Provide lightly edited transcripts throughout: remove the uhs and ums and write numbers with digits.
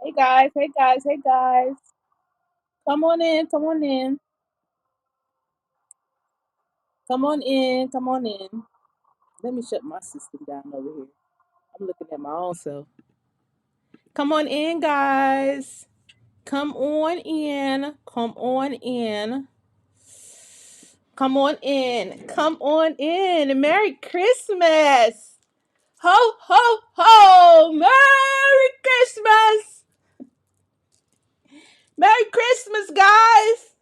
Hey guys, hey guys, hey guys. Come on in, come on in. Come on in, come on in. Let me shut my system down over here. I'm looking at my own self. Come on in, guys. Come on in. Come on in. Come on in. Come on in. Merry Christmas. Ho, ho, ho. Merry Christmas. Merry Christmas, guys.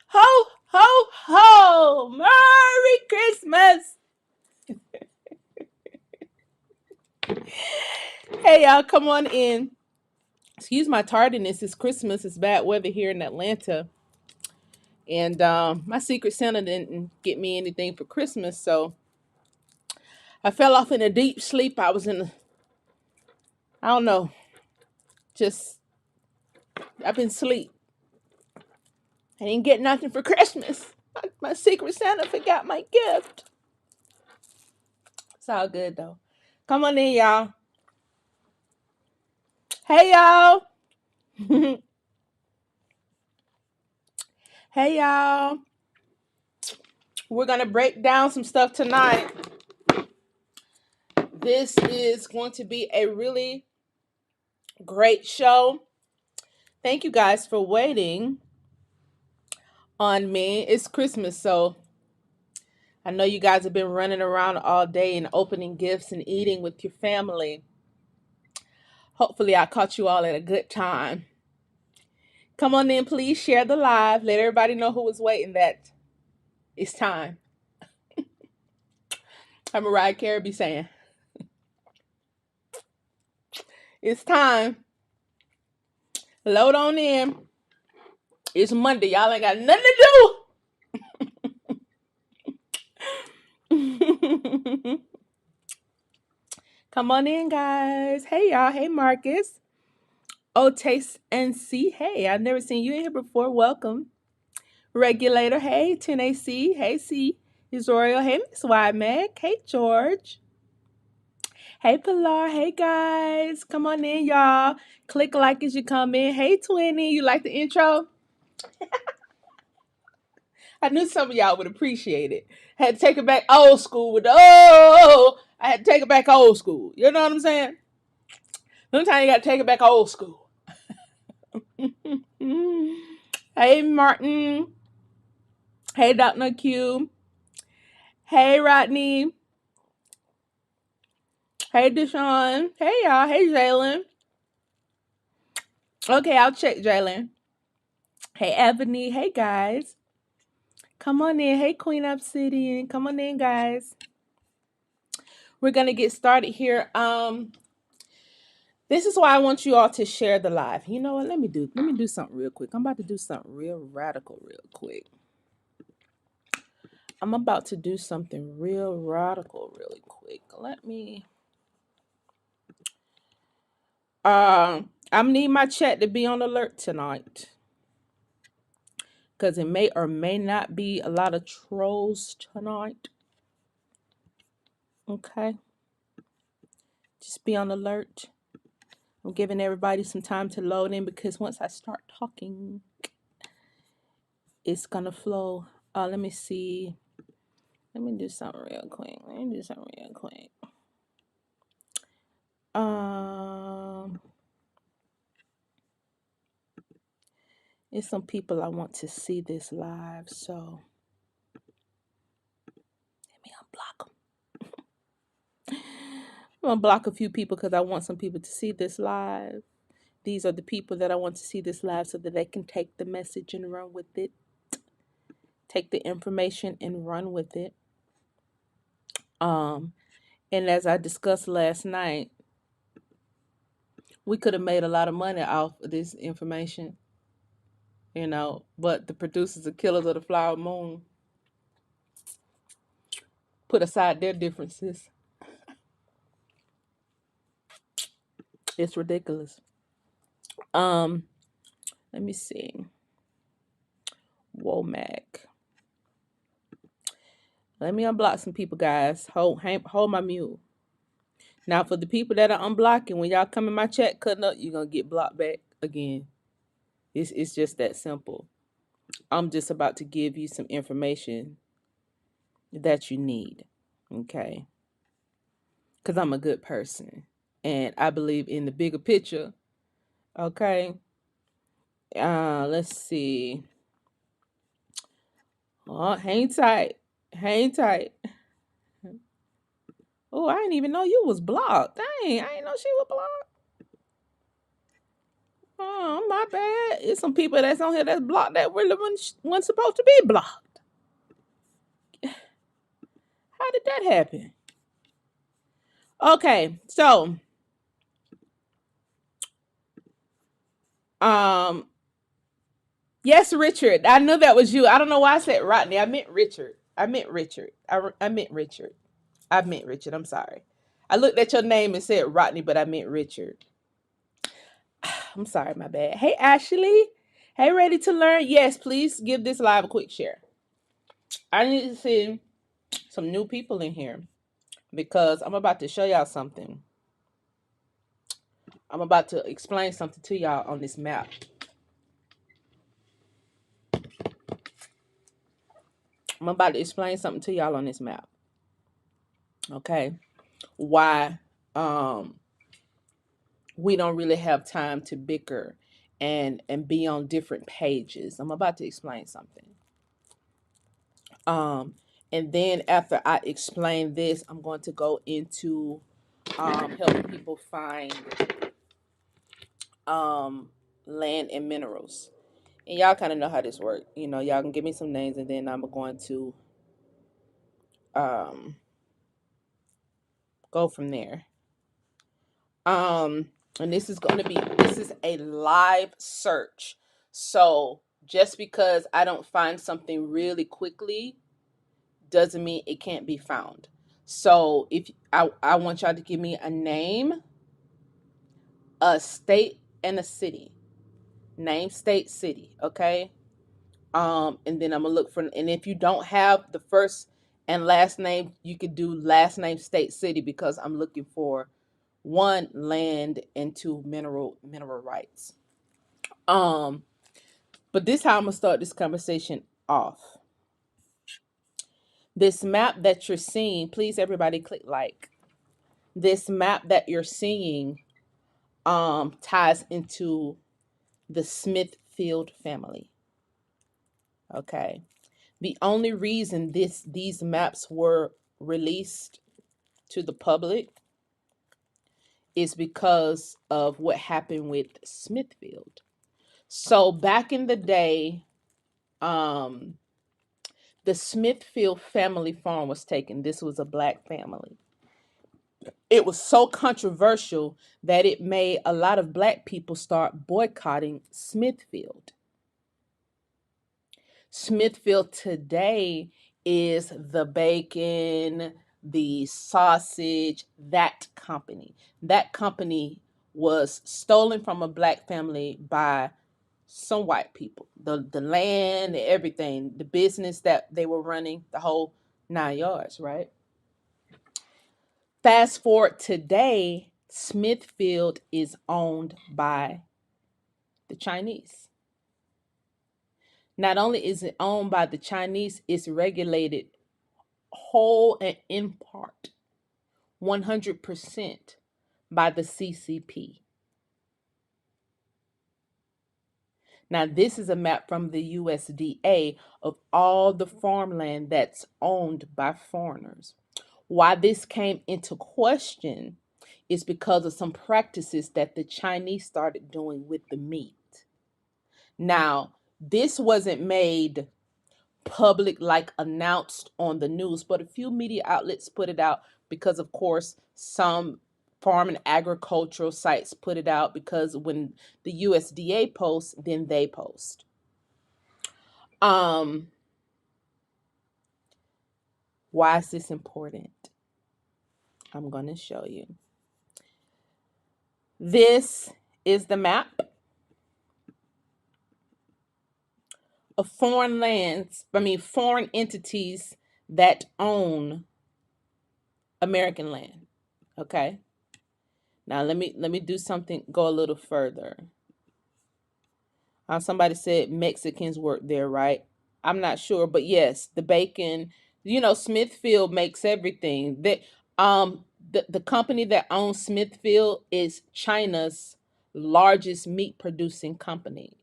Ho, ho, ho. Merry Christmas. Hey, y'all, come on in. Excuse my tardiness. It's Christmas. It's bad weather here in Atlanta. And my Secret Santa didn't get me anything for Christmas. So I fell off in a deep sleep. I was in, I don't know, just, I've been asleep. I didn't get nothing for Christmas. My Secret Santa forgot my gift. It's all good, though. Come on in, y'all. Hey, y'all. Hey, y'all. We're going to break down some stuff tonight. This is going to be a really great show. Thank you guys for waiting on me. It's Christmas, so I know you guys have been running around all day and opening gifts and eating with your family. Hopefully, I caught you all at a good time. Come on in, please share the live. Let everybody know who was waiting that it's time. I'm Mariah Carey be saying, it's time. Load on in. It's Monday. Y'all ain't got nothing to do. Come on in, guys. Hey, y'all. Hey, Marcus. Oh, taste and see. Hey, I've never seen you in here before. Welcome. Regulator. Hey, 10AC. Hey, C. Isoriel. Hey, Miss Mac. Hey, George. Hey, Pilar. Hey, guys. Come on in, y'all. Click like as you come in. Hey, Twinny. You like the intro? I knew some of y'all would appreciate it. Had to take it back old school with the I had to take it back old school. You know what I'm saying? Sometimes you got to take it back old school. Hey, Martin. Hey, Dr. Q. Hey, Rodney. Hey, Deshaun. Hey, y'all. Hey, Jalen. Okay, I'll check Jalen. Hey, Ebony. Hey, guys. Come on in. Hey, Queen Obsidian. Come on in, guys. We're gonna get started here. This is why I want you all to share the live. You know what? Let me do something real quick. I'm about to do something real radical real quick. I'm about to do something real radical really quick. Let me I need my chat to be on alert tonight. Because it may or may not be a lot of trolls tonight. Okay. Just be on alert. I'm giving everybody some time to load in because once I start talking, it's gonna flow. Let me see. Let me do something real quick. Um, There's some people I want to see this live, so let me unblock them. I'm gonna block a few people because I want some people to see this live. These are the people that I want to see this live so that they can take the message and run with it. Take the information and run with it. Um, and as I discussed last night, we could have made a lot of money off of this information, but the producers of Killers of the Flower Moon put aside their differences. It's ridiculous. Um, Let me see. Womack. Let me unblock some people, guys. Hold my mute. Now, for the people that are unblocking, when y'all come in my chat cutting up, you're gonna get blocked back again. It's just that simple. I'm just about to give you some information that you need. Okay. Because I'm a good person. And I believe in the bigger picture. Okay. Let's see. Oh, hang tight. Hang tight. Oh, I didn't even know you was blocked. Dang, I didn't know she was blocked. Oh, my bad. It's some people that's on here that's blocked that really wasn't supposed to be blocked. How did that happen? Okay, so um yes, Richard. I knew that was you. I don't know why I said Rodney. I meant Richard. I meant Richard. I meant Richard. I meant Richard. I'm sorry. I looked at your name and said Rodney, but I meant Richard. I'm sorry, my bad. Hey, Ashley. Hey, ready to learn? Yes, please give this live a quick share. I need to see some new people in here because I'm about to show y'all something. I'm about to explain something to y'all on this map. I'm about to explain something to y'all on this map. Okay. Why we don't really have time to bicker and be on different pages. I'm about to explain something. Um and then after I explain this, I'm going to go into helping people find um land and minerals. And y'all kind of know how this works. You know, y'all can give me some names and then I'm going to um go from there. And this is a live search. So just because I don't find something really quickly doesn't mean it can't be found. So if I want y'all to give me a name, a state, and a city. Name, state, city, okay? And then I'm gonna look for, and if you don't have the first and last name, you could do last name, state, city, because I'm looking for one, land, and two, mineral rights. Um, but this is how I'm gonna start this conversation off. This map that you're seeing, please everybody click like. This map that you're seeing ties into the Smithfield family. Okay. The only reason these maps were released to the public is because of what happened with Smithfield. So back in the day, um, the Smithfield family farm was taken. This was a black family. It was so controversial that it made a lot of black people start boycotting Smithfield. Smithfield today is the bacon, the sausage, that company. That company was stolen from a black family by some white people. The land, everything, the business that they were running, the whole 9 yards, right? Fast forward today, Smithfield is owned by the Chinese. Not only is it owned by the Chinese, it's regulated whole and in part 100% by the CCP. Now, this is a map from the USDA of all the farmland that's owned by foreigners. Why this came into question is because of some practices that the Chinese started doing with the meat. Now, this wasn't made public, like announced on the news, but a few media outlets put it out because, of course, some farm and agricultural sites put it out because when the USDA posts, then they post. Um, why is this important? I'm going to show you. This is the map of foreign entities that own American land. Okay. Now let me do something, go a little further. Somebody said Mexicans work there, right? I'm not sure, but yes, the bacon. Smithfield makes everything. The company that owns Smithfield is China's largest meat producing company.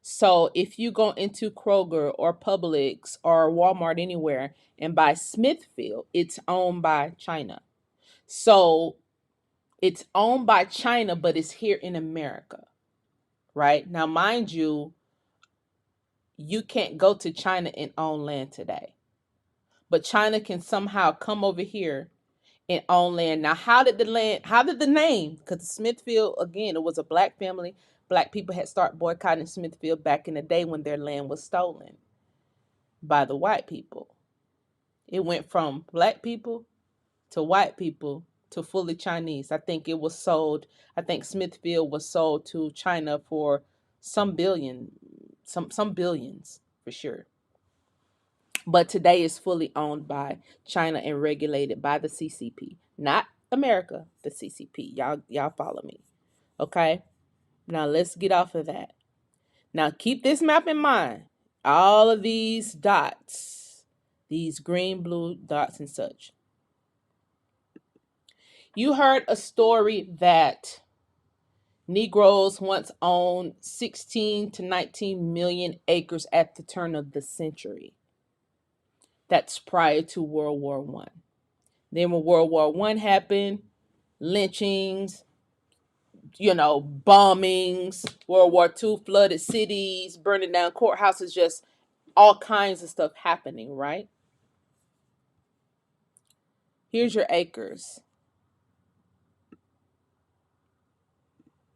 So if you go into Kroger or Publix or Walmart anywhere and buy Smithfield, it's owned by China. So it's owned by China, but it's here in America, right? Now, mind you, you can't go to China and own land today. But China can somehow come over here and own land. Now, how did the name? Because Smithfield, again, it was a black family. Black people had started boycotting Smithfield back in the day when their land was stolen by the white people. It went from black people to white people to fully Chinese. I think Smithfield was sold to China for some billions for sure. But today is fully owned by China and regulated by the CCP, not America, the CCP. Y'all follow me. Okay? Now let's get off of that. Now keep this map in mind. All of these dots, these green, blue dots and such. You heard a story that Negroes once owned 16 to 19 million acres at the turn of the century. That's prior to World War One. Then when World War One happened, lynchings, bombings, World War Two flooded cities, burning down courthouses, just all kinds of stuff happening, right? Here's your acres.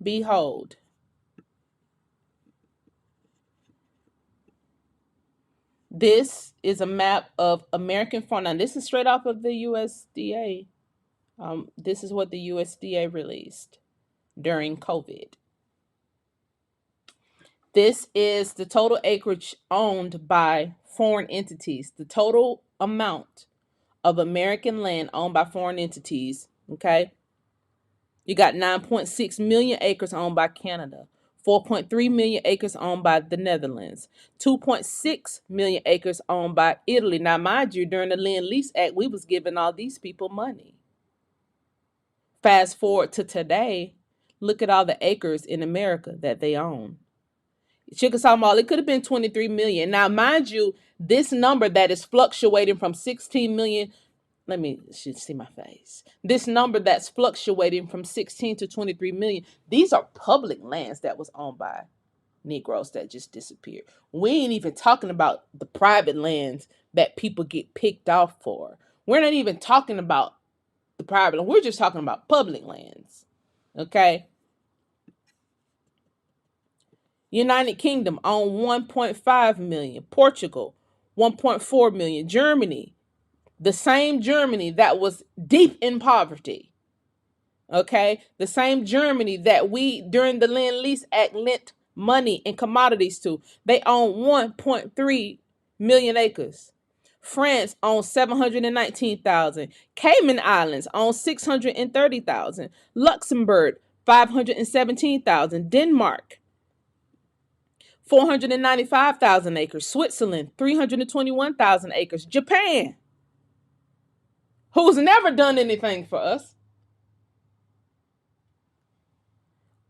Behold. This is a map of American farm. Now, this is straight off of the USDA. This is what the USDA released during COVID. This is the total acreage owned by foreign entities, the total amount of American land owned by foreign entities. Okay. You got 9.6 million acres owned by Canada, 4.3 million acres owned by the Netherlands, 2.6 million acres owned by Italy. Now, mind you, during the Land Lease Act, we was giving all these people money. Fast forward to today, look at all the acres in America that they own. Chickasaw Mall, it could have been 23 million. Now, mind you, this number that is fluctuating from 16 million, let me see my face. This number that's fluctuating from 16 to 23 million, these are public lands that was owned by Negroes that just disappeared. We ain't even talking about the private lands that people get picked off for. We're not even talking about the private, we're just talking about public lands. Okay? United Kingdom owned 1.5 million. Portugal, 1.4 million. Germany, the same Germany that was deep in poverty. Okay? The same Germany that we, during the Land Lease Act, lent money and commodities to. They own 1.3 million acres. France owns 719,000. Cayman Islands own 630,000. Luxembourg, 517,000. Denmark, 495,000 acres. Switzerland, 321,000 acres. Japan, who's never done anything for us,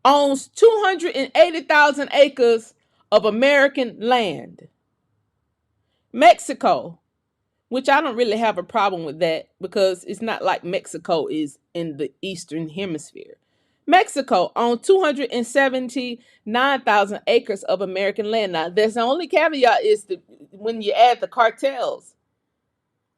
owns 280,000 acres of American land. Mexico, which I don't really have a problem with that because it's not like Mexico is in the Eastern Hemisphere. Mexico owns 279,000 acres of American land. Now, there's the only caveat is when you add the cartels.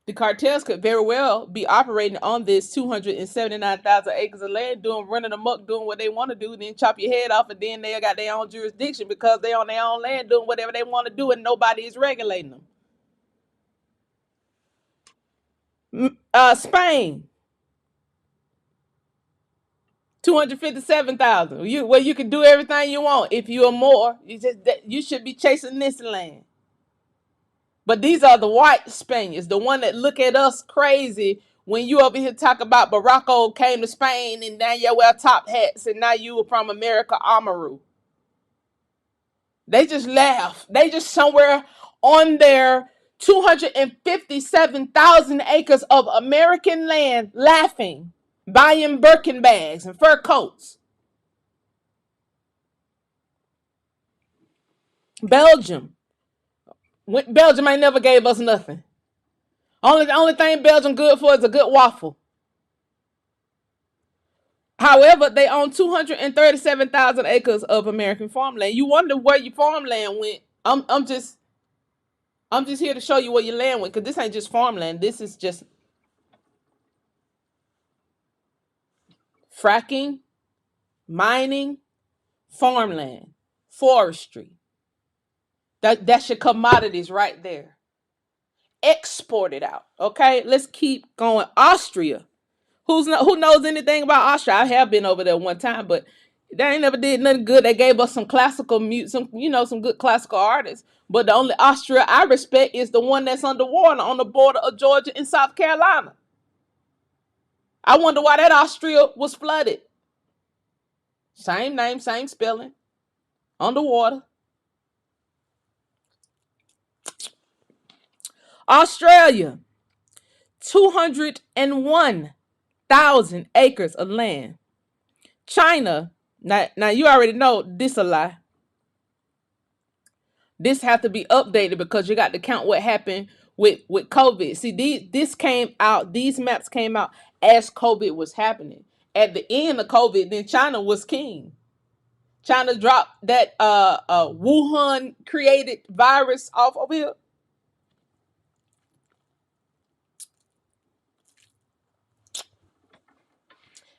The cartels could very well be operating on this 279,000 acres of land, running amok, doing what they want to do, then chop your head off, and then they got their own jurisdiction because they on their own land doing whatever they want to do, and nobody is regulating them. Spain, 257,000. You can do everything you want. If you are more, you should be chasing this land. But these are the white Spaniards, the one that look at us crazy when you over here talk about Morocco came to Spain and now you wear top hats and now you were from America Amaru. They just laugh. They just somewhere on their 257,000 acres of American land laughing, buying Birkin bags and fur coats. Belgium. Belgium ain't never gave us nothing. The only thing Belgium good for is a good waffle. However, they own 237,000 acres of American farmland. You wonder where your farmland went. I'm just here to show you where your land went, because this ain't just farmland. This is just fracking, mining, farmland, forestry. That's your commodities right there. Export it out. Okay, let's keep going. Austria. Who knows anything about Austria? I have been over there one time, but they ain't never did nothing good. They gave us some classical music, some good classical artists. But the only Austria I respect is the one that's underwater on the border of Georgia and South Carolina. I wonder why that Austria was flooded. Same name, same spelling. Underwater. Australia, 201,000 acres of land. China, now you already know this a lie. This have to be updated because you got to count what happened with COVID. See, these maps came out as COVID was happening. At the end of COVID, then China was king. China dropped that Wuhan created virus off over here.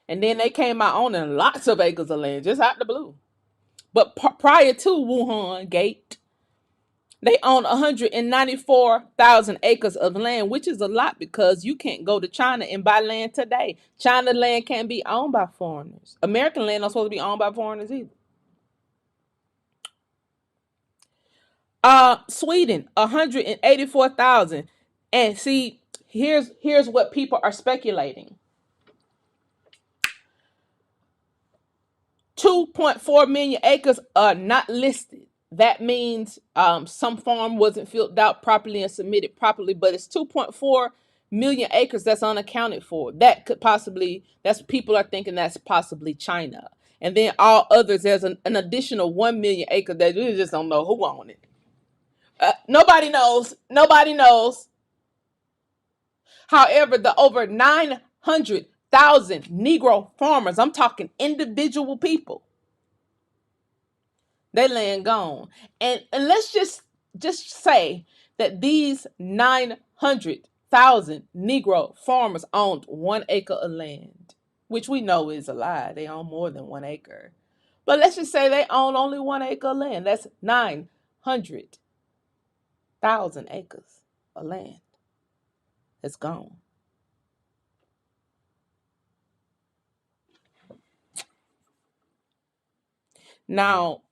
And then they came out owning lots of acres of land just out the blue. But prior to Wuhan Gate, they own 194,000 acres of land, which is a lot because you can't go to China and buy land today. China land can't be owned by foreigners. American land not supposed to be owned by foreigners either. Sweden, 184,000. And see, here's what people are speculating. 2.4 million acres are not listed. That means some farm wasn't filled out properly and submitted properly, but it's 2.4 million acres that's unaccounted for. That's people are thinking that's possibly China. And then all others, there's an additional 1 million acres that we just don't know who owned it. Nobody knows. Nobody knows. However, the over 900,000 Negro farmers, I'm talking individual people, they land gone. And let's just say that these 900,000 Negro farmers owned 1 acre of land, which we know is a lie. They own more than 1 acre. But let's just say they own only 1 acre of land. That's 900,000 acres of land. It's gone. Now,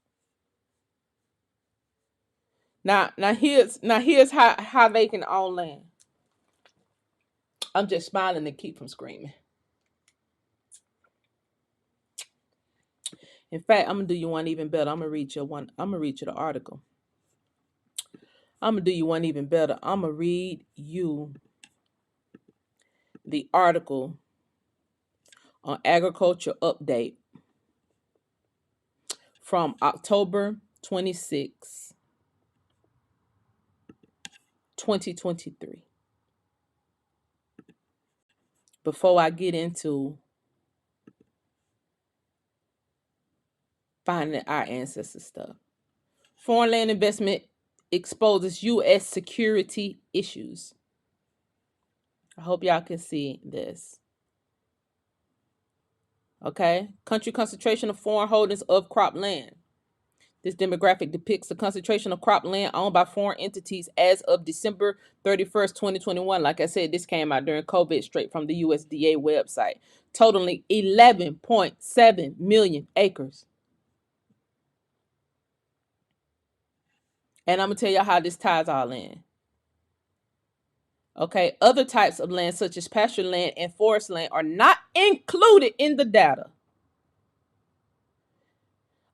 here's how they can own land. I'm just smiling to keep from screaming. In fact, I'm gonna do you one even better. I'm gonna read you one. I'm gonna read you the article. I'm gonna do you one even better. I'm gonna read you the article on Agriculture Update from October 26, 2023. Before I get into finding our ancestor stuff. Foreign land investment exposes U.S. security issues. I hope y'all can see this. Okay. Country concentration of foreign holdings of crop land. This demographic depicts the concentration of crop land owned by foreign entities as of December 31st, 2021. Like I said, this came out during COVID straight from the USDA website, totaling 11.7 million acres. And I'm going to tell you how this ties all in. Okay, other types of land, such as pasture land and forest land, are not included in the data.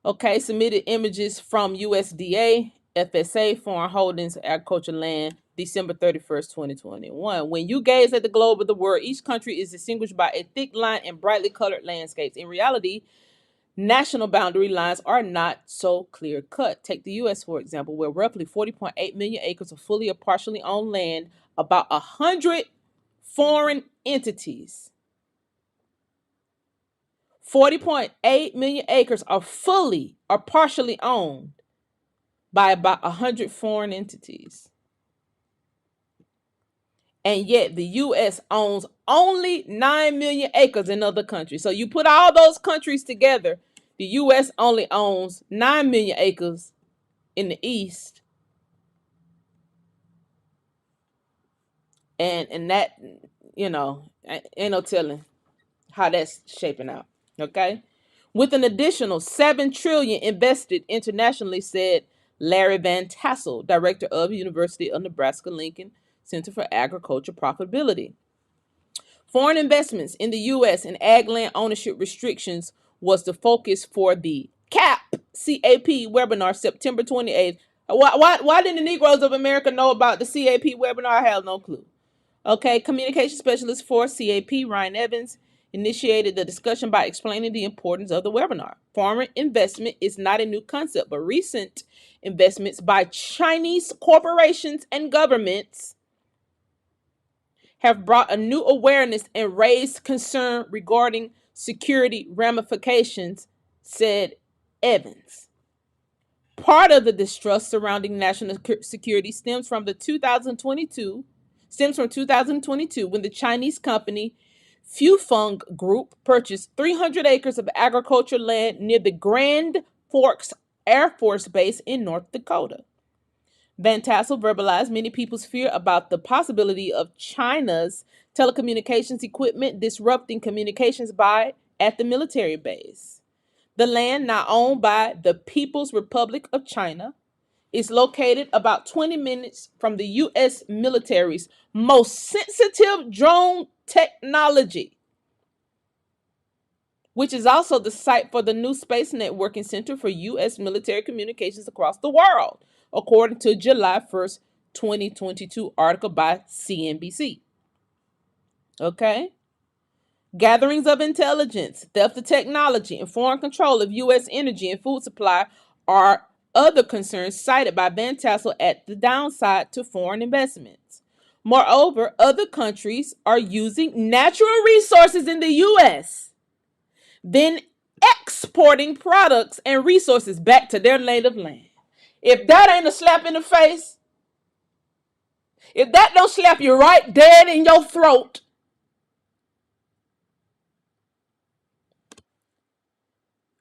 Okay, submitted images from USDA, FSA, Foreign Holdings, Agriculture Land, December 31st, 2021. When you gaze at the globe of the world, each country is distinguished by a thick line and brightly colored landscapes. In reality, national boundary lines are not so clear cut. Take the US, for example, where roughly 40.8 million acres of fully or partially owned land, about 100 foreign entities. 40.8 million acres are fully or partially owned by about 100 foreign entities. And yet the US owns only 9 million acres in other countries. So you put all those countries together, the US only owns 9 million acres in the East. And that, ain't no telling how that's shaping out. Okay? With an additional 7 trillion invested internationally, said Larry Van Tassel, director of University of Nebraska-Lincoln Center for Agriculture Profitability. Foreign investments in the U.S. and ag land ownership restrictions was the focus for the CAP webinar September 28th. Why didn't the Negroes of America know about the CAP webinar? I have no clue. Okay, communication specialist for CAP, Ryan Evans, initiated the discussion by explaining the importance of the webinar. Foreign investment is not a new concept, but recent investments by Chinese corporations and governments have brought a new awareness and raised concern regarding security ramifications, said Evans. Part of the distrust surrounding national security stems from 2022 when the Chinese company Fufeng Group purchased 300 acres of agricultural land near the Grand Forks Air Force Base in North Dakota. Van Tassel verbalized many people's fear about the possibility of China's telecommunications equipment disrupting communications at the military base. The land, now owned by the People's Republic of China, is located about 20 minutes from the U.S. military's most sensitive drone technology, which is also the site for the new Space Networking Center for U.S. military communications across the world, according to July 1st, 2022 article by CNBC. Okay? Gatherings of intelligence, theft of technology, and foreign control of U.S. energy and food supply are other concerns cited by Van Tassel at the downside to foreign investments. Moreover, other countries are using natural resources in the U.S., then exporting products and resources back to their native land. If that ain't a slap in the face, if that don't slap you right dead in your throat,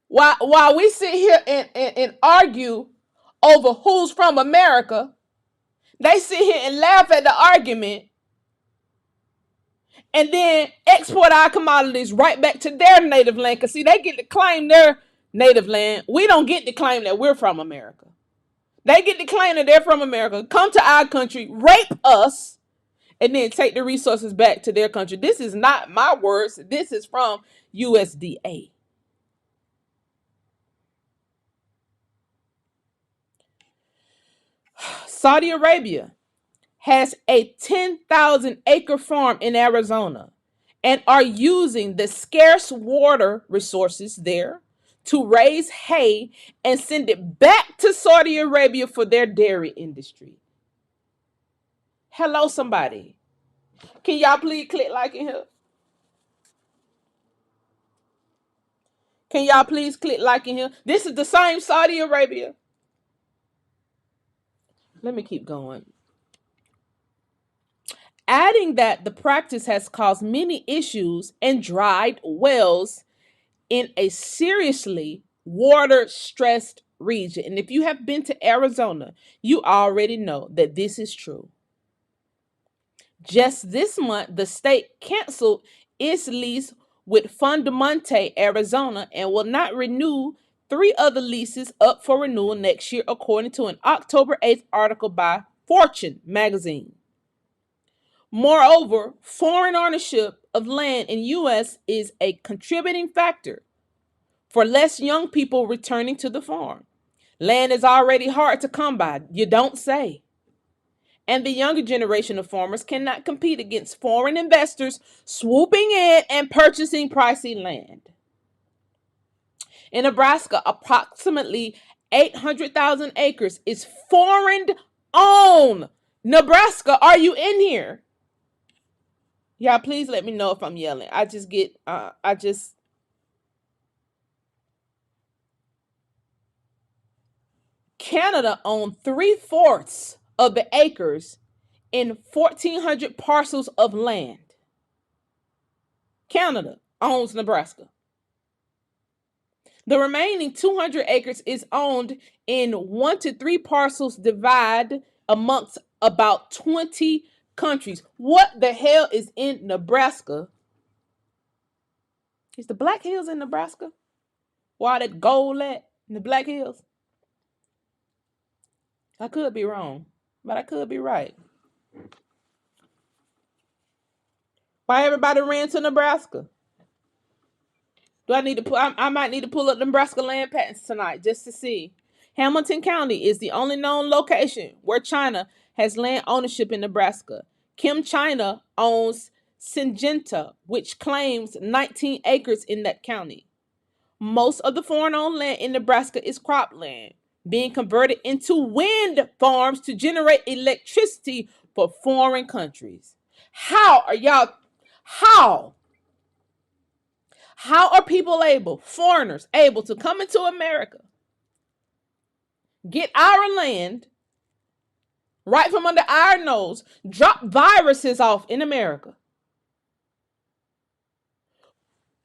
while we sit here and argue over who's from America, they sit here and laugh at the argument and then export our commodities right back to their native land. Because, see, they get to claim their native land. We don't get to claim that we're from America. They get to claim that they're from America, come to our country, rape us, and then take the resources back to their country. This is not my words. This is from USDA. Saudi Arabia has a 10,000 acre farm in Arizona and are using the scarce water resources there to raise hay and send it back to Saudi Arabia for their dairy industry. Hello, somebody. Can y'all please click like in here? Can y'all please click like in here? This is the same Saudi Arabia. Let me keep going. Adding that the practice has caused many issues and dried wells in a seriously water stressed region. And if you have been to Arizona, you already know that this is true. Just this month, the state canceled its lease with Fundamente, Arizona, and will not renew 3 other leases up for renewal next year, according to an October 8th article by Fortune magazine. Moreover, foreign ownership of land in U.S. is a contributing factor for less young people returning to the farm. Land is already hard to come by, you don't say. And the younger generation of farmers cannot compete against foreign investors swooping in and purchasing pricey land. In Nebraska, approximately 800,000 acres is foreign owned. Nebraska, are you in here? Yeah, please let me know if I'm yelling. Canada owned 3/4 of the acres in 1,400 parcels of land. Canada owns Nebraska. The remaining 200 acres is owned in 1 to 3 parcels divided amongst about 20 countries. What the hell is in Nebraska? Is the Black Hills in Nebraska? Why that gold at in the Black Hills? I could be wrong, but I could be right. Why everybody ran to Nebraska? Do I need to pull? I might need to pull up Nebraska land patents tonight just to see. Hamilton County is the only known location where China has land ownership in Nebraska. Kim China owns Syngenta, which claims 19 acres in that county. Most of the foreign-owned land in Nebraska is cropland, being converted into wind farms to generate electricity for foreign countries. How are y'all? How? How are people able, foreigners, able to come into America, get our land right from under our nose, drop viruses off in America,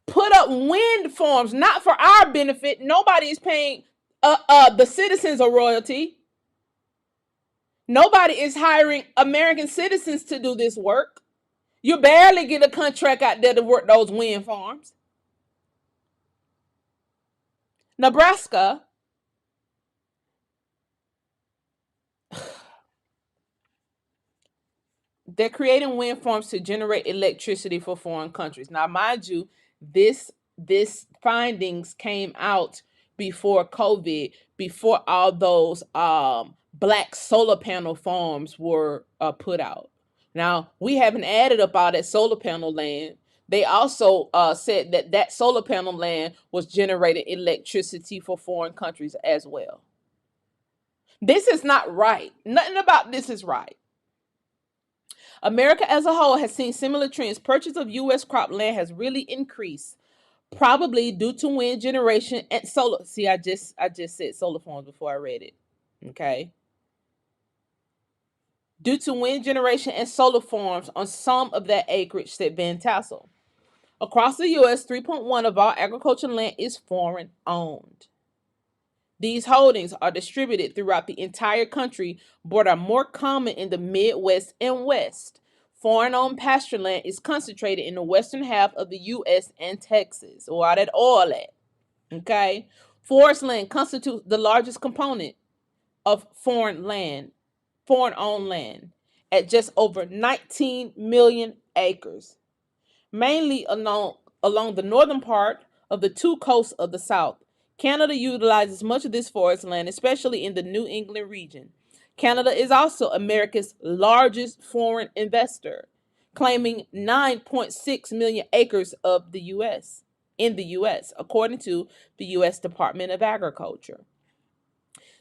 put up wind farms, not for our benefit? Nobody is paying the citizens a royalty. Nobody is hiring American citizens to do this work. You barely get a contract out there to work those wind farms. Nebraska, they're creating wind farms to generate electricity for foreign countries. Now, mind you, this findings came out before COVID, before all those black solar panel farms were put out. Now, we haven't added up all that solar panel land. They also said that that solar panel land was generating electricity for foreign countries as well. This is not right. Nothing about this is right. America as a whole has seen similar trends. Purchase of U.S. cropland has really increased, probably due to wind generation and solar. See, I just said solar farms before I read it. Okay. Due to wind generation and solar farms on some of that acreage, said Van Tassel. Across the U.S., 3.1 of all agricultural land is foreign owned. These holdings are distributed throughout the entire country, but are more common in the Midwest and West. Foreign-owned pasture land is concentrated in the western half of the U.S. and Texas. Why that oil at? Okay. Forest land constitutes the largest component of foreign-owned land, at just over 19 million acres, mainly along the northern part of the two coasts of the South. Canada utilizes much of this forest land, especially in the New England region. Canada is also America's largest foreign investor, claiming 9.6 million acres of the U.S. in the U.S., according to the U.S. Department of Agriculture.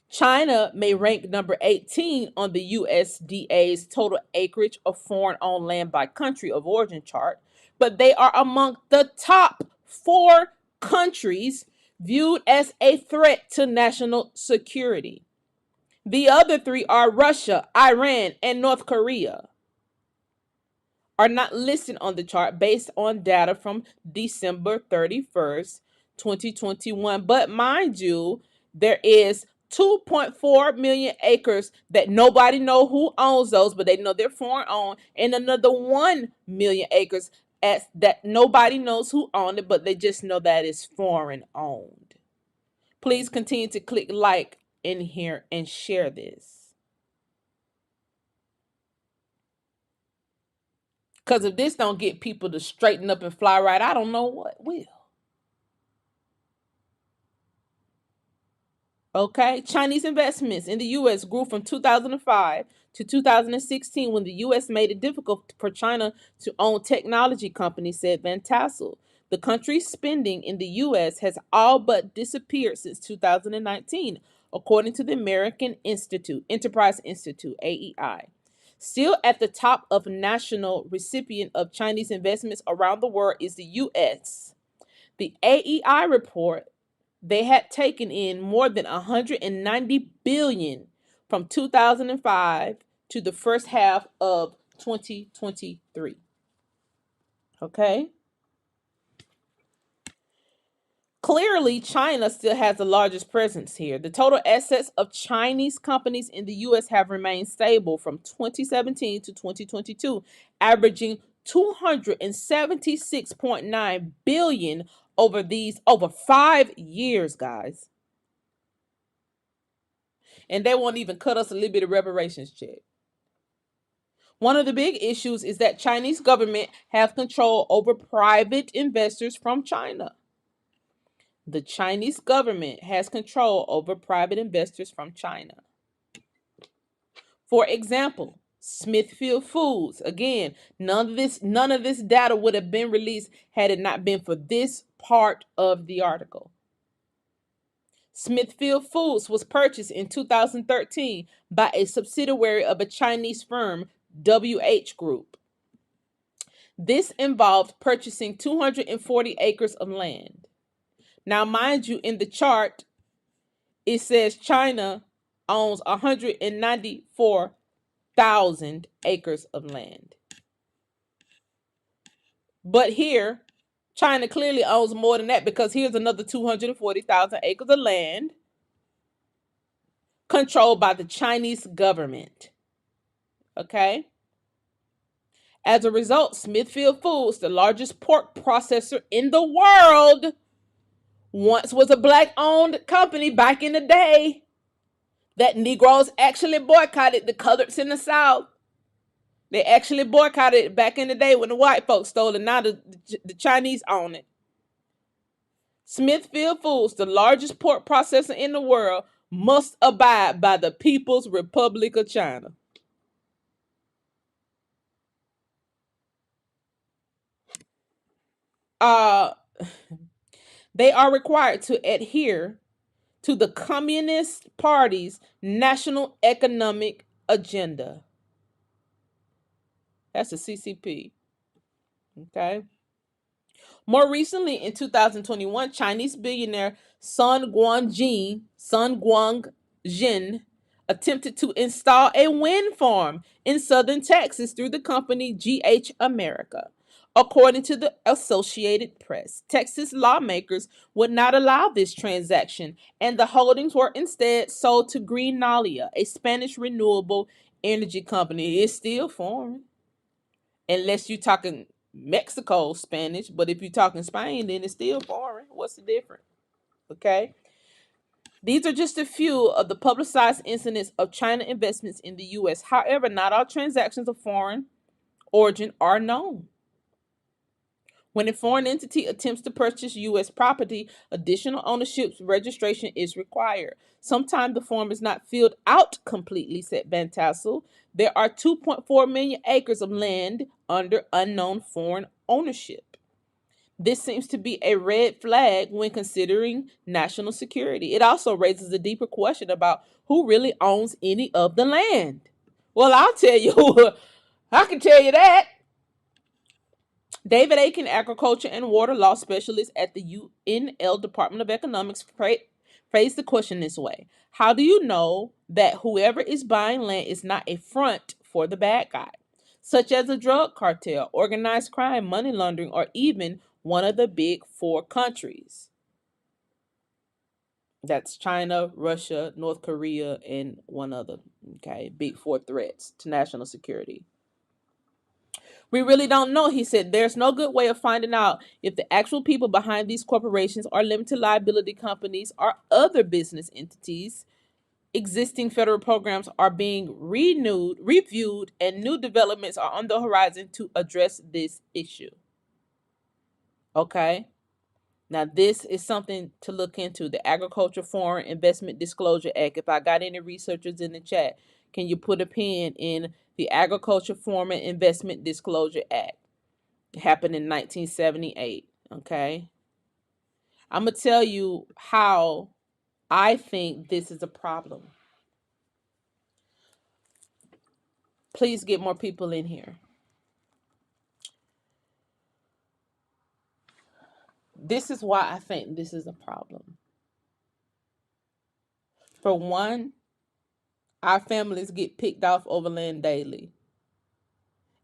China may rank number 18 on the USDA's total acreage of foreign-owned land by country of origin chart, but they are among the top 4 countries viewed as a threat to national security. The other 3 are Russia, Iran, and North Korea. Are not listed on the chart based on data from December 31st, 2021. But mind you, there is 2.4 million acres that nobody know who owns those, but they know they're foreign owned, and another 1 million acres that nobody knows who owned it, but they just know that it's foreign owned. Please continue to click like in here and share this. Because if this don't get people to straighten up and fly right, I don't know what will. Okay, Chinese investments in the U.S. grew from 2005 to 2016 when the U.S. made it difficult for China to own technology companies, said Van Tassel. The country's spending in the U.S. has all but disappeared since 2019, according to the American Institute, Enterprise Institute, AEI. Still at the top of national recipient of Chinese investments around the world is the U.S. The AEI report they had taken in more than 190 billion from 2005 to the first half of 2023. Okay? Clearly, China still has the largest presence here. The total assets of Chinese companies in the US have remained stable from 2017 to 2022, averaging 276.9 billion over 5 years, guys. And they won't even cut us a little bit of reparations check. One of the big issues is that Chinese government have control over private investors from China. The Chinese government has control over private investors from China. For example, Smithfield Foods. Again, none of this data would have been released had it not been for this part of the article. Smithfield Foods was purchased in 2013 by a subsidiary of a Chinese firm, WH Group. This involved purchasing 240 acres of land. Now, mind you, in the chart, it says China owns 194,000 acres of land. But here, China clearly owns more than that because here's another 240,000 acres of land controlled by the Chinese government. Okay? As a result, Smithfield Foods, the largest pork processor in the world, once was a black-owned company back in the day that Negroes actually boycotted, the coloreds in the South. They actually boycotted it back in the day when the white folks stole it. Now the Chinese own it. Smithfield Foods, the largest pork processor in the world, must abide by the People's Republic of China. Uh, they are required to adhere to the Communist Party's national economic agenda. That's the CCP. Okay. More recently, in 2021, Chinese billionaire Sun Guangjin attempted to install a wind farm in southern Texas through the company GH America. According to the Associated Press, Texas lawmakers would not allow this transaction, and the holdings were instead sold to Greenalia, a Spanish renewable energy company. It's still foreign, unless you're talking Mexico Spanish, but if you're talking Spain, then it's still foreign. What's the difference? Okay. These are just a few of the publicized incidents of China investments in the U.S. However, not all transactions of foreign origin are known. When a foreign entity attempts to purchase U.S. property, additional ownership registration is required. Sometimes the form is not filled out completely, said Van Tassel. There are 2.4 million acres of land under unknown foreign ownership. This seems to be a red flag when considering national security. It also raises a deeper question about who really owns any of the land. Well, I'll tell you, I can tell you that. David Aiken, agriculture and water law specialist at the UNL Department of Economics, phrased the question this way: how do you know that whoever is buying land is not a front for the bad guy, such as a drug cartel, organized crime, money laundering, or even one of the big four countries? That's China, Russia, North Korea, and one other. Okay, big four threats to national security. We really don't know, he said. There's no good way of finding out if the actual people behind these corporations are limited liability companies or other business entities. existing federal programs are being reviewed, and new developments are on the horizon to address this issue. Okay? Now, this is something to look into. The Agriculture Foreign Investment Disclosure Act. If I got any researchers in the chat, can you put a pin in the Agriculture Foreign Investment Disclosure Act? It happened in 1978. Okay? I'm going to tell you how I think this is a problem. Please get more people in here. This is why I think this is a problem. For one, our families get picked off over land daily.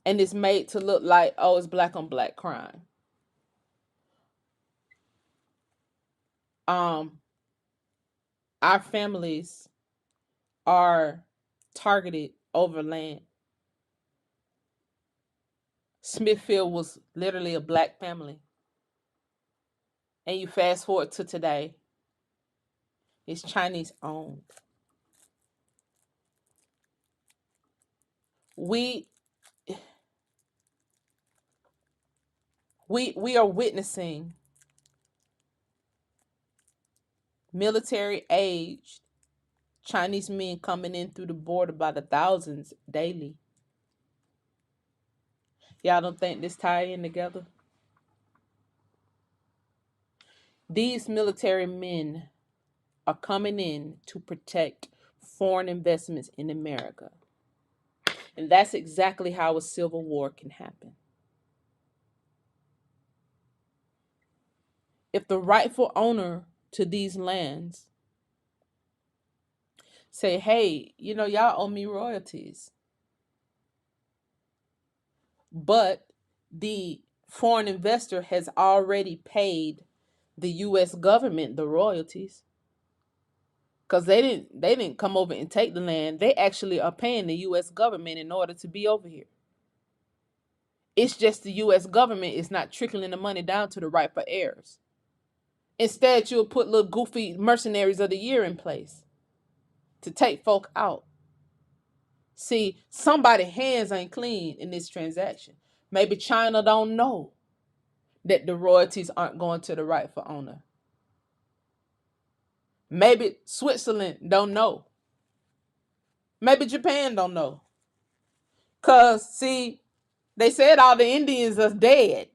And it's made to look like, oh, it's black on black crime. Um, our families are targeted over land. Smithfield was literally a black family. And you fast forward to today, it's Chinese owned. We are witnessing military aged Chinese men coming in through the border by the thousands daily. Y'all don't think this tie in together? These military men are coming in to protect foreign investments in America. And that's exactly how a civil war can happen. If the rightful owner to these lands say, hey, y'all owe me royalties, but the foreign investor has already paid the U.S. government the royalties, because they didn't come over and take the land. They actually are paying the U.S. government in order to be over here. It's just the U.S. government is not trickling the money down to the rightful heirs. Instead, you'll put little goofy mercenaries of the year in place to take folk out. See, somebody's hands ain't clean in this transaction. Maybe China don't know that the royalties aren't going to the rightful owner. Maybe Switzerland don't know. Maybe Japan don't know. Because, see, they said all the Indians are dead.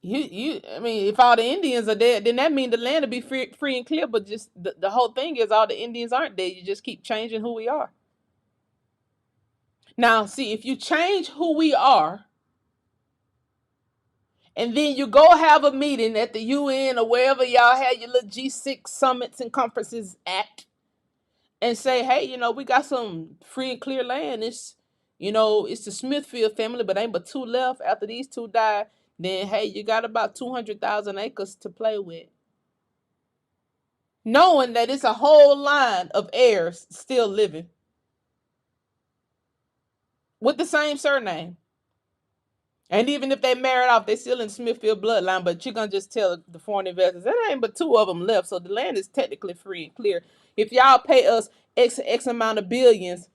I mean, if all the Indians are dead, then that means the land will be free and clear. But just the whole thing is all the Indians aren't dead. You just keep changing who we are. Now, see, if you change who we are, and then you go have a meeting at the UN or wherever y'all had your little G6 summits and conferences at, and say, hey, we got some free and clear land. It's the Smithfield family, but ain't but two left after these two die. Then, hey, you got about 200,000 acres to play with. Knowing that it's a whole line of heirs still living with the same surname. And even if they married off, they still in Smithfield bloodline, but you're going to just tell the foreign investors, there ain't but two of them left, so the land is technically free and clear. If y'all pay us X amount of billions,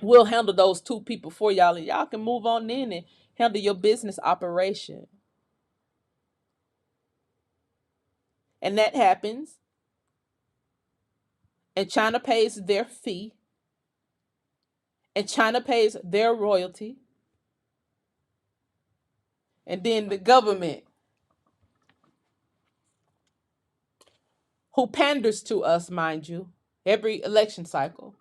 we'll handle those two people for y'all, and y'all can move on in and handle your business operation. And that happens, and China pays their fee, and China pays their royalty, and then the government, who panders to us, mind you, every election cycle,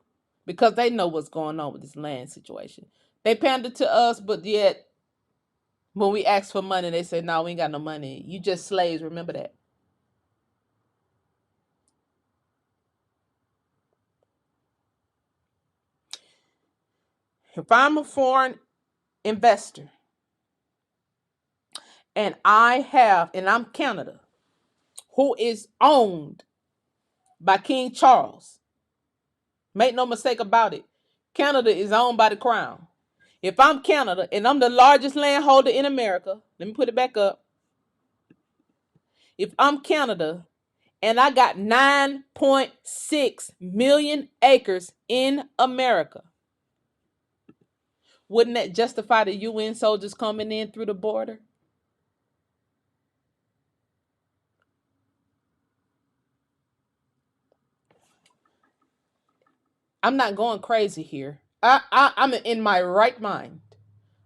because they know what's going on with this land situation. They pander to us, but yet when we ask for money, they say, no, we ain't got no money. You just slaves, remember that. If I'm a foreign investor and I'm Canada, who is owned by King Charles, make no mistake about it, Canada is owned by the crown. If I'm Canada and I'm the largest landholder in America, let me put it back up. If I'm Canada and I got 9.6 million acres in America, wouldn't that justify the UN soldiers coming in through the border? I'm not going crazy here. I'm in my right mind.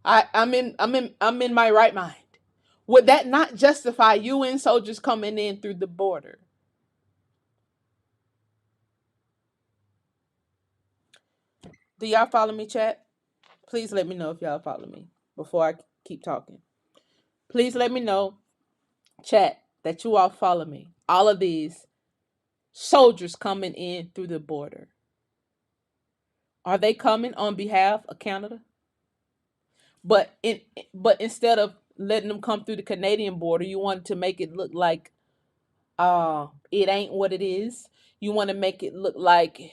I'm in my right mind. Would that not justify UN soldiers coming in through the border? Do y'all follow me, chat? Please let me know if y'all follow me before I keep talking. Please let me know, chat, that you all follow me. All of these soldiers coming in through the border. Are they coming on behalf of Canada? But instead of letting them come through the Canadian border, you want to make it look like it ain't what it is. You want to make it look like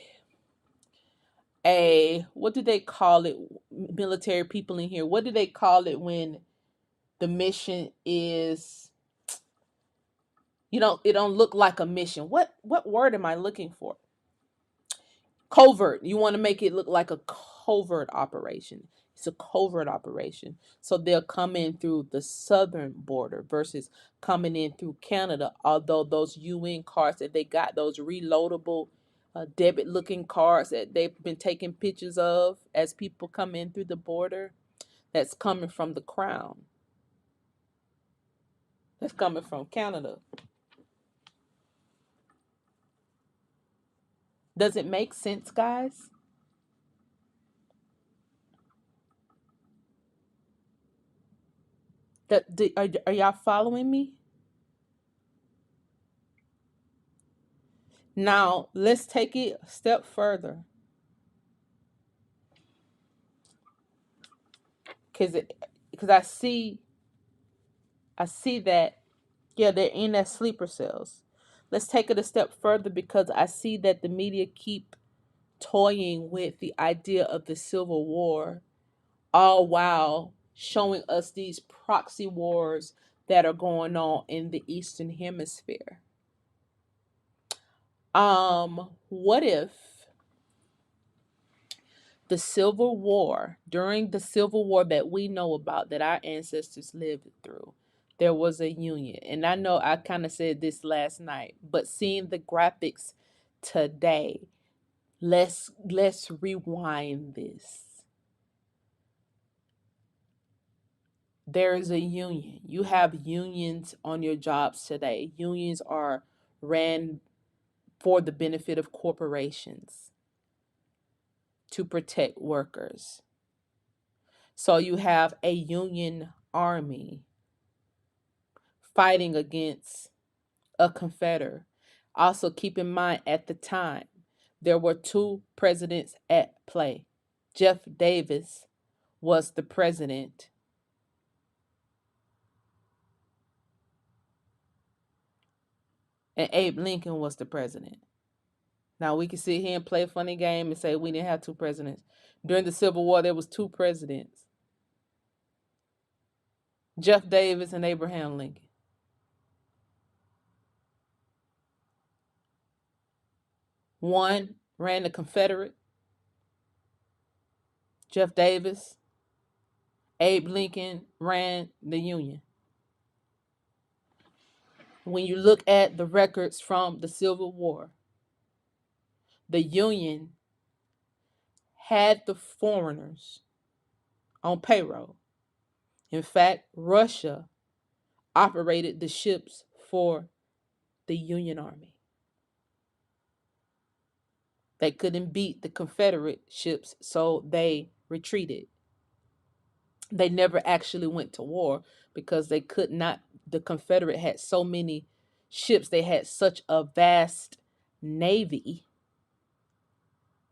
a, what do they call it? Military people in here. What do they call it when the mission is, it don't look like a mission. What word am I looking for? Covert. You want to make it look like a covert operation. It's a covert operation. So they'll come in through the southern border versus coming in through Canada. Although those UN cards that they got, those reloadable debit looking cards that they've been taking pictures of as people come in through the border, that's coming from the crown. That's coming from Canada. Does it make sense, guys? Are y'all following me? Now, let's take it a step further. Because I see that, yeah, they're in that sleeper cells. Let's take it a step further because I see that the media keep toying with the idea of the Civil War, all while showing us these proxy wars that are going on in the Eastern Hemisphere. What if during the Civil War that we know about, that our ancestors lived through, there was a union. And I know I kind of said this last night, but seeing the graphics today, let's rewind this. There is a union. You have unions on your jobs today. Unions are ran for the benefit of corporations to protect workers. So you have a union army fighting against a Confederate. Also, keep in mind at the time, there were two presidents at play. Jeff Davis was the president, and Abe Lincoln was the president. Now, we can sit here and play a funny game and say we didn't have two presidents. During the Civil War, there was two presidents, Jeff Davis and Abraham Lincoln. One ran the Confederate, Jeff Davis. Abe Lincoln ran the Union. When you look at the records from the Civil War, the Union had the foreigners on payroll. In fact, Russia operated the ships for the Union Army. They couldn't beat the Confederate ships, so they retreated. They never actually went to war because they could not. The Confederate had so many ships, they had such a vast navy.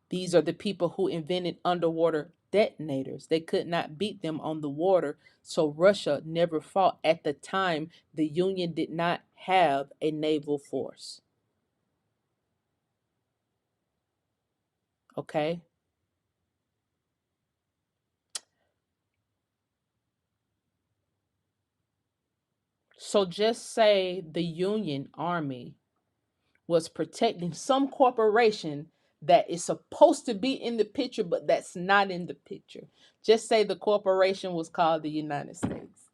These are the people who invented underwater detonators. They could not beat them on the water, so Russia never fought. At the time, the Union did not have a naval force. Okay? So just say the Union Army was protecting some corporation that is supposed to be in the picture, but that's not in the picture. Just say the corporation was called the United States.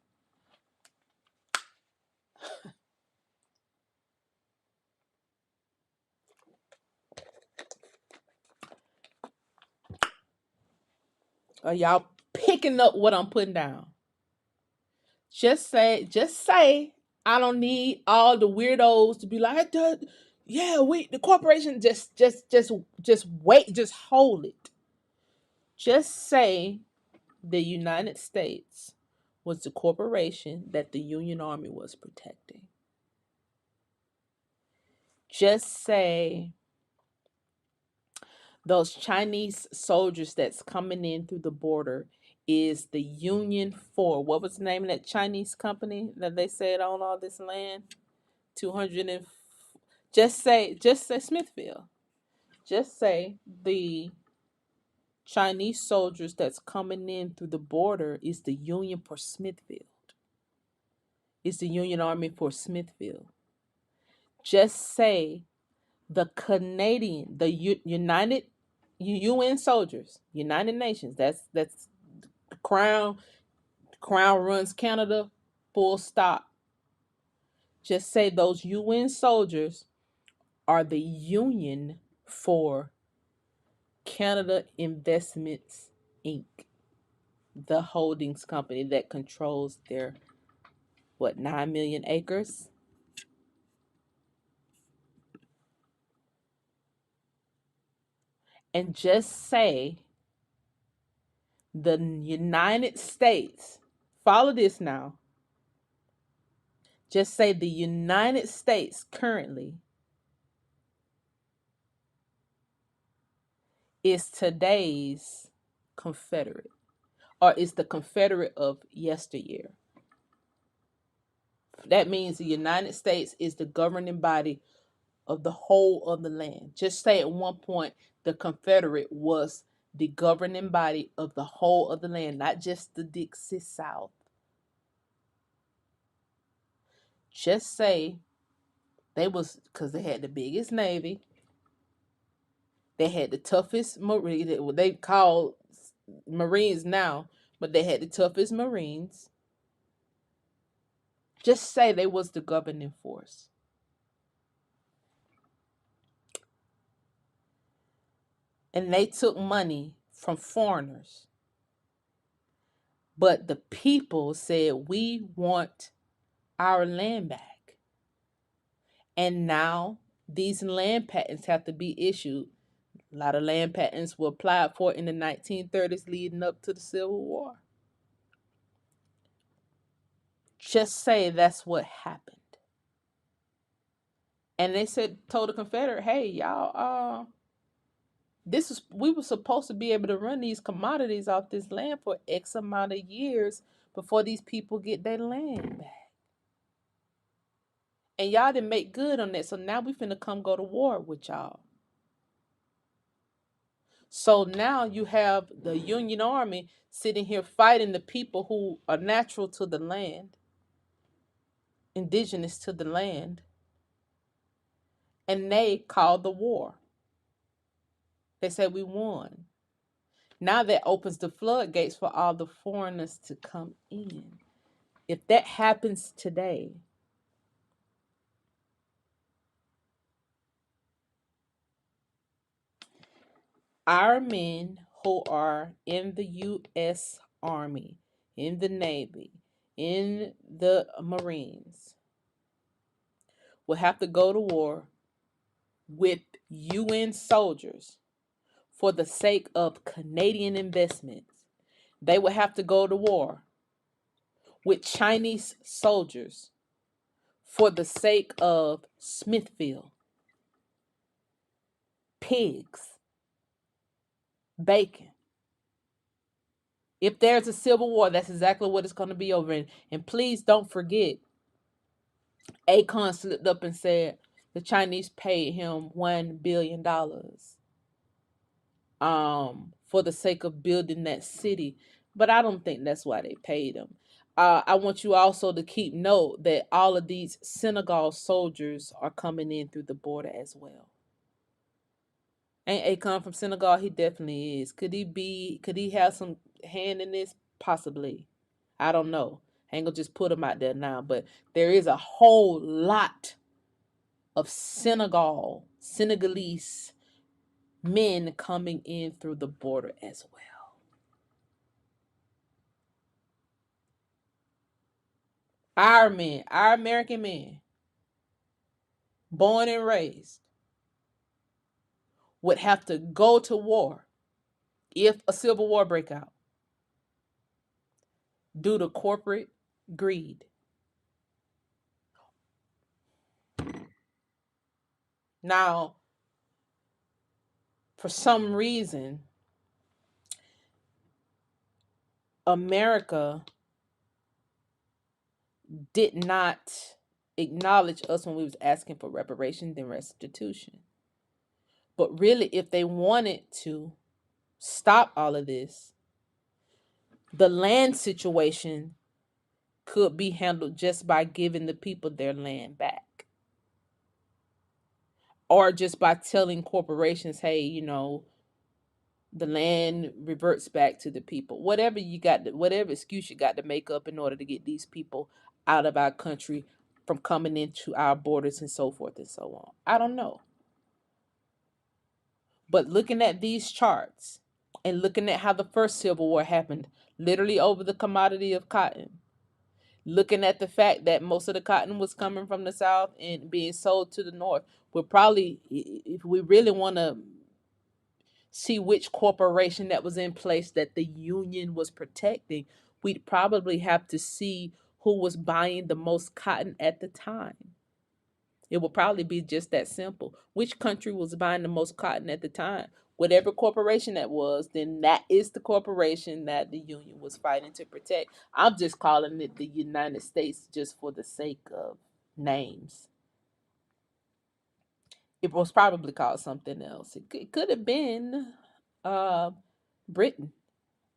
Are y'all picking up what I'm putting down? Just say, I don't need all the weirdos to be like, yeah, we the corporation just wait, just hold it. Just say the United States was the corporation that the Union Army was protecting. Just say those Chinese soldiers that's coming in through the border is the Union for what was the name of that Chinese company that they said on all this land? 200 and just say Smithfield. Just say the Chinese soldiers that's coming in through the border is the Union for Smithfield. It's the Union Army for Smithfield. Just say the Canadian, the United UN soldiers, United Nations. That's the Crown. The Crown runs Canada. Full stop. Just say those UN soldiers are the Union for Canada Investments Inc., the holdings company that controls their 9 million acres. And just say the United States. Follow this now. Just say the United States currently is today's Confederate, or is the Confederate of yesteryear. That means the United States is the governing body of the whole of the land. Just say at one point the Confederate was the governing body of the whole of the land, not just the Dixie South. Just say they was, because they had the biggest navy, they had the toughest marine, what they call Marines now, but they had the toughest Marines. Just say they was the governing force. And they took money from foreigners. But the people said, we want our land back. And now these land patents have to be issued. A lot of land patents were applied for in the 1930s leading up to the Civil War. Just say that's what happened. And they told the Confederate, hey, y'all, we were supposed to be able to run these commodities off this land for X amount of years before these people get their land back. And y'all didn't make good on that. So now we finna come go to war with y'all. So now you have the Union Army sitting here fighting the people who are natural to the land, indigenous to the land, and they called the war. They said we won. Now that opens the floodgates for all the foreigners to come in. If that happens today, our men who are in the U.S. Army, in the Navy, in the Marines, will have to go to war with UN soldiers for the sake of Canadian investments. They will have to go to war with Chinese soldiers for the sake of Smithfield, pigs, bacon. If there's a civil war, that's exactly what it's going to be over. And please don't forget, Akon slipped up and said the Chinese paid him $1 billion for the sake of building that city. But I don't think that's why they paid him. I want you also to keep note that all of these Senegal soldiers are coming in through the border as well. Ain't A come from Senegal? He definitely is. Could he have some hand in this? Possibly. I don't know. I ain't gonna just put him out there now, but there is a whole lot of Senegalese men coming in through the border as well. Our men, our American men, born and raised, would have to go to war if a civil war break out due to corporate greed. Now, for some reason, America did not acknowledge us when we was asking for reparations and restitution. But really, if they wanted to stop all of this, the land situation could be handled just by giving the people their land back. Or just by telling corporations, hey, the land reverts back to the people. Whatever you got, whatever excuse you got to make up in order to get these people out of our country from coming into our borders and so forth and so on. I don't know. But looking at these charts and looking at how the first Civil War happened, literally over the commodity of cotton, looking at the fact that most of the cotton was coming from the South and being sold to the North, we're probably, if we really want to see which corporation that was in place that the Union was protecting, we'd probably have to see who was buying the most cotton at the time. It would probably be just that simple. Which country was buying the most cotton at the time? Whatever corporation that was, then that is the corporation that the Union was fighting to protect. I'm just calling it the United States just for the sake of names. It was probably called something else. It could have been uh, Britain.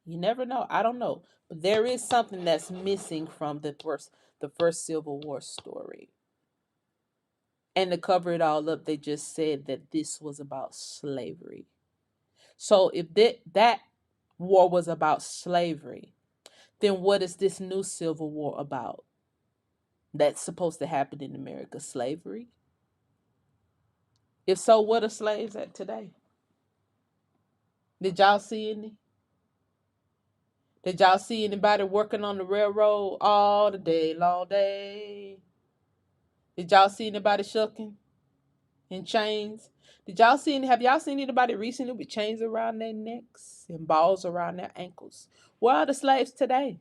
You never know. I don't know. But there is something that's missing from the first Civil War story. And to cover it all up, they just said that this was about slavery. So if that war was about slavery, then what is this new Civil War about? That's supposed to happen in America, slavery? If so, what are slaves at today? Did y'all see any? Did y'all see anybody working on the railroad all the day, long day? Did y'all see anybody shucking in chains? Have y'all seen anybody recently with chains around their necks and balls around their ankles? Where are the slaves today?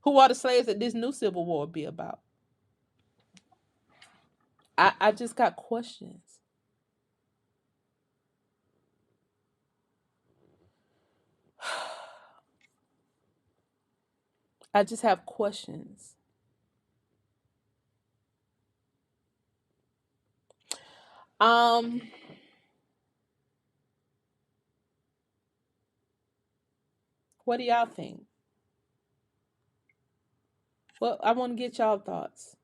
Who are the slaves that this new Civil War will be about? I just got questions. I just have questions. Um, what do y'all think? Well, I want to get y'all thoughts.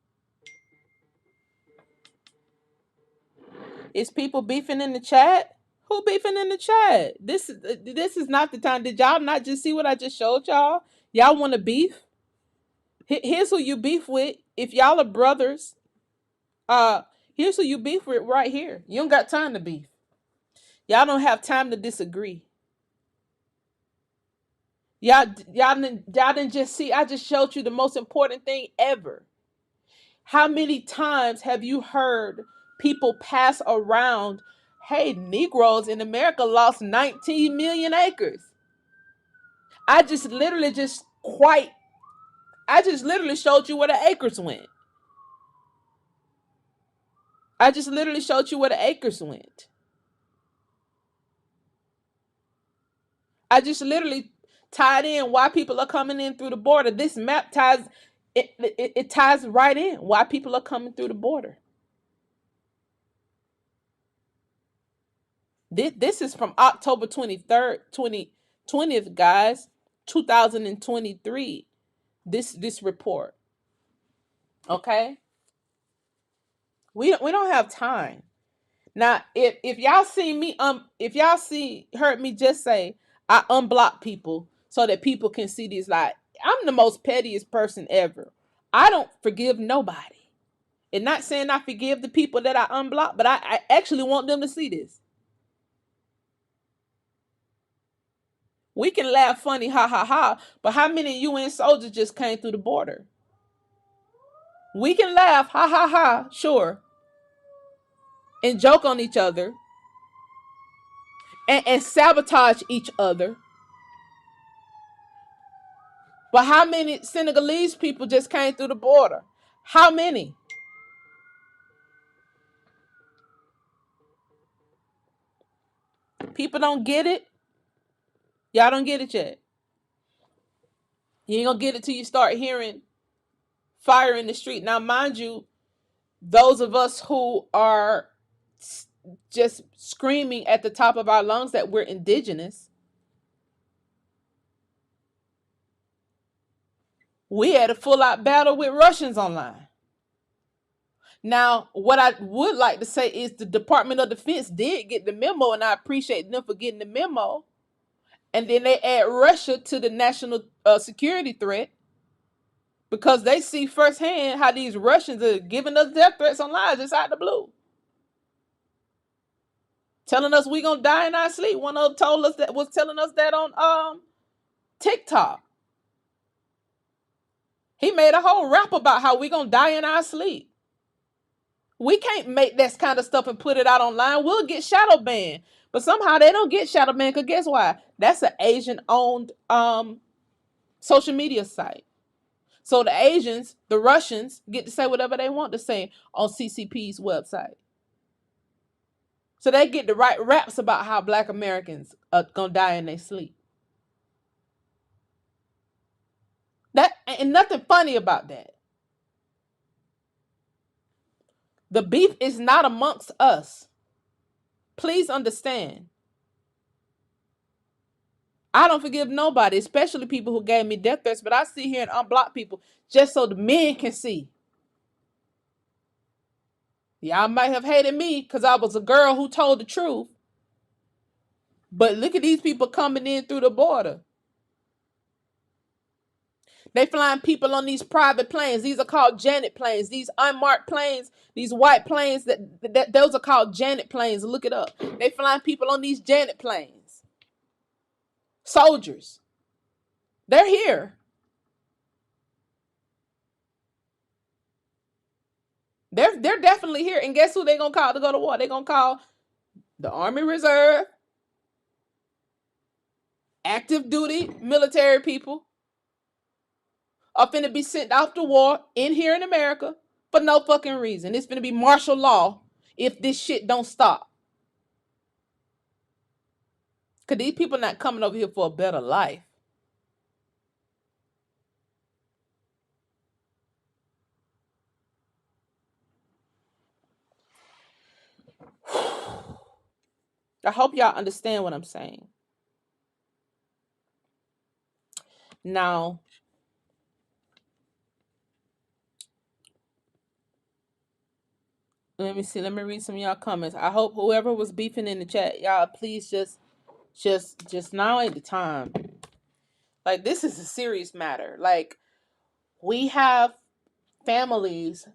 Is people beefing in the chat? Who beefing in the chat? This is not the time. Did y'all not just see what I just showed y'all? Y'all want to beef? Here's who you beef with. If y'all are brothers, uh, here's who you beef with right here. You don't got time to beef. Y'all don't have time to disagree. Y'all didn't just see. I just showed you the most important thing ever. How many times have you heard people pass around, hey, Negroes in America lost 19 million acres? I just literally just quite I just literally showed you where the acres went. I just literally showed you where the acres went. I just literally tied in why people are coming in through the border. This map ties it ties right in why people are coming through the border. This is from October 23rd, 2020th, guys. 2023. This report. Okay, we don't have time. Now, if y'all see me, if y'all see heard me just say I unblock people so that people can see these, like, I'm the most pettiest person ever. I don't forgive nobody. And not saying I forgive the people that I unblock, but I actually want them to see this. We can laugh funny, ha ha ha, but how many UN soldiers just came through the border? We can laugh, ha ha ha, sure, and joke on each other and sabotage each other. But how many Senegalese people just came through the border? How many? People don't get it. Y'all don't get it yet. You ain't gonna get it till you start hearing fire in the street. Now, mind you, those of us who are just screaming at the top of our lungs that we're indigenous, we had a full out battle with Russians online. Now, what I would like to say is the Department of Defense did get the memo, and I appreciate them for getting the memo. And then they add Russia to the national security threat because they see firsthand how these Russians are giving us death threats online just out the blue, telling us we gonna die in our sleep. One of them told us that was telling us that on TikTok. He made a whole rap about how we gonna die in our sleep. We can't make that kind of stuff and put it out online. We'll get shadow banned. But somehow they don't get shadow banned, because guess why? That's an Asian owned social media site. So the Asians, the Russians, get to say whatever they want to say on CCP's website. So they get to write raps about how Black Americans are gonna die in their sleep. That and nothing funny about that. The beef is not amongst us. Please understand. I don't forgive nobody, especially people who gave me death threats, but I sit here and unblock people just so the men can see. Y'all might have hated me because I was a girl who told the truth. But look at these people coming in through the border. They flying people on these private planes. These are called Janet planes. These unmarked planes, these white planes, that those are called Janet planes. Look it up. They flying people on these Janet planes. Soldiers. They're here. They're definitely here. And guess who they're gonna call to go to war? They're gonna call the Army Reserve, active duty military people are finna be sent off to war in here in America for no fucking reason. It's finna be martial law if this shit don't stop. Cause these people not coming over here for a better life. I hope y'all understand what I'm saying. Now, let me see. Let me read some of y'all comments. I hope whoever was beefing in the chat, y'all please just now ain't the time. Like, this is a serious matter. Like, we have families,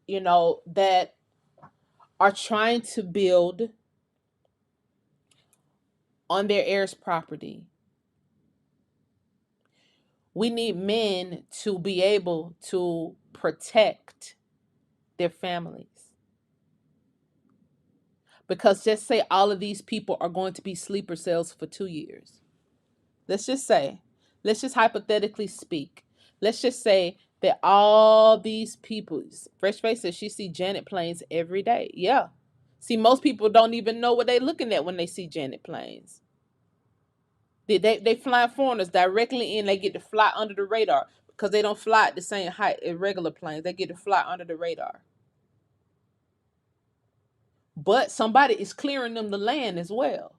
that are trying to build on their heirs' property. We need men to be able to protect their families. Because just say all of these people are going to be sleeper cells for 2 years. Let's just say, let's just hypothetically speak. Let's just say that all these people, Fresh Face says she see Janet planes every day. Yeah. See, most people don't even know what they're looking at when they see Janet planes. They fly foreigners directly in. They get to fly under the radar because they don't fly at the same height as regular planes. They get to fly under the radar. But somebody is clearing them the land as well.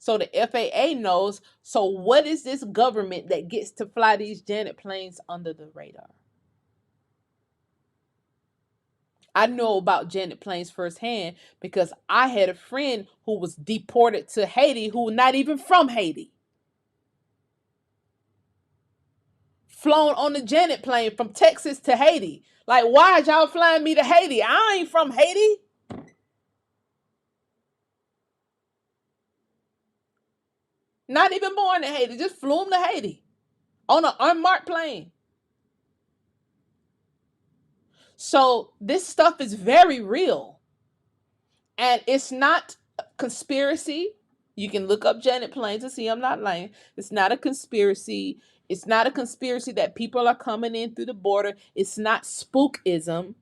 So the FAA knows. So what is this government that gets to fly these Janet planes under the radar? I know about Janet planes firsthand because I had a friend who was deported to Haiti who was not even from Haiti. Flown on the Janet plane from Texas to Haiti. Like, why is y'all flying me to Haiti? I ain't from Haiti. Not even born in Haiti. Just flew him to Haiti on an unmarked plane. So this stuff is very real. And it's not conspiracy. You can look up Janet Plains and see I'm not lying. It's not a conspiracy. It's not a conspiracy that people are coming in through the border. It's not spookism.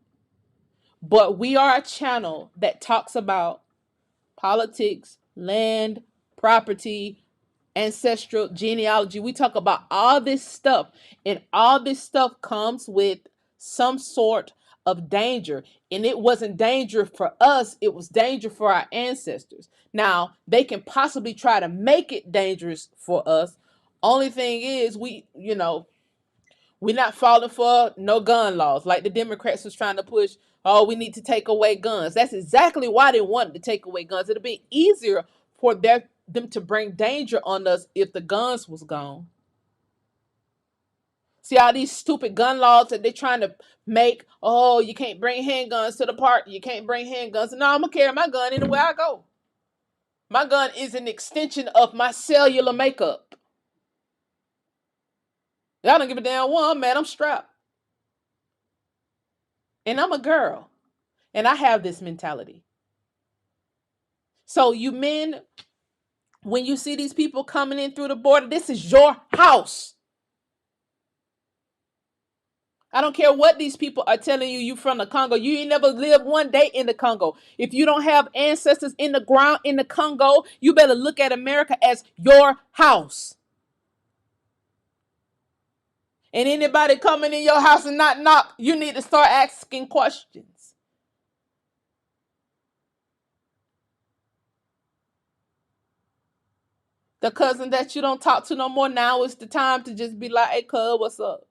But we are a channel that talks about politics, land, property, ancestral genealogy. We talk about all this stuff, and all this stuff comes with some sort of danger. And it wasn't danger for us, it was danger for our ancestors. Now, they can possibly try to make it dangerous for us. Only thing is, we're not falling for no gun laws like the Democrats was trying to push. Oh, we need to take away guns. That's exactly why they wanted to take away guns. It'd be easier for them to bring danger on us if the guns was gone. See all these stupid gun laws that they're trying to make. Oh, you can't bring handguns to the park. You can't bring handguns. No, I'm gonna carry my gun anywhere I go. My gun is an extension of my cellular makeup. I don't give a damn one, man. I'm strapped. And I'm a girl. And I have this mentality. So you men, when you see these people coming in through the border, this is your house. I don't care what these people are telling you. You from the Congo. You ain't never lived one day in the Congo. If you don't have ancestors in the ground in the Congo, you better look at America as your house. And anybody coming in your house and not knock, you need to start asking questions. The cousin that you don't talk to no more, now is the time to just be like, hey, cuz, what's up?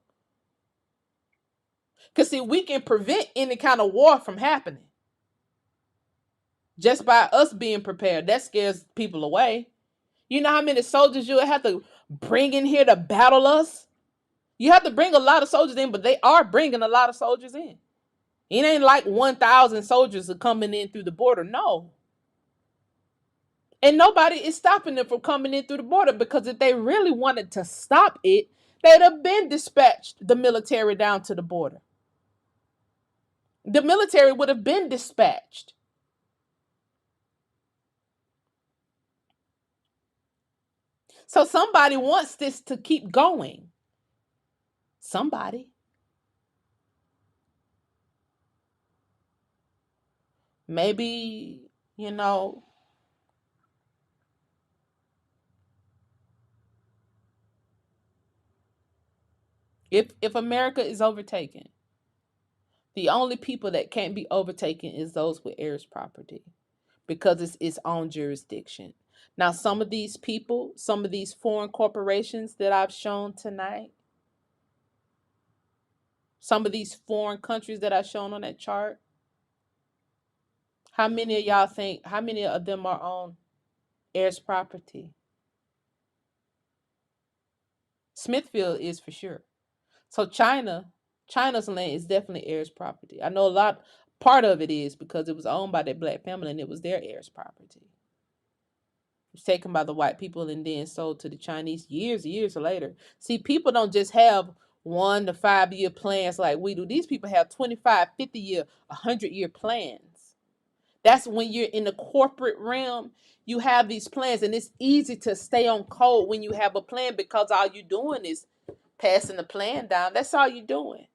Because, see, we can prevent any kind of war from happening just by us being prepared. That scares people away. You know how many soldiers you have to bring in here to battle us? You have to bring a lot of soldiers in, but they are bringing a lot of soldiers in. It ain't like 1,000 soldiers are coming in through the border. No. And nobody is stopping them from coming in through the border, because if they really wanted to stop it, they'd have been dispatched the military down to the border. The military would have been dispatched. So somebody wants this to keep going. Somebody. Maybe, you know, if America is overtaken, the only people that can't be overtaken is those with heirs property, because it's its own jurisdiction. Now, some of these people, some of these foreign corporations that I've shown tonight, some of these foreign countries that I've shown on that chart, how many of y'all think, how many of them are on heirs property? Smithfield is for sure. So China's land is definitely heirs property. I know a lot, part of it is because it was owned by that black family and it was their heirs property. It was taken by the white people and then sold to the Chinese years later. See, people don't just have 1 to 5 year plans like we do. These people have 25, 50 year, 100 year plans. That's when you're in the corporate realm, you have these plans, and it's easy to stay on code when you have a plan, because all you're doing is passing the plan down. That's all you're doing.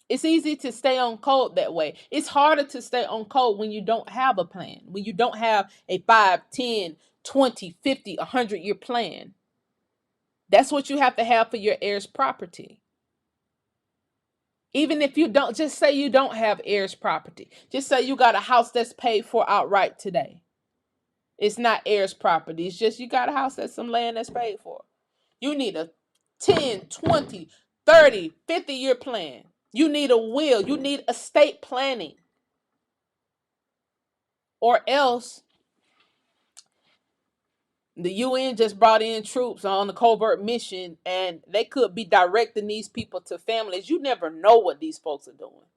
It's easy to stay on code that way. It's harder to stay on code when you don't have a plan, when you don't have a 5, 10, 20, 50, 100 year plan. That's what you have to have for your heirs property. Even if you don't, just say you don't have heirs property. Just say you got a house that's paid for outright today. It's not heirs property. It's just you got a house that's some land that's paid for. You need a 10, 20, 30, 50-year plan. You need a will. You need estate planning. Or else the UN just brought in troops on a covert mission and they could be directing these people to families. You never know what these folks are doing.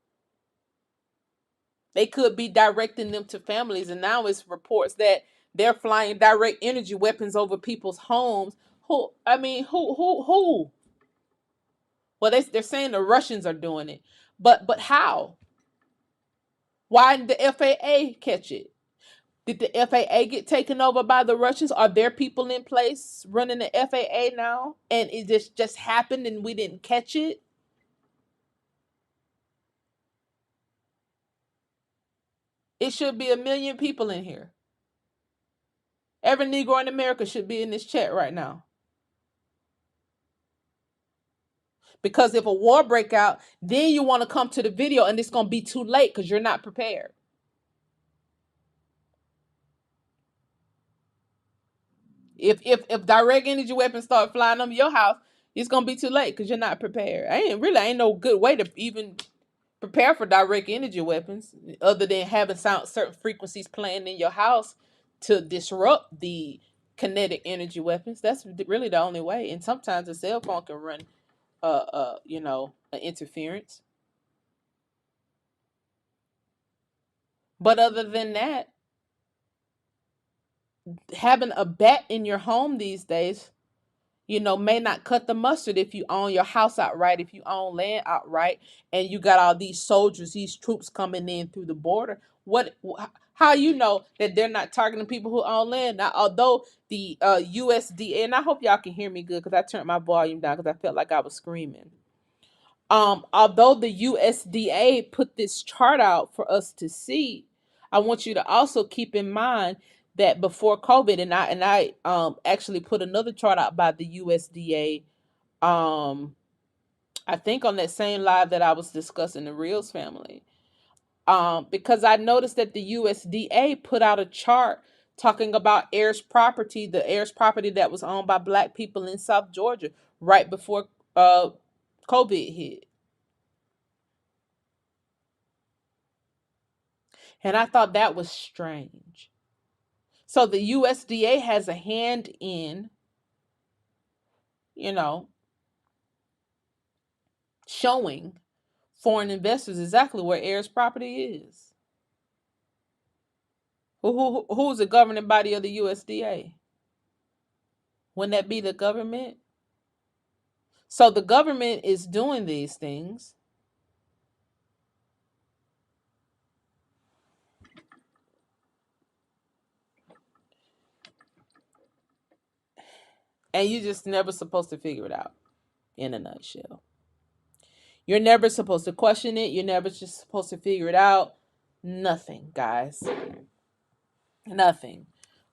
They could be directing them to families, and now it's reports that they're flying direct energy weapons over people's homes. Who? I mean, who? Well, they're saying the Russians are doing it, but how? Why didn't the FAA catch it? Did the FAA get taken over by the Russians? Are there people in place running the FAA now, and it just happened and we didn't catch it? It should be a million people in here. Every Negro in America should be in this chat right now. Because if a war break out, then you want to come to the video and it's going to be too late because you're not prepared. If direct energy weapons start flying over your house, it's going to be too late because you're not prepared. Ain't no good way to even prepare for direct energy weapons other than having certain frequencies playing in your house to disrupt the kinetic energy weapons. That's really the only way. And sometimes a cell phone can run an interference. But other than that, having a bat in your home these days, may not cut the mustard if you own your house outright, if you own land outright, and you got all these soldiers, these troops coming in through the border. How you know that they're not targeting people who own land? Now, although the USDA, and I hope y'all can hear me good because I turned my volume down because I felt like I was screaming. Although the USDA put this chart out for us to see, I want you to also keep in mind that before COVID, and I actually put another chart out by the USDA. I think on that same live that I was discussing the Reels family. Because I noticed that the USDA put out a chart talking about the heirs property that was owned by Black people in South Georgia right before COVID hit. And I thought that was strange. So the USDA has a hand in, you know, showing foreign investors exactly where heirs property is. Who's the governing body of the USDA? Wouldn't that be the government? So the government is doing these things. And you're just never supposed to figure it out in a nutshell. You're never supposed to question it. You're never just supposed to figure it out. Nothing, guys. Nothing.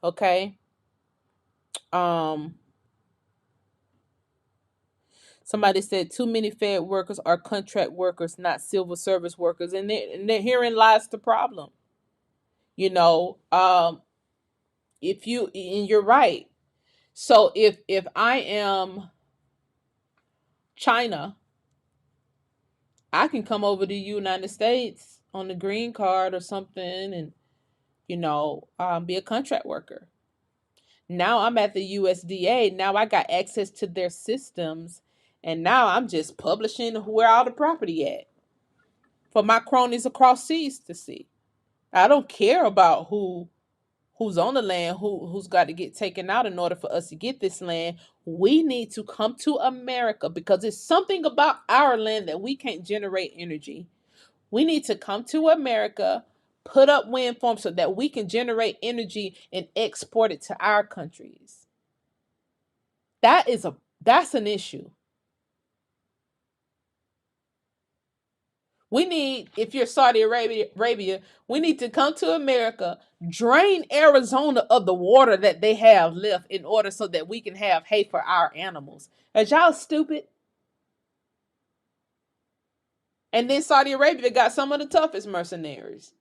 Okay? Um Somebody said too many Fed workers are contract workers, not civil service workers, and herein lies the problem. You know, if you and you're right. So if I am China, I can come over to the United States on the green card or something, and be a contract worker. Now I'm at the USDA. Now I got access to their systems, and now I'm just publishing where all the property at for my cronies across seas to see. I don't care about who's on the land, who's got to get taken out in order for us to get this land. We need to come to America because it's something about our land that we can't generate energy. We need to come to America, put up wind farms so that we can generate energy and export it to our countries. That's an issue. We need, if you're Saudi Arabia, we need to come to America, drain Arizona of the water that they have left in order so that we can have hay for our animals. As y'all stupid? And then Saudi Arabia got some of the toughest mercenaries.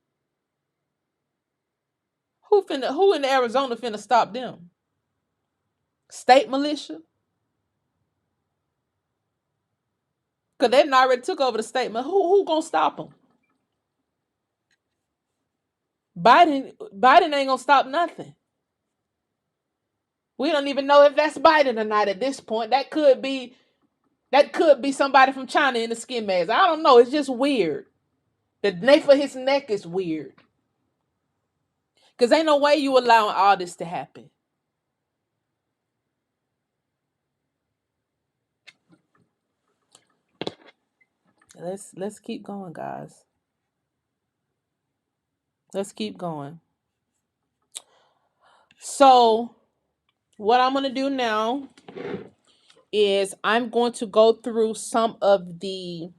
Who in Arizona finna stop them? State militia? Cause they done already took over the state. Who gonna stop them? Biden ain't gonna stop nothing. We don't even know if that's Biden or not at this point. That could be somebody from China in the skin mask. I don't know. It's just weird. The nape of his neck is weird. Cause ain't no way you allowing all this to happen. Let's keep going, guys. Let's keep going. So what I'm gonna do now is I'm going to go through some of the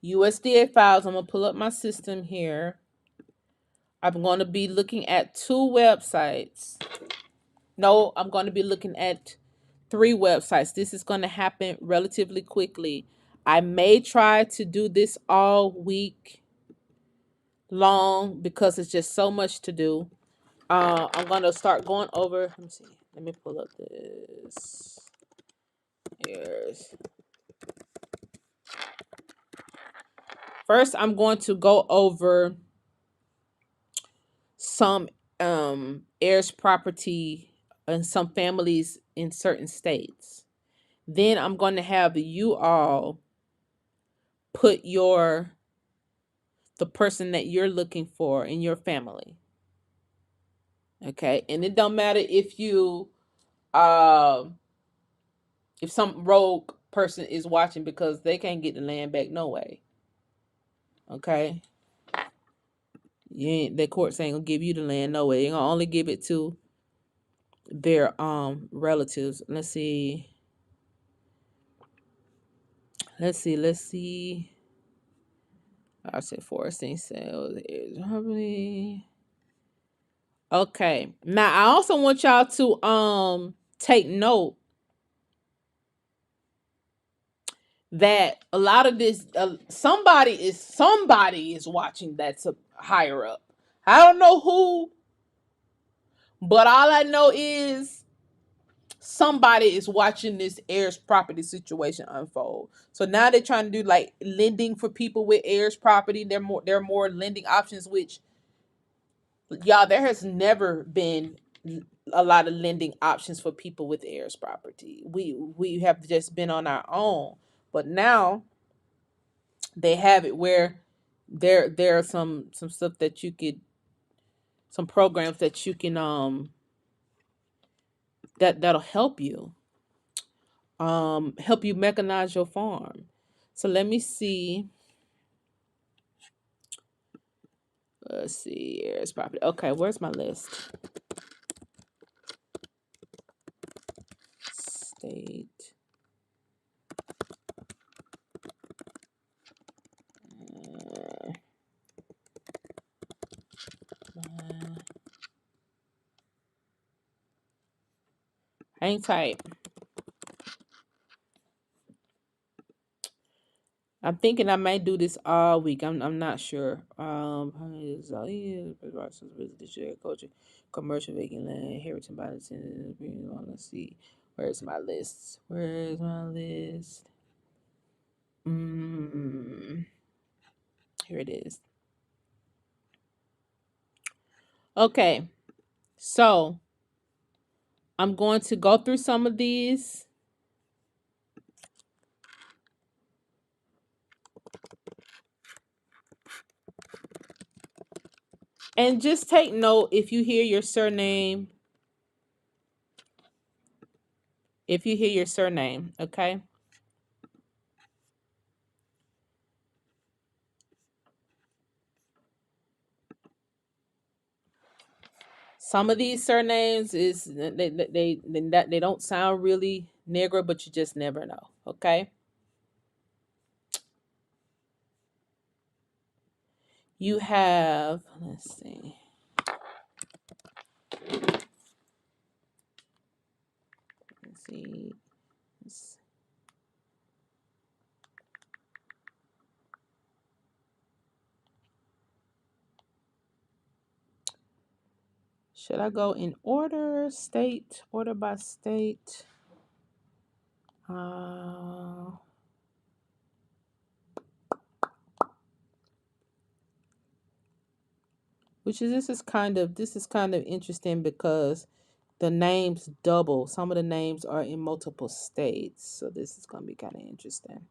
USDA files. I'm gonna pull up my system here. I'm going to be looking at two websites. No, I'm going to be looking at three websites. This is going to happen relatively quickly. I may try to do this all week long because it's just so much to do. I'm going to start going over. Let me see. Let me pull up this. Here's. First, I'm going to go over some heirs property and some families in certain states. Then I'm going to have you all put the person that you're looking for in your family. Okay, and it don't matter if some rogue person is watching because they can't get the land back no way. Okay, the courts ain't gonna give you the land no way. They're gonna only give it to their relatives. Let's see. I said foresting sales is probably okay. Now I also want y'all to take note that a lot of this somebody is watching that's a higher up. I don't know who, but all I know is somebody is watching this heirs property situation unfold. So now they're trying to do like lending for people with heirs property. There are more lending options, which y'all, there has never been a lot of lending options for people with heirs property. We have just been on our own, but now they have it where there are some stuff that you could some programs that you can that'll help you mechanize your farm. So let me see. Let's see, heirs property. Okay, where's my list? State. Hang tight. I'm thinking I might do this all week. I'm not sure. Agriculture, commercial vacant land, inheritance by the let's see. Where's my list? Where's my list? Here it is. Okay, so I'm going to go through some of these. And just take note if you hear your surname. Okay? Some of these surnames is they don't sound really Negro, but you just never know. Okay? You have, let's see. Let's see. Should I go in order, state, order by state? Uh, which is this is kind of interesting because the names double. Some of the names are in multiple states, so this is gonna be kind of interesting.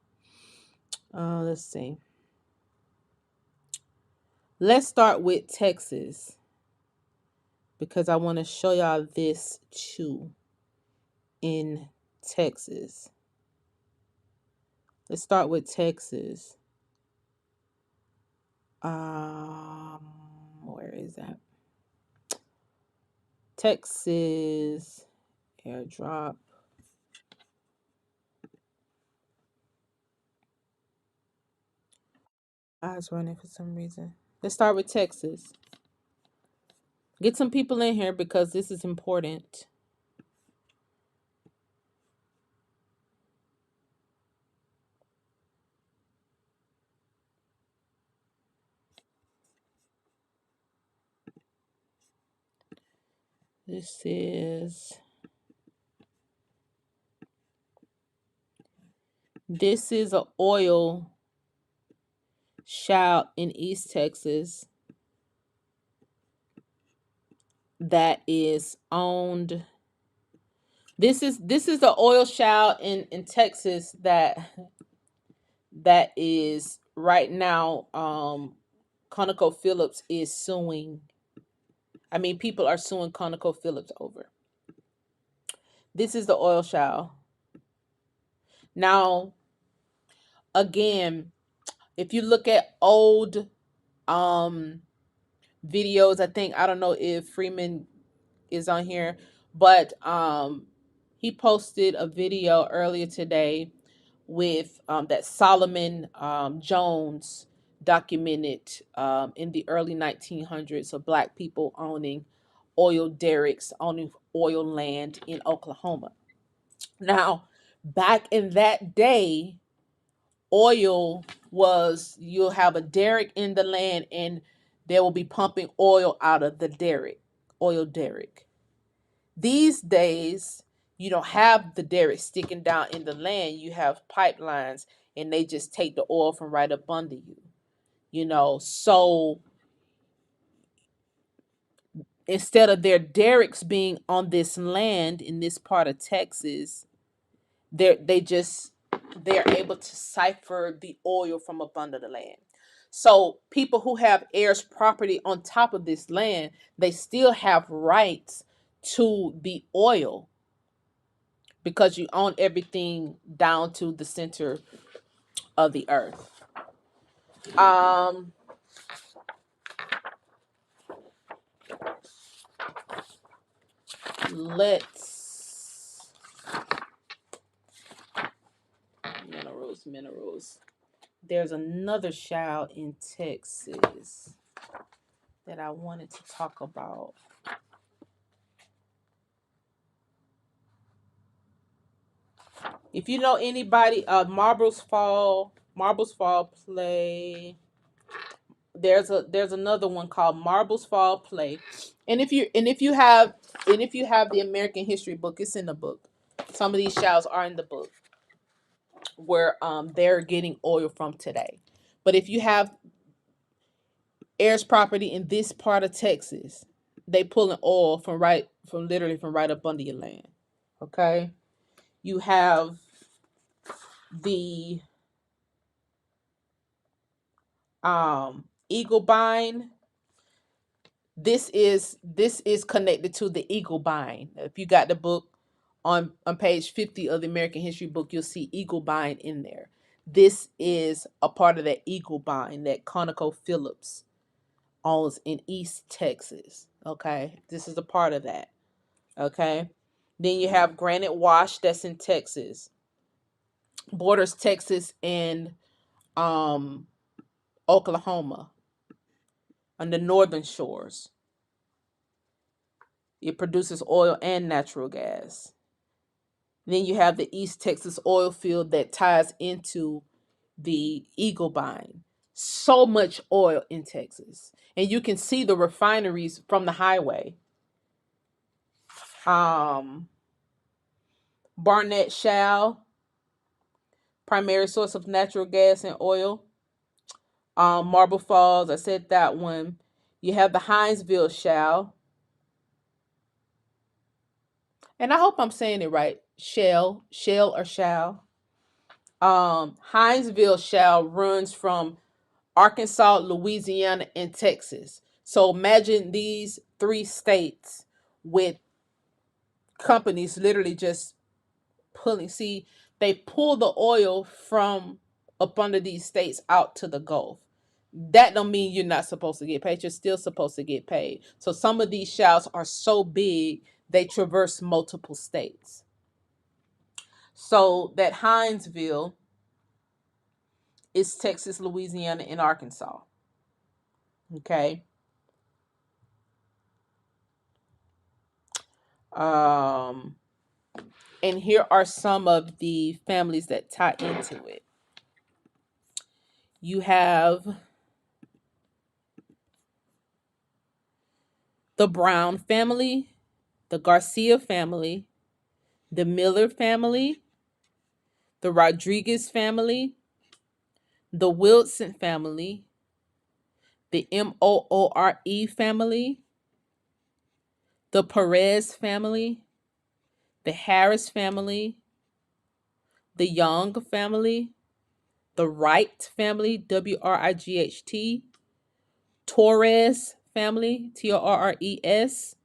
Let's see. Let's start with Texas because I want to show y'all this too in Texas. Let's start with Texas. Um, where is that? Texas airdrop. I was running for some reason. Let's start with Texas. Get some people in here because this is important. This is a oil shout in East Texas that is owned. This is the oil shout in Texas that is right now. ConocoPhillips is suing. I mean, people are suing ConocoPhillips over. This is the oil shale. Now, again, if you look at old um videos, I don't know if Freeman is on here, but he posted a video earlier today with that Solomon Jones documented in the early 1900s of black people owning oil derricks, owning oil land in Oklahoma. Now, back in that day, oil was you'll have a derrick in the land and they will be pumping oil out of the derrick, oil derrick. These days, you don't have the derrick sticking down in the land. You have pipelines and they just take the oil from right up under you. So instead of their derricks being on this land in this part of Texas, they're able to siphon the oil from up under the land. So people who have heirs property on top of this land, they still have rights to the oil because you own everything down to the center of the earth. Um, let's minerals. There's another shale in Texas that I wanted to talk about. If you know anybody, Marbles Fall Play. There's another one called Marbles Fall Play, and if you have the American History book, it's in the book. Some of these shales are in the book where they're getting oil from today. But if you have heirs property in this part of Texas, they pulling oil from right up under your land. Okay, you have the eagle bind. This is connected to the eagle bind. If you got the book on page 50 of the American History book, you'll see eagle bind in there. This is a part of that eagle bind that ConocoPhillips owns in East Texas. Okay, this is a part of that. Okay, then you have Granite Wash that's in Texas, borders Texas and um Oklahoma on the northern shores. It produces oil and natural gas. Then you have the East Texas oil field that ties into the Eagle Bind. So much oil in Texas. And you can see the refineries from the highway. Um, Barnett Shale, primary source of natural gas and oil. Marble Falls, I said that one. You have the Hinesville Shale, and I hope I'm saying it right. Shell or Shale. Hinesville Shale runs from Arkansas, Louisiana, and Texas. So imagine these three states with companies literally just pulling. See, they pull the oil from up under these states out to the Gulf. That don't mean you're not supposed to get paid. You're still supposed to get paid. So some of these shouts are so big they traverse multiple states. So that Hinesville is Texas, Louisiana, and Arkansas. Okay. Um, and here are some of the families that tie into it. You have the Brown family, the Garcia family, the Miller family, the Rodriguez family, the Wilson family, the Moore family, the Perez family, the Harris family, the Young family, the Wright family, Wright, Torres family, Torres.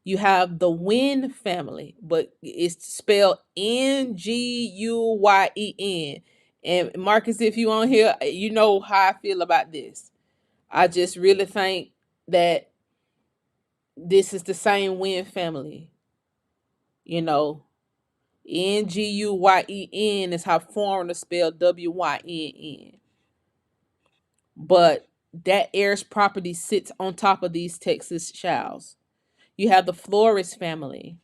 You have the Wynn family, but it's spelled Nguyen. And Marcus, if you on here, you know how I feel about this. I just really think that this is the same Wynn family. You know, Nguyen is how foreigners spell Wynn. But that heirs property sits on top of these Texas shouls. You have the Flores family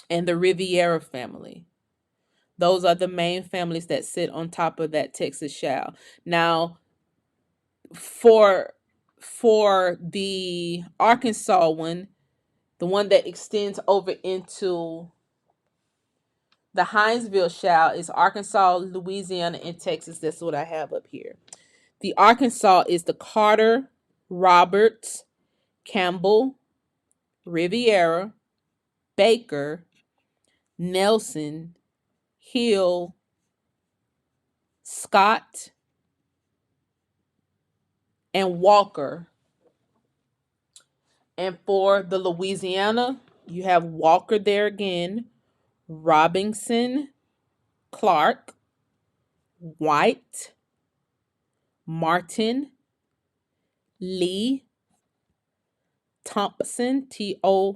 and the Riviera family. Those are the main families that sit on top of that Texas shale. Now, for the Arkansas one, the one that extends over into the Hinesville shale is Arkansas, Louisiana, and Texas. That's what I have up here. The Arkansas is the Carter, Roberts, Campbell, Riviera, Baker, Nelson, Hill, Scott, and Walker. And for the Louisiana, you have Walker there again, Robinson, Clark, White, Martin, Lee, Thompson, Thompson,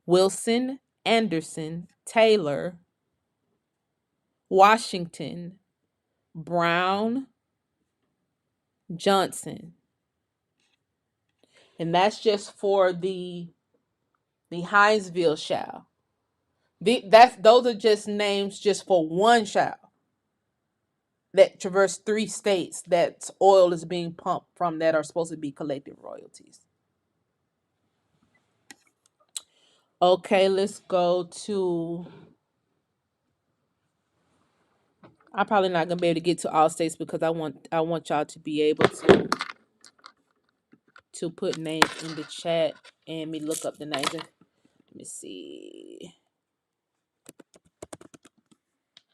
Wilson, Anderson, Taylor, Washington, Brown, Johnson. And that's just for the Hinesville shall. Those are just names just for one shall that traverse three states that oil is being pumped from that are supposed to be collective royalties. Okay, let's go to. I'm probably not gonna be able to get to all states because I want y'all to be able to put names in the chat and me look up the names. Let me see.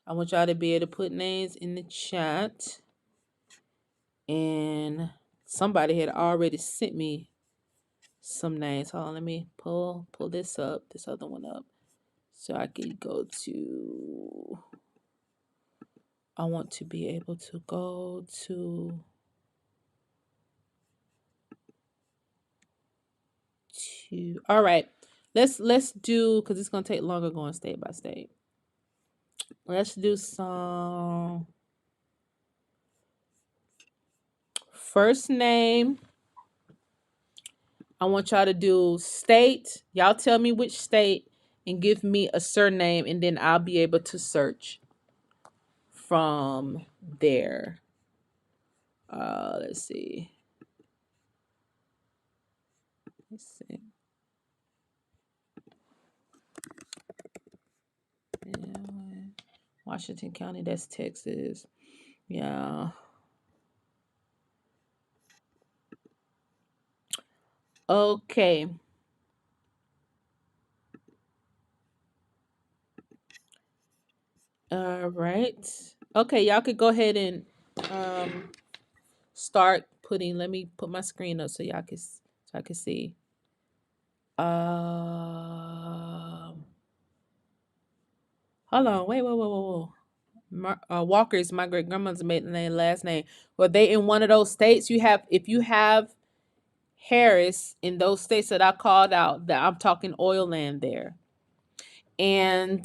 I want y'all to be able to put names in the chat. And somebody had already sent me some names. Hold on, let me pull this other one up. So I can go to. I want to be able to go to. All right. Let's do, because it's gonna take longer going state by state. Let's do some first name. I want y'all to do state. Y'all tell me which state and give me a surname, and then I'll be able to search from there. Let's see. Let's see. Yeah. Washington County, that's Texas. Yeah. Okay. All right. Okay, y'all could go ahead and um start putting. Let me put my screen up so y'all can so I can see. Hold on. Wait. Whoa. Whoa. Whoa. Whoa. Walker is my great grandmother's maiden name, last name. Were they in one of those states? You have, if you have Harris in those states that I called out, that I'm talking oil land there. And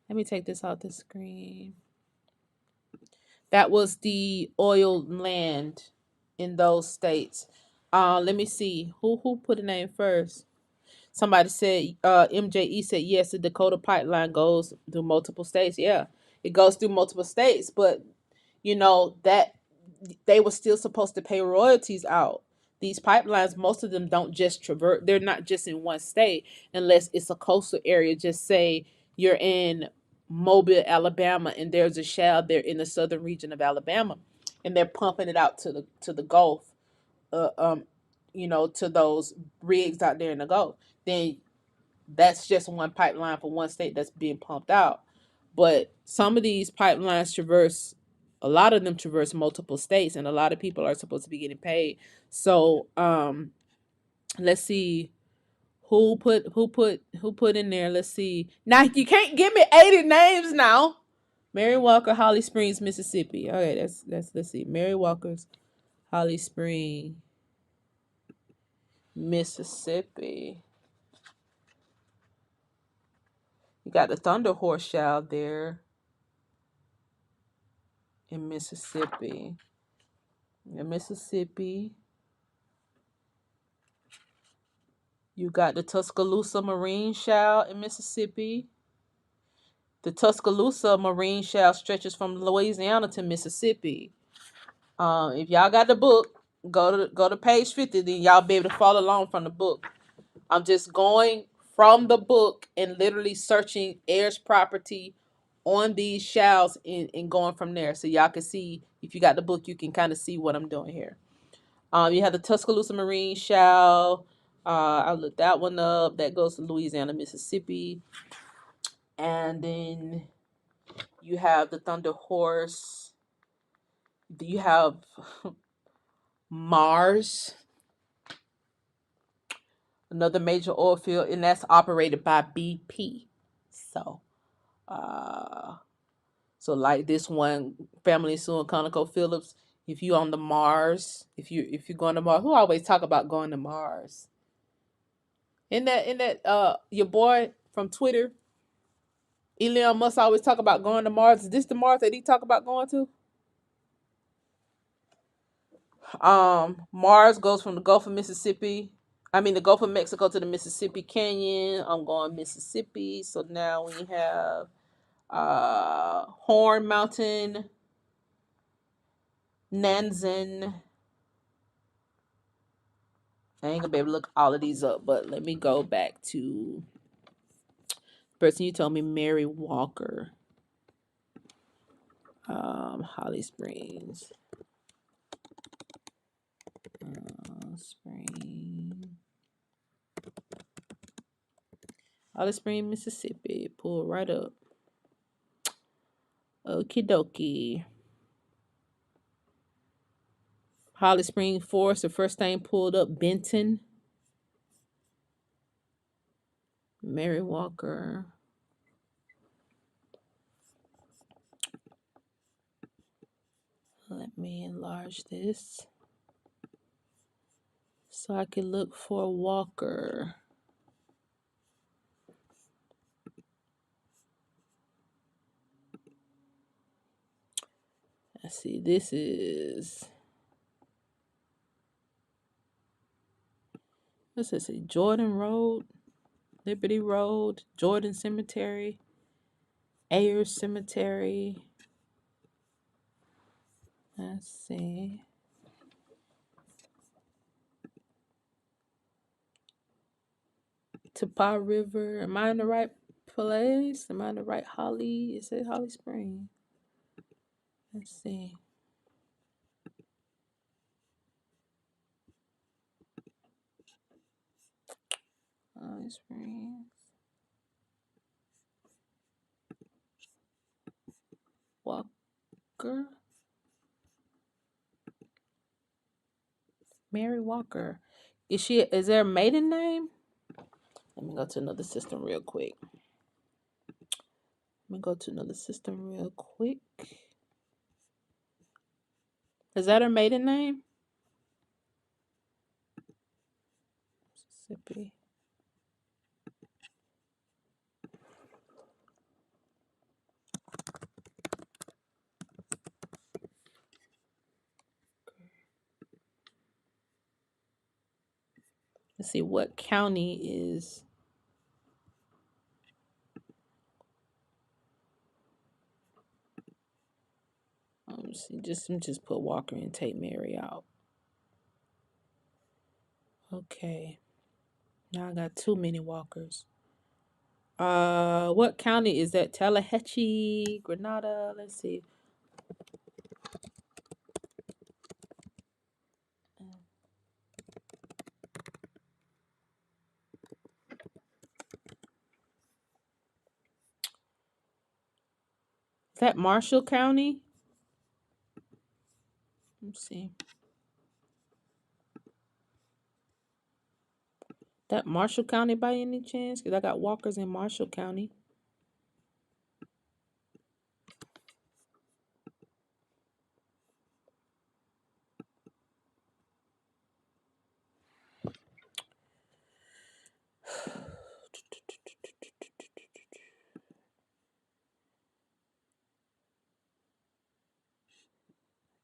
let me take this off the screen. That was the oil land in those states. Let me see. Who put a name first? Somebody said MJE said yes, the Dakota pipeline goes through multiple states. Yeah, it goes through multiple states, but that they were still supposed to pay royalties out. These pipelines, most of them don't just traverse, they're not just in one state unless it's a coastal area. Just say you're in Mobile, Alabama, and there's a shale there in the southern region of Alabama, and they're pumping it out to the Gulf, uh, um, to those rigs out there in the Gulf. Then that's just one pipeline for one state that's being pumped out. But some of these pipelines traverse, a lot of them traverse multiple states, and a lot of people are supposed to be getting paid. So let's see who put in there. Let's see. Now you can't give me 80 names now. Mary Walker, Holly Springs, Mississippi. Okay, that's let's see. Mary Walker's Holly Springs, Mississippi. You got the Thunder Horse Shell there in Mississippi. In Mississippi, you got the Tuscaloosa Marine Shell in Mississippi. The Tuscaloosa Marine Shell stretches from Louisiana to Mississippi. If y'all got the book, go to page 50. Then y'all be able to follow along from the book. I'm just going from the book and literally searching heirs property on these shells and going from there. So y'all can see, if you got the book, you can kind of see what I'm doing here. You have the Tuscaloosa Marine Shell. I looked that one up. That goes to Louisiana, Mississippi. And then you have the Thunder Horse. You have Mars, another major oil field, and that's operated by BP. So, uh, like this one family suing ConocoPhillips. If you on the Mars, if you're going to Mars, who always talk about going to Mars? In that your boy from Twitter, Elon Musk always talk about going to Mars. Is this the Mars that he talk about going to? Mars goes from the Gulf of Mississippi. I mean the Gulf of Mexico to the Mississippi Canyon. I'm going Mississippi. So now we have Horn Mountain, Nansen. I ain't gonna be able to look all of these up, but let me go back to the person you told me, Mary Walker. Holly Springs. Spring. Holly Springs, Mississippi. Pull right up. Okie dokie. Holly Springs Forest, the first thing pulled up. Benton. Mary Walker. Let me enlarge this so I can look for Walker. Let's see, this is, let's see, Jordan Road, Liberty Road, Jordan Cemetery, Ayers Cemetery. Let's see. Tapa River. Am I in the right place? Am I in the right Holly? Is it Holly Spring? Let's see. Holly Springs. Walker. Mary Walker. Is there a maiden name? Let me go to another system real quick. Is that her maiden name? Mississippi. Let's see what county is. See, just put Walker and take Mary out. Okay. Now I got too many Walkers. What county is that? Tallahatchie, Grenada. Let's see. Is that Marshall County? Let's see. That Marshall County by any chance? Because I got Walkers in Marshall County.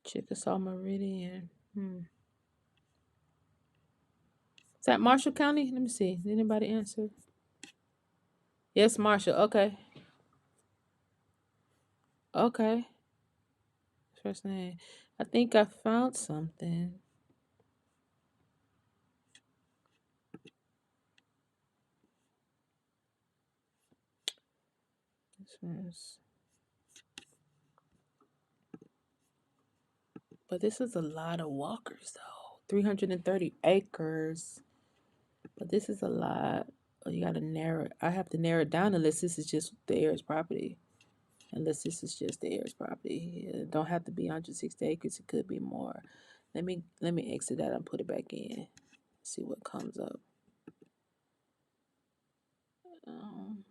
Chickasaw Meridian. Is that Marshall County? Let me see. Did anybody answer? Yes, Marshall. Okay. Okay. First name. I think I found something. This one's. But this is a lot of walkers, though. 330 acres. But this is a lot. Oh, you got to narrow it. I have to narrow it down unless this is just the heir's property. Unless this is just the heir's property. It don't have to be 160 acres. It could be more. Let me exit that and put it back in. See what comes up. Um,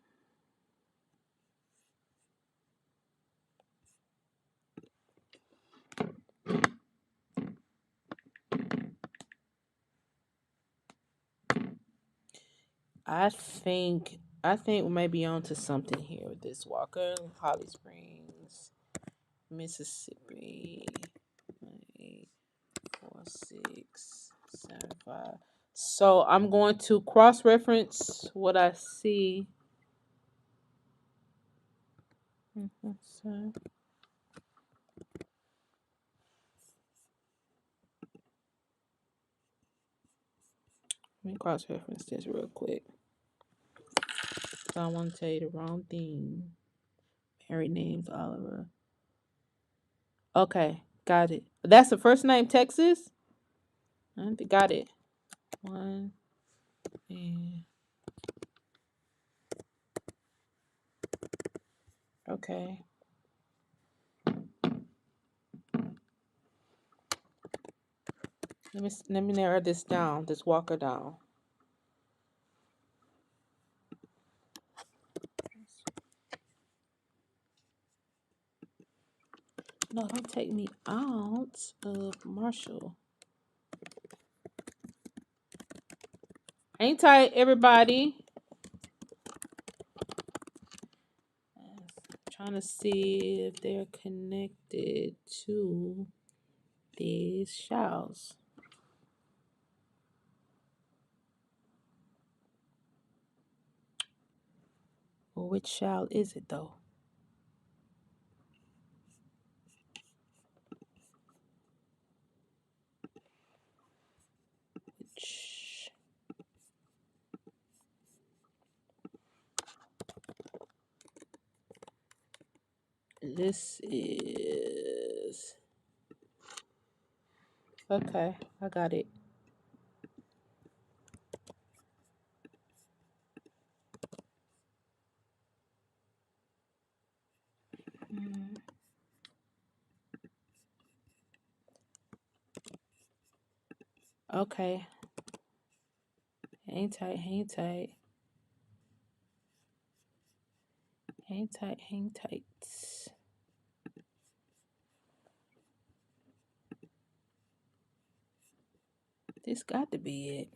I think we may be on to something here with this Walker, Holly Springs, Mississippi. 8, 4, 6, 7, 5. So I'm going to cross-reference what I see. So, let me cross-reference this real quick. I don't want to tell you the wrong thing. Married names Oliver. Okay, got it. That's the first name, Texas. I got it. One and okay. Let me narrow this down. This Walker down. No, don't take me out of Marshall. Hang tight, everybody. Trying to see if they're connected to these shells. Well, which shell is it though? Which This is okay. I got it. Mm, okay. Hang tight, hang tight, hang tight, hang tight. This got to be it.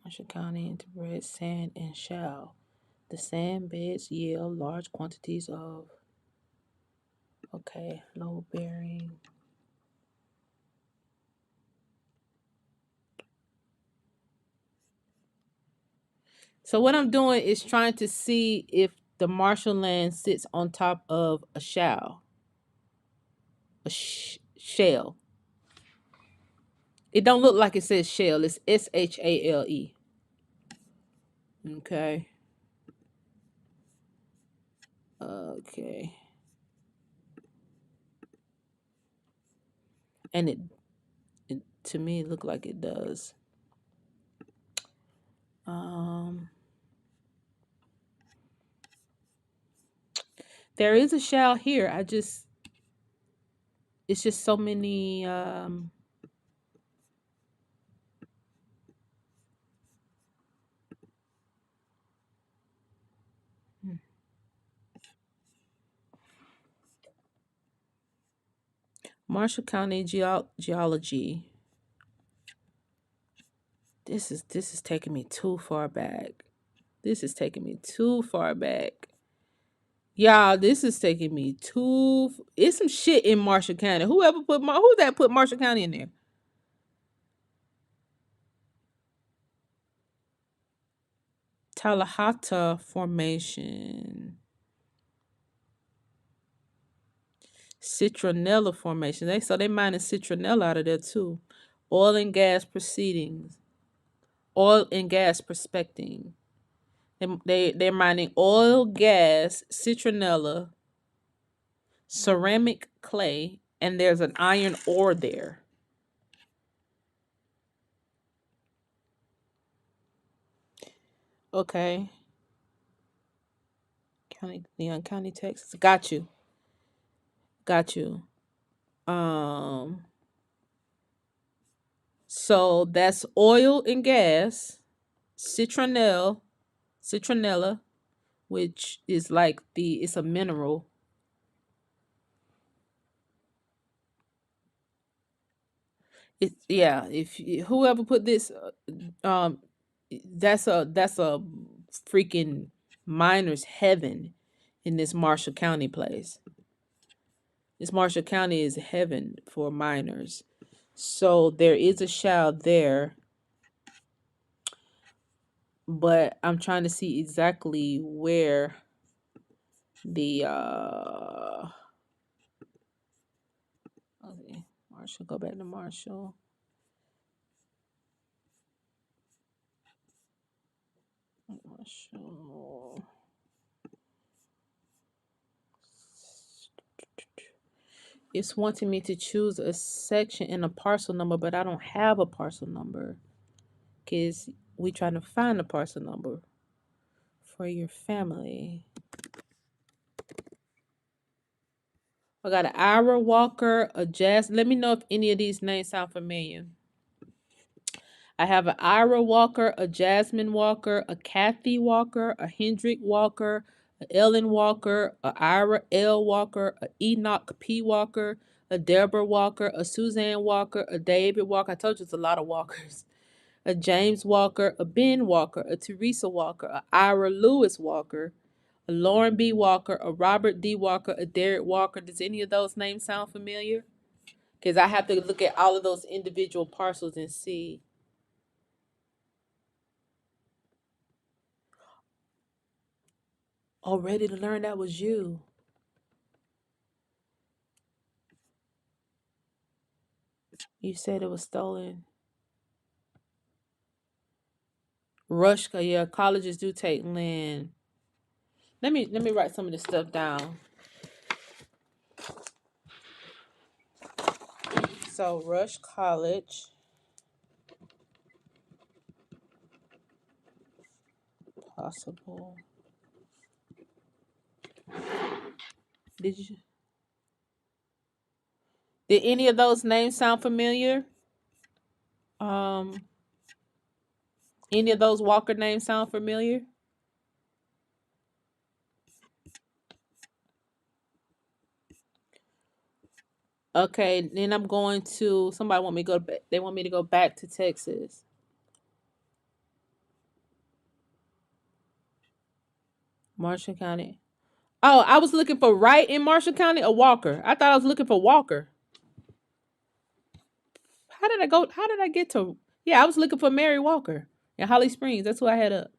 Marshall County interbred sand and shale. The sand beds yield large quantities of okay, low bearing. So what I'm doing is trying to see if the marshland sits on top of a shale, shale. It don't look like it says shale. It's Shale. Okay. Okay. And it to me it looked like it does. Um, there is a shale here. It's just so many. Marshall County geology. This is taking me too far back. This is taking me too far back. Y'all, this is taking me too. It's some shit in Marshall County. Who that put Marshall County in there? Tallahassee Formation, Citronella Formation. They mining citronella out of there too. Oil and gas proceedings. Oil and gas prospecting. They're mining oil, gas, citronella, ceramic clay, and there's an iron ore there. Okay. Leon County, Texas. Got you. Got you. Um so that's oil and gas, citronella, citronella, which is like it's a mineral. If whoever put this that's a freaking miner's heaven in this Marshall County place. This Marshall County is heaven for miners. So there is a shout there, but I'm trying to see exactly where the okay, Marshall, go back to Marshall. Marshall. It's wanting me to choose a section and a parcel number, but I don't have a parcel number because we trying to find a parcel number for your family. I got an Ira Walker, a Jazz. Let me know if any of these names sound familiar. I have an Ira Walker, a Jasmine Walker, a Kathy Walker, a Hendrick Walker, a Ellen Walker, a Ira L. Walker, a Enoch P. Walker, a Deborah Walker, a Suzanne Walker, a David Walker. I told you it's a lot of Walkers. A James Walker, a Ben Walker, a Teresa Walker, a Ira Lewis Walker, a Lauren B. Walker, a Robert D. Walker, a Derek Walker. Does any of those names sound familiar? Because I have to look at all of those individual parcels and see. Oh, ready to learn, that was you. You said it was stolen. Rush, yeah, colleges do take land. Let me write some of this stuff down. So Rush College, possible. Did you? Did any of those names sound familiar? Um, any of those Walker names sound familiar? Okay, then I'm going to. Somebody want me to go. They want me to go back to Texas, Marshall County. Oh, I was looking for Wright in Marshall County or Walker. I thought I was looking for Walker. How did I go? How did I get to? Yeah, I was looking for Mary Walker in Holly Springs. That's who I had up.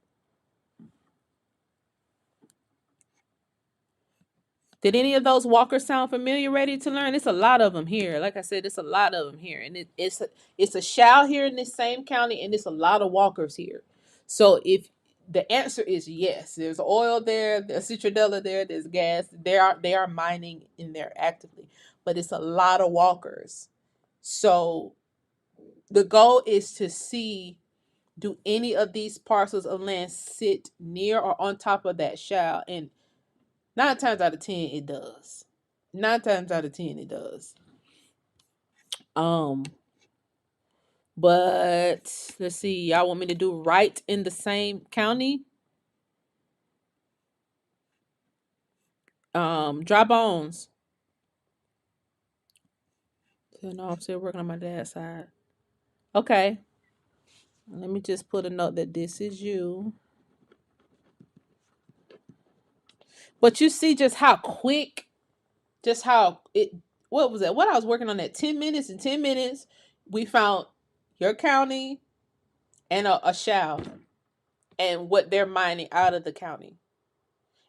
Did any of those walkers sound familiar? Ready to learn? It's a lot of them here. Like I said, it's a lot of them here, and it's a shout here in this same county, and it's a lot of walkers here. So if the answer is yes, there's oil there, there's citradella there, there's gas. They are mining in there actively, but it's a lot of walkers. So the goal is to see, do any of these parcels of land sit near or on top of that shell? And 9 times out of 10, it does. 9 times out of 10, it does. Um, but let's see. Y'all want me to do right in the same county? Dry bones. So no, I'm still working on my dad's side. Okay. Let me just put a note that this is you. But you see just how quick, just how it. What was that? What I was working on that 10 minutes. In 10 minutes, we found your county and a shell and what they're mining out of the county,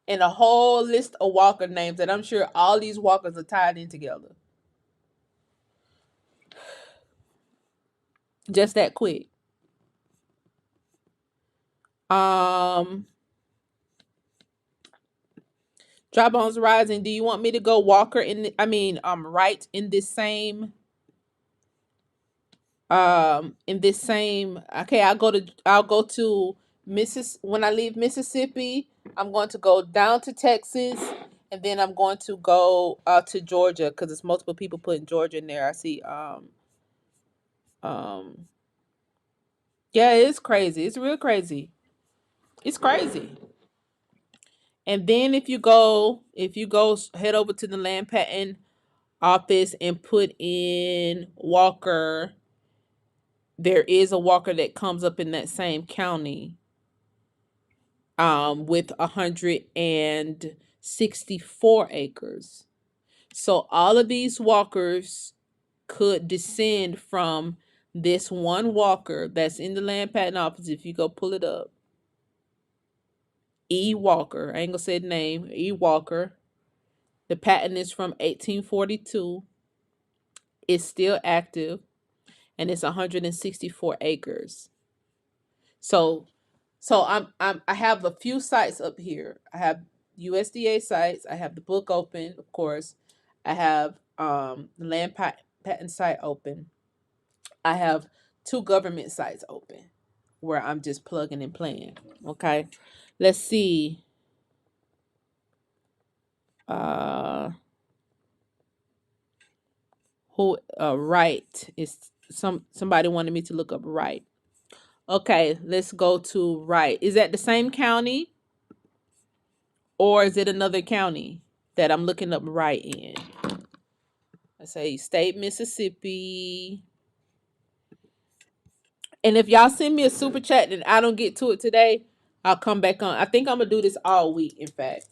and a whole list of Walker names that I'm sure all these Walkers are tied in together. Just that quick. Um, Dry Bones Rising. Do you want me to go Walker in? Right in this same. In this same. Okay, I'll go to When I leave Mississippi, I'm going to go down to Texas, and then I'm going to go to Georgia because it's multiple people putting Georgia in there. I see. Um. Yeah, it's crazy. It's real crazy. It's crazy. And then if you go head over to the land patent office and put in Walker, there is a Walker that comes up in that same county with 164 acres. So all of these Walkers could descend from this one Walker that's in the land patent office. If you go pull it up, E. Walker. I ain't gonna say the name. E. Walker. The patent is from 1842. It's still active, and it's 164 acres. So, I have a few sites up here. I have USDA sites. I have the book open, of course. I have the patent site open. I have two government sites open where I'm just plugging and playing. Okay, let's see. Uh, who right is somebody wanted me to look up right. Okay, let's go to right. Is that the same county or is it another county that I'm looking up right in? I say state Mississippi. And if y'all send me a super chat and I don't get to it today, I'll come back on. I think I'm gonna do this all week, in fact.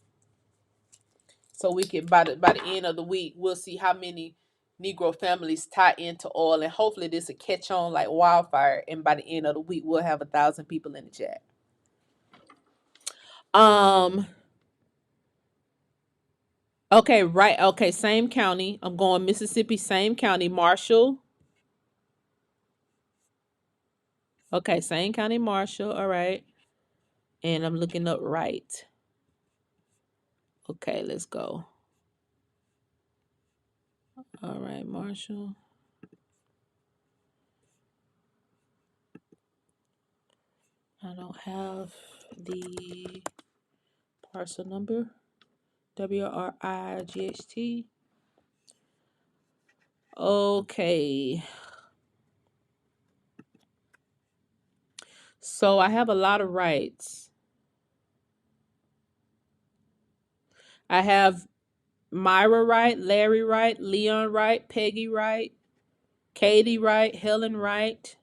So we can by the end of the week, we'll see how many Negro families tie into oil, and hopefully this will catch on like wildfire. And by the end of the week, we'll have 1,000 people in the chat. Um. Okay, right. Okay, same county. I'm going Mississippi, same county, Marshall. Okay, same county marshal. All right. And I'm looking up right. Okay, let's go. All right, marshal. I don't have the parcel number. WRIGHT. Okay. So I have a lot of rights. I have Myra Wright, Larry Wright, Leon Wright, Peggy Wright, Katie Wright, Helen Wright,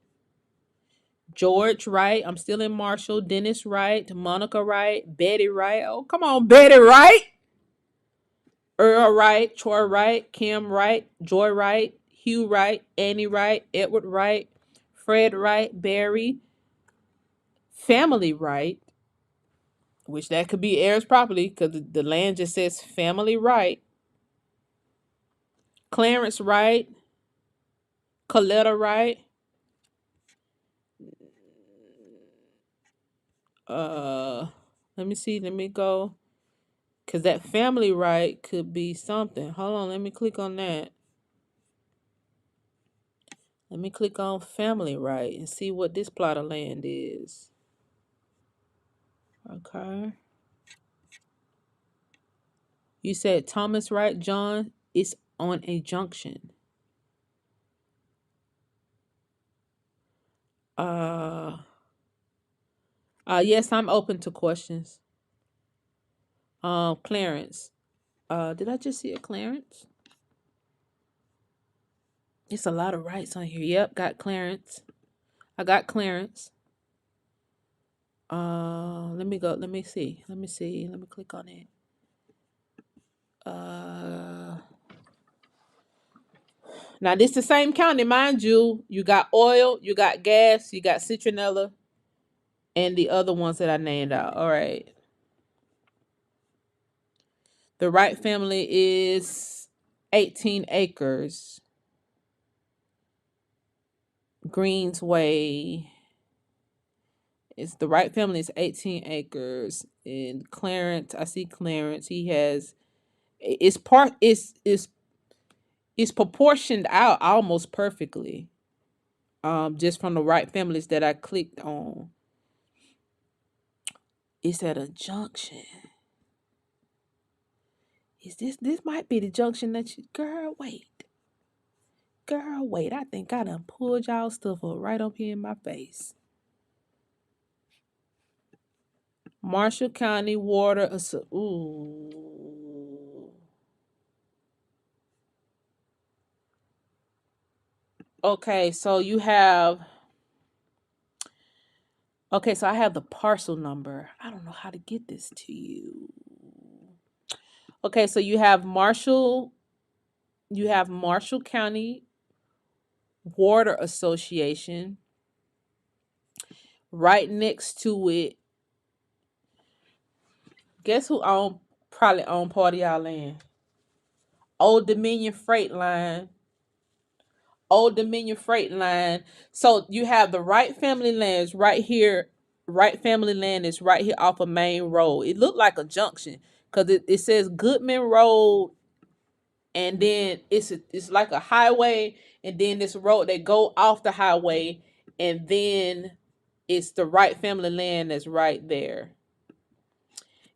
George Wright. I'm still in Marshall. Dennis Wright, Monica Wright, Betty Wright. Oh, come on, Betty Wright. Earl Wright, Troy Wright, Kim Wright, Joy Wright, Hugh Wright, Annie Wright, Edward Wright, Fred Wright, Barry, Family Wright, which that could be heirs property because the land just says Family Wright. Clarence Wright, Coletta Wright, uh let me see, let me go. Cause that family right could be something. Hold on, let me click on that. Let me click on family right and see what this plot of land is. Okay. You said Thomas Wright, John. It's on a junction. Uh yes, I'm open to questions. Clarence. Did I just see a Clarence? It's a lot of rights on here. Yep, got Clarence. I got Clarence. Let me go. Let me see. Let me see. Let me click on it. Uh, Now this the same county, mind you. You got oil, you got gas, you got citronella, and the other ones that I named out. All right. The Wright family is 18 acres. Greensway. It's the Wright family is 18 acres. And Clarence, I see Clarence. He has it's part it's proportioned out almost perfectly. Just from the Wright families that I clicked on. It's at a junction. Is this might be the junction that you girl wait. Girl wait. I think I done pulled y'all stuff up right up here in my face. Marshall County Water ooh. Okay, so you have okay, so I have the parcel number. I don't know how to get this to you. Okay, so you have Marshall County Water Association. Right next to it, guess who probably own part of y'all land? Old Dominion Freight Line. Old Dominion Freight Line. So you have the Wright family lands right here. Wright family land is right here off of Main Road. It looked like a junction because it says Goodman Road, and then it's like a highway, and then this road they go off the highway, and then it's the Wright family land that's right there.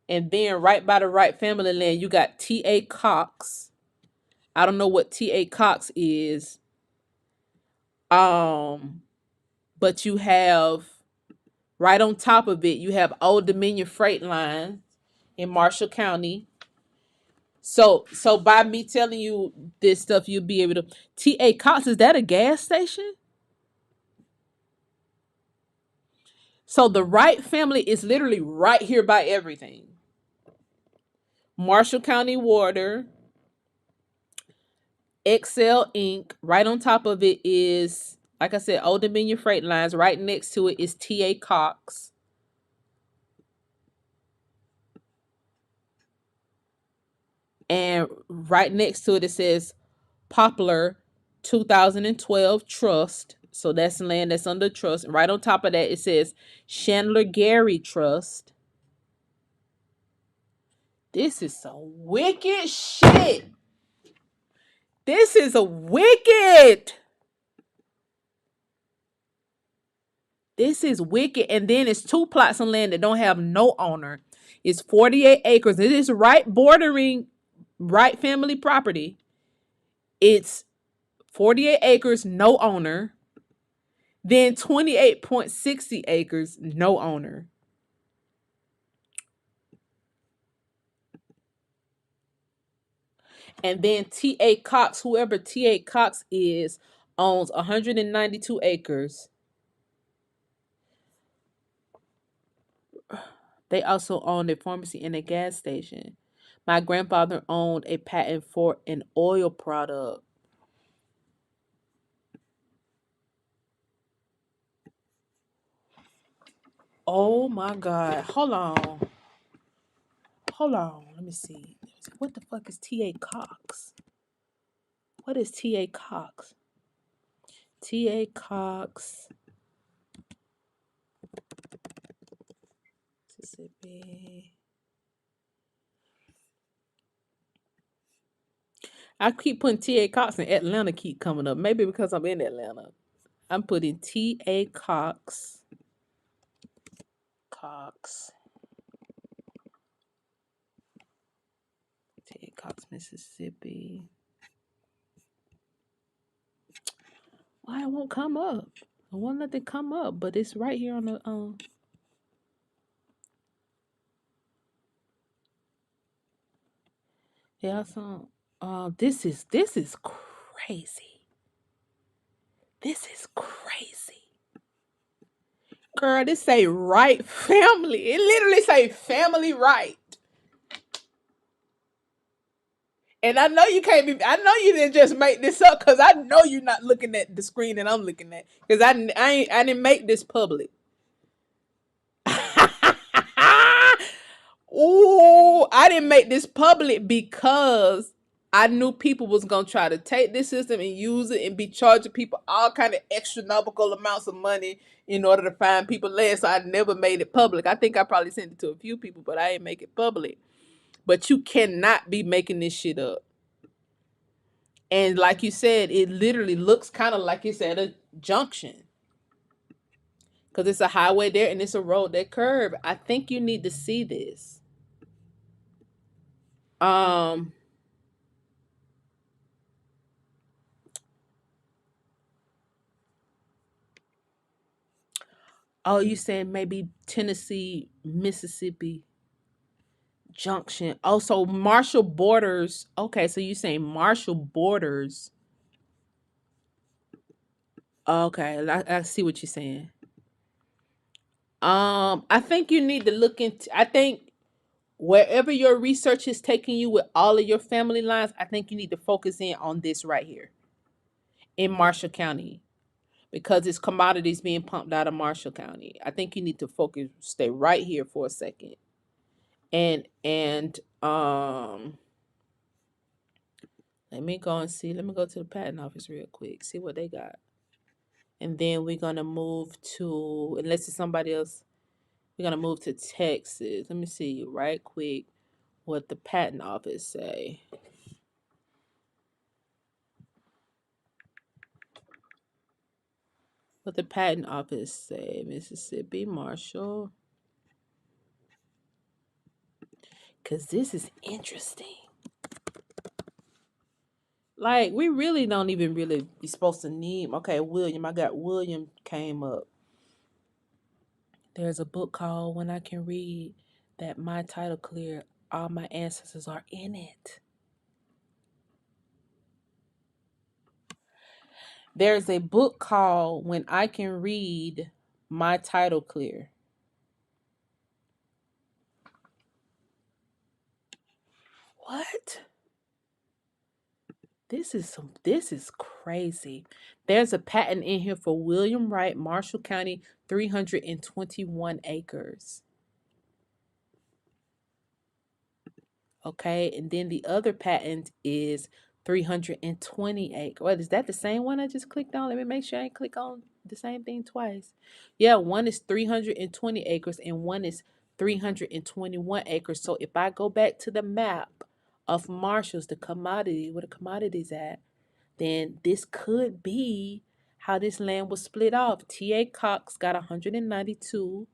And then right by the Wright family land, you got T.A. Cox. I don't know what T.A. Cox is. Um, but you have right on top of it, you have Old Dominion Freight Line in Marshall County. So by me telling you this stuff, you'll be able to. T.A. Cox, is that a gas station? So the Wright family is literally right here by everything. Marshall County Water, Excel Inc. Right on top of it is, like I said, Old Dominion Freight Lines. Right next to it is T.A. Cox. And right next to it, it says Poplar 2012 Trust. So that's land that's under trust. And right on top of that, it says Chandler Gary Trust. This is some wicked shit. This is a wicked. This is wicked. And then it's two plots of land that don't have no owner. It's 48 acres. It is right bordering right family property. It's 48 acres, no owner. Then 28.60 acres, no owner. And then T.A. Cox, whoever T.A. Cox is, owns 192 acres. They also own a pharmacy and a gas station. My grandfather owned a patent for an oil product. Oh my God. Hold on. Hold on. Let me see. What the fuck is T.A. Cox? What is T.A. Cox? T.A. Cox, Mississippi. I keep putting T.A. Cox and Atlanta keep coming up. Maybe because I'm in Atlanta. I'm putting T.A. Cox. Cox. T.A. Cox, Mississippi. Why it won't come up? I won't let it come up, but it's right here on the yeah, so this is crazy. This is crazy. Girl, this say right family. It literally say family right. And I know you can't be. I know you didn't just make this up because I know you're not looking at the screen that I'm looking at because I didn't make this public. Ooh, I didn't make this public because I knew people was gonna try to take this system and use it and be charging people all kind of astronomical amounts of money in order to find people less. So I never made it public. I think I probably sent it to a few people, but I didn't make it public. But you cannot be making this shit up. And like you said, it literally looks kind of like it's at a junction because it's a highway there and it's a road that curve. I think you need to see this. Um, oh, you saying maybe Tennessee, Mississippi junction. Oh, so Marshall Borders. Okay, so you saying Marshall Borders. Okay, I see what you're saying. I think you need to look into. I think wherever your research is taking you with all of your family lines, I think you need to focus in on this right here in Marshall County because it's commodities being pumped out of Marshall County. I think you need to focus, stay right here for a second, and let me go and see. Let me go to the patent office real quick, see what they got, and then we're gonna move to unless it's somebody else. We're gonna move to Texas. Let me see right quick what the patent office say. What the patent office say? Mississippi, Marshall. Cause this is interesting. Like we really don't even really be supposed to need. Okay, William. I got William came up. There's a book called When I Can Read that my title clear. All my ancestors are in it. There's a book called When I Can Read My Title Clear. What? This is crazy. There's a patent in here for William Wright, Marshall County, 321 acres. Okay, and then the other patent is 320 acres. What is that, the same one I just clicked on? Let me make sure I ain't click on the same thing twice. Yeah, one is 320 acres and one is 321 acres. So if I go back to the map of Marshall's, the commodity, where the commodities at, then this could be how this land was split off. T.A. Cox got 192.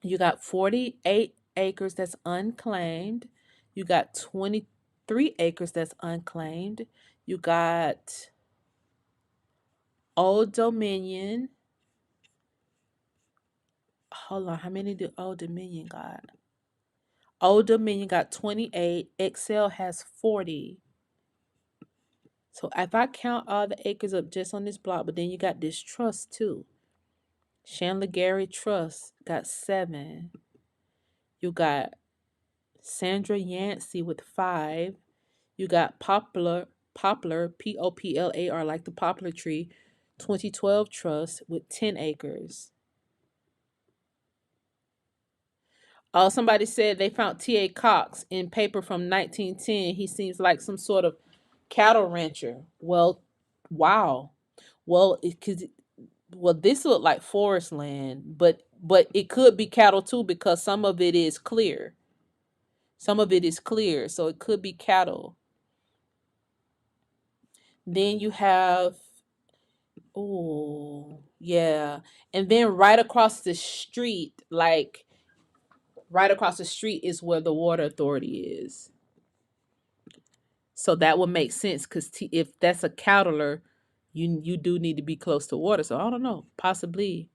You got 48 acres that's unclaimed. You got 23 acres that's unclaimed. You got Old Dominion. Hold on, how many do Old Dominion got? Old Dominion got 28. Excel has 40. So if I count all the acres up just on this block, but then you got this trust too. Chandler Gary Trust got 7. You got Sandra Yancey with 5. You got Poplar, Poplar, like the poplar tree, 2012 Trust with 10 acres. Oh, somebody said they found T.A. Cox in paper from 1910. He seems like some sort of cattle rancher. Well, wow. Well, this looked like forest land, but it could be cattle too because some of it is clear. Some of it is clear, so it could be cattle. Then you have, oh, yeah. And then right across the street, like right across the street is where the water authority is. So that would make sense because if that's a cattler, you do need to be close to water. So I don't know, possibly.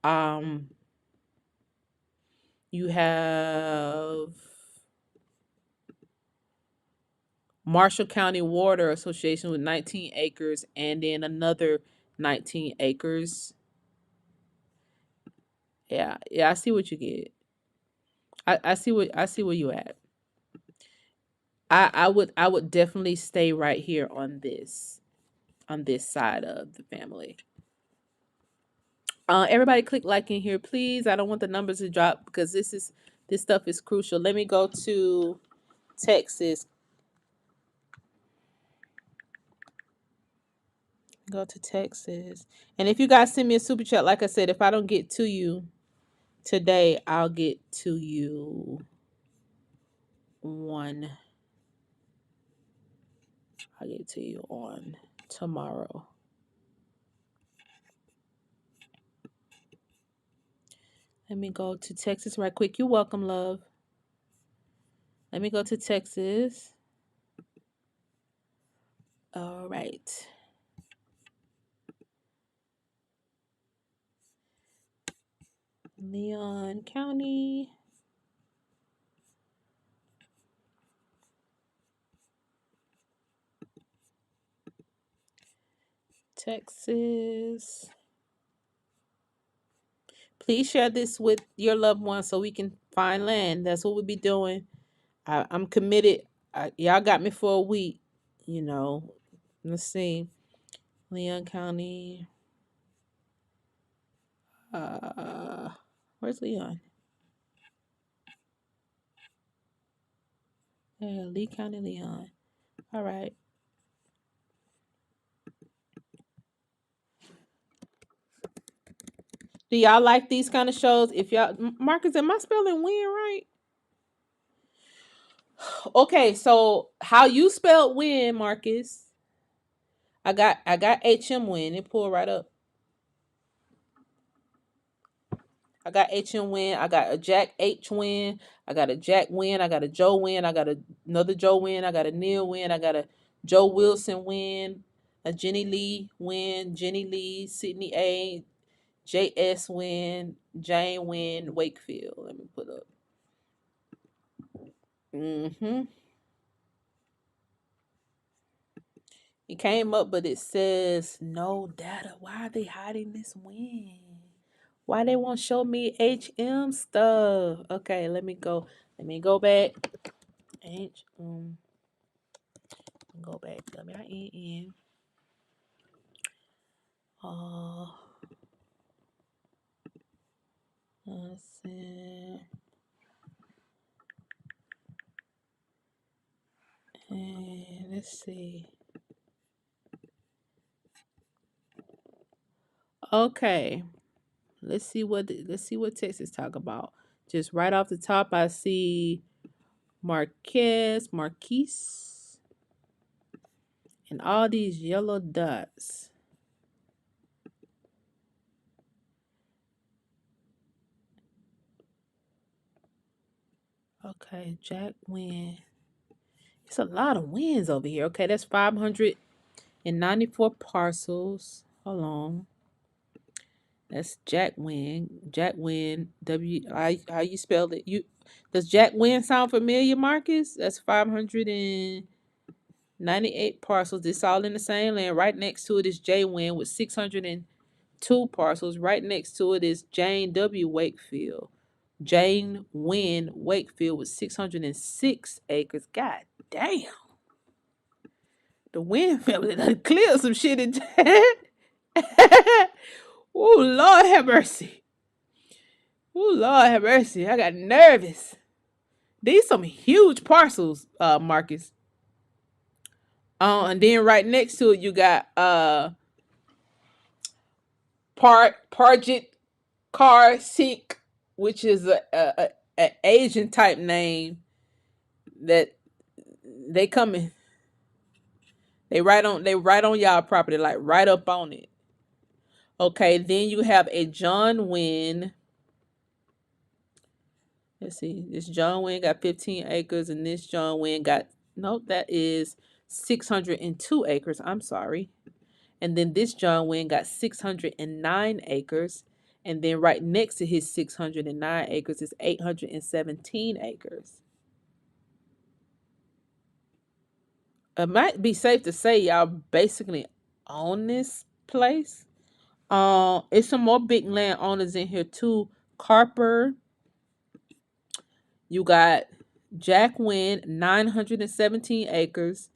Um, you have Marshall County Water Association with 19 acres, and then another 19 acres. Yeah, yeah, I see what you get. I see where you at. I would definitely stay right here on this side of the family. Everybody click like in here, please. I don't want the numbers to drop because this stuff is crucial. Let me go to Texas. Go to Texas. And if you guys send me a super chat, like I said, if I don't get to you today, I'll get to you one. I'll get to you on tomorrow. Let me go to Texas right quick. You're welcome, love. Let me go to Texas. All right. Leon County. Texas. Please share this with your loved ones so we can find land. That's what we'll be doing. I'm committed. Y'all got me for a week. You know, let's see. Leon County. Uh, where's Leon? Yeah, Lee County, Leon. All right. Do y'all like these kind of shows? If y'all, Marcus, am I spelling win right? Okay, so how you spelled win, Marcus? I got HM win. It pulled right up. I got HM win. I got a Jack H win. I got a Jack win. I got a Joe win. I got another Joe win. I got a Neil win. I got a Joe Wilson win. A Jenny Lee win. Jenny Lee, Sydney A, JS win. Jane win. Wakefield. Let me put up. Mm-hmm. It came up, but it says no data. Why are they hiding this win? Why they won't show me HM stuff? Okay, let me go. Let me go back. Go back. WINN. Uh, let's see. And let's see. Okay. Let's see what Texas talk about. Just right off the top, I see Marquise, and all these yellow dots. Okay, Jack win. It's a lot of wins over here. Okay, that's 594 parcels. Hold on. That's Jack Win. Jack Win. How you spell it? Does Jack Win sound familiar, Marcus? That's 598 parcels. It's all in the same land. Right next to it is J Win with 602 parcels. Right next to it is Jane W. Wakefield. Jane Wynn Wakefield with 606 acres. God damn. The Wynn family done cleared some shit in Oh, Lord have mercy. Oh, Lord have mercy. I got nervous. These some huge parcels, Marcus. And then right next to it, you got Parjit Kar Sikh, which is a Asian type name that they come in. They right on y'all property, like right up on it. Okay, then you have a John Wynn. Let's see. This John Wynn got 15 acres, and this John Wynn got nope, that is 602 acres. I'm sorry. And then this John Wynn got 609 acres. And then right next to his 609 acres is 817 acres. It might be safe to say y'all basically own this place. It's some more big land owners in here too. Carper, you got Jack Wynn, 917 acres.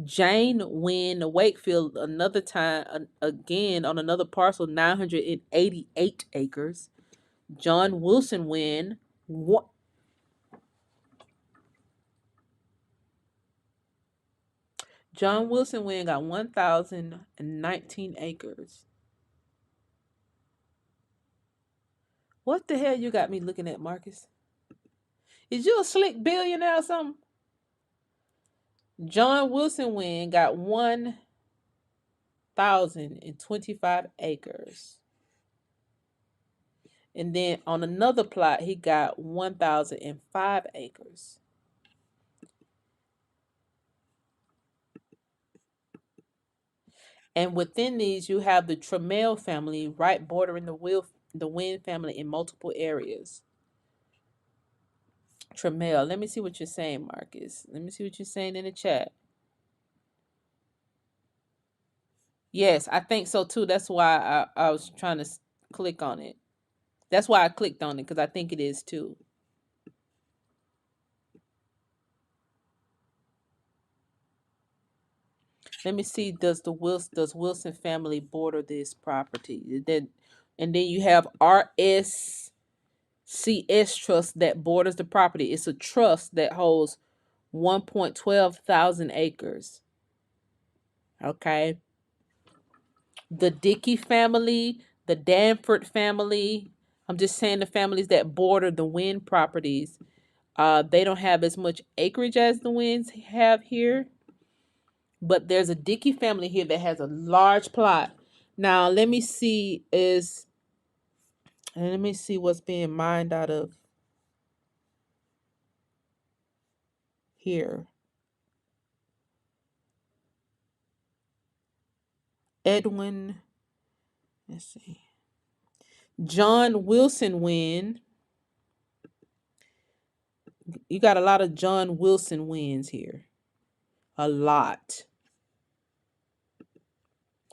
Jane Wynn Wakefield, another time, again on another parcel, 988 acres. John Wilson Wynn, John Wilson Wynn got 1,019 acres. What the hell you got me looking at, Marcus? Is you a slick billionaire or something? John Wilson Wynn got 1,025 acres. And then on another plot, he got 1,005 acres. And within these, you have the Trammell family right bordering the Wynn family in multiple areas. Trammell, let me see what you're saying, Marcus. Let me see what you're saying in the chat. Yes, I think so too. That's why I was trying to click on it. That's why I clicked on it, because I think it is too. Let me see. Does Wilson family border this property? And then you have RSCS Trust that borders the property. It's a trust that holds 1.12 thousand acres. Okay. The Dickey family, the Danford family. I'm just saying the families that border the Wynn properties. They don't have as much acreage as the Wynns have here, but there's a Dickey family here that has a large plot. Now let me see what's being mined out of here. Edwin, let's see. John Wilson Wynn. You got a lot of John Wilson wins here. A lot.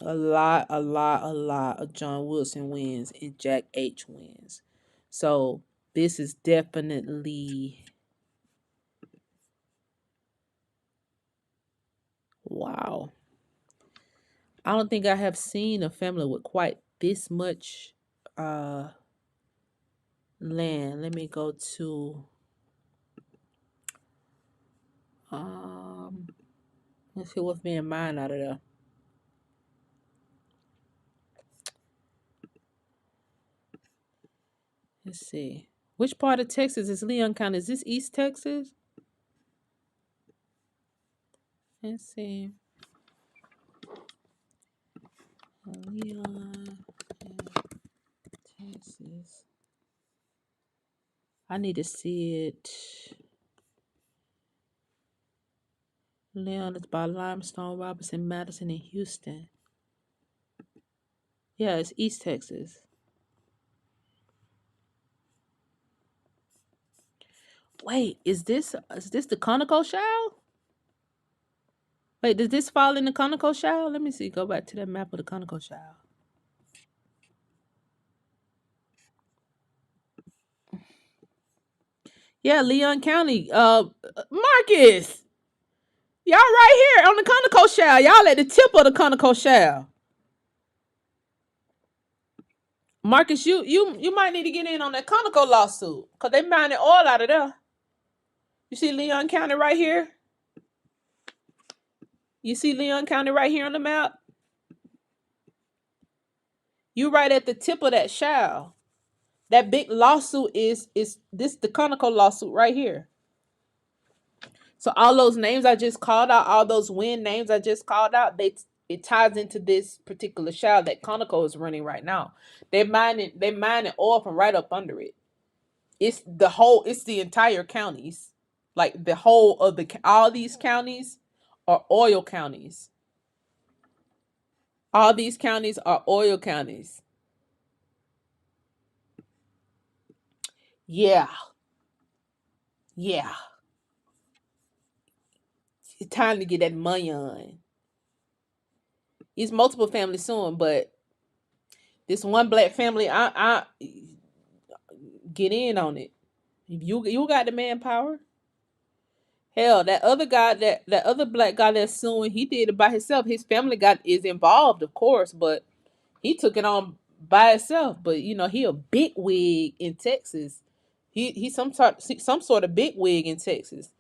A lot of John Wilson wins and Jack H wins. So this is definitely wow. I don't think I have seen a family with quite this much land. Let me go to Let's see what's being mined out of there. Let's see. Which part of Texas is Leon County? Is this East Texas? Let's see. Leon, Texas. I need to see it. Leon is by Limestone, Robinson, Madison, and Houston. Yeah, it's East Texas. Wait, is this the Conoco Shell? Wait, does this fall in the Conoco Shell? Let me see. Go back to that map of the Conoco Shell. Yeah, Leon County. Marcus, y'all right here on the Conoco Shell. Y'all at the tip of the Conoco Shell. Marcus, you might need to get in on that Conoco lawsuit because they mining oil out of there. You see Leon County right here? You see Leon County right here on the map? You right at the tip of that shell. That big lawsuit is this the Conoco lawsuit right here. So all those names I just called out, all those wind names I just called out, it ties into this particular shell that Conoco is running right now. They're mining oil from right up under it. It's the entire counties. Like the whole of all these counties are oil counties. All these counties are oil counties. Yeah. Yeah. It's time to get that money on. It's multiple families soon, but this one black family, I get in on it. If you got the manpower. Hell, that other guy, that other black guy that's suing, he did it by himself. His family got is involved, of course, but he took it on by himself. But he a big wig in Texas. He's some sort of big wig in Texas.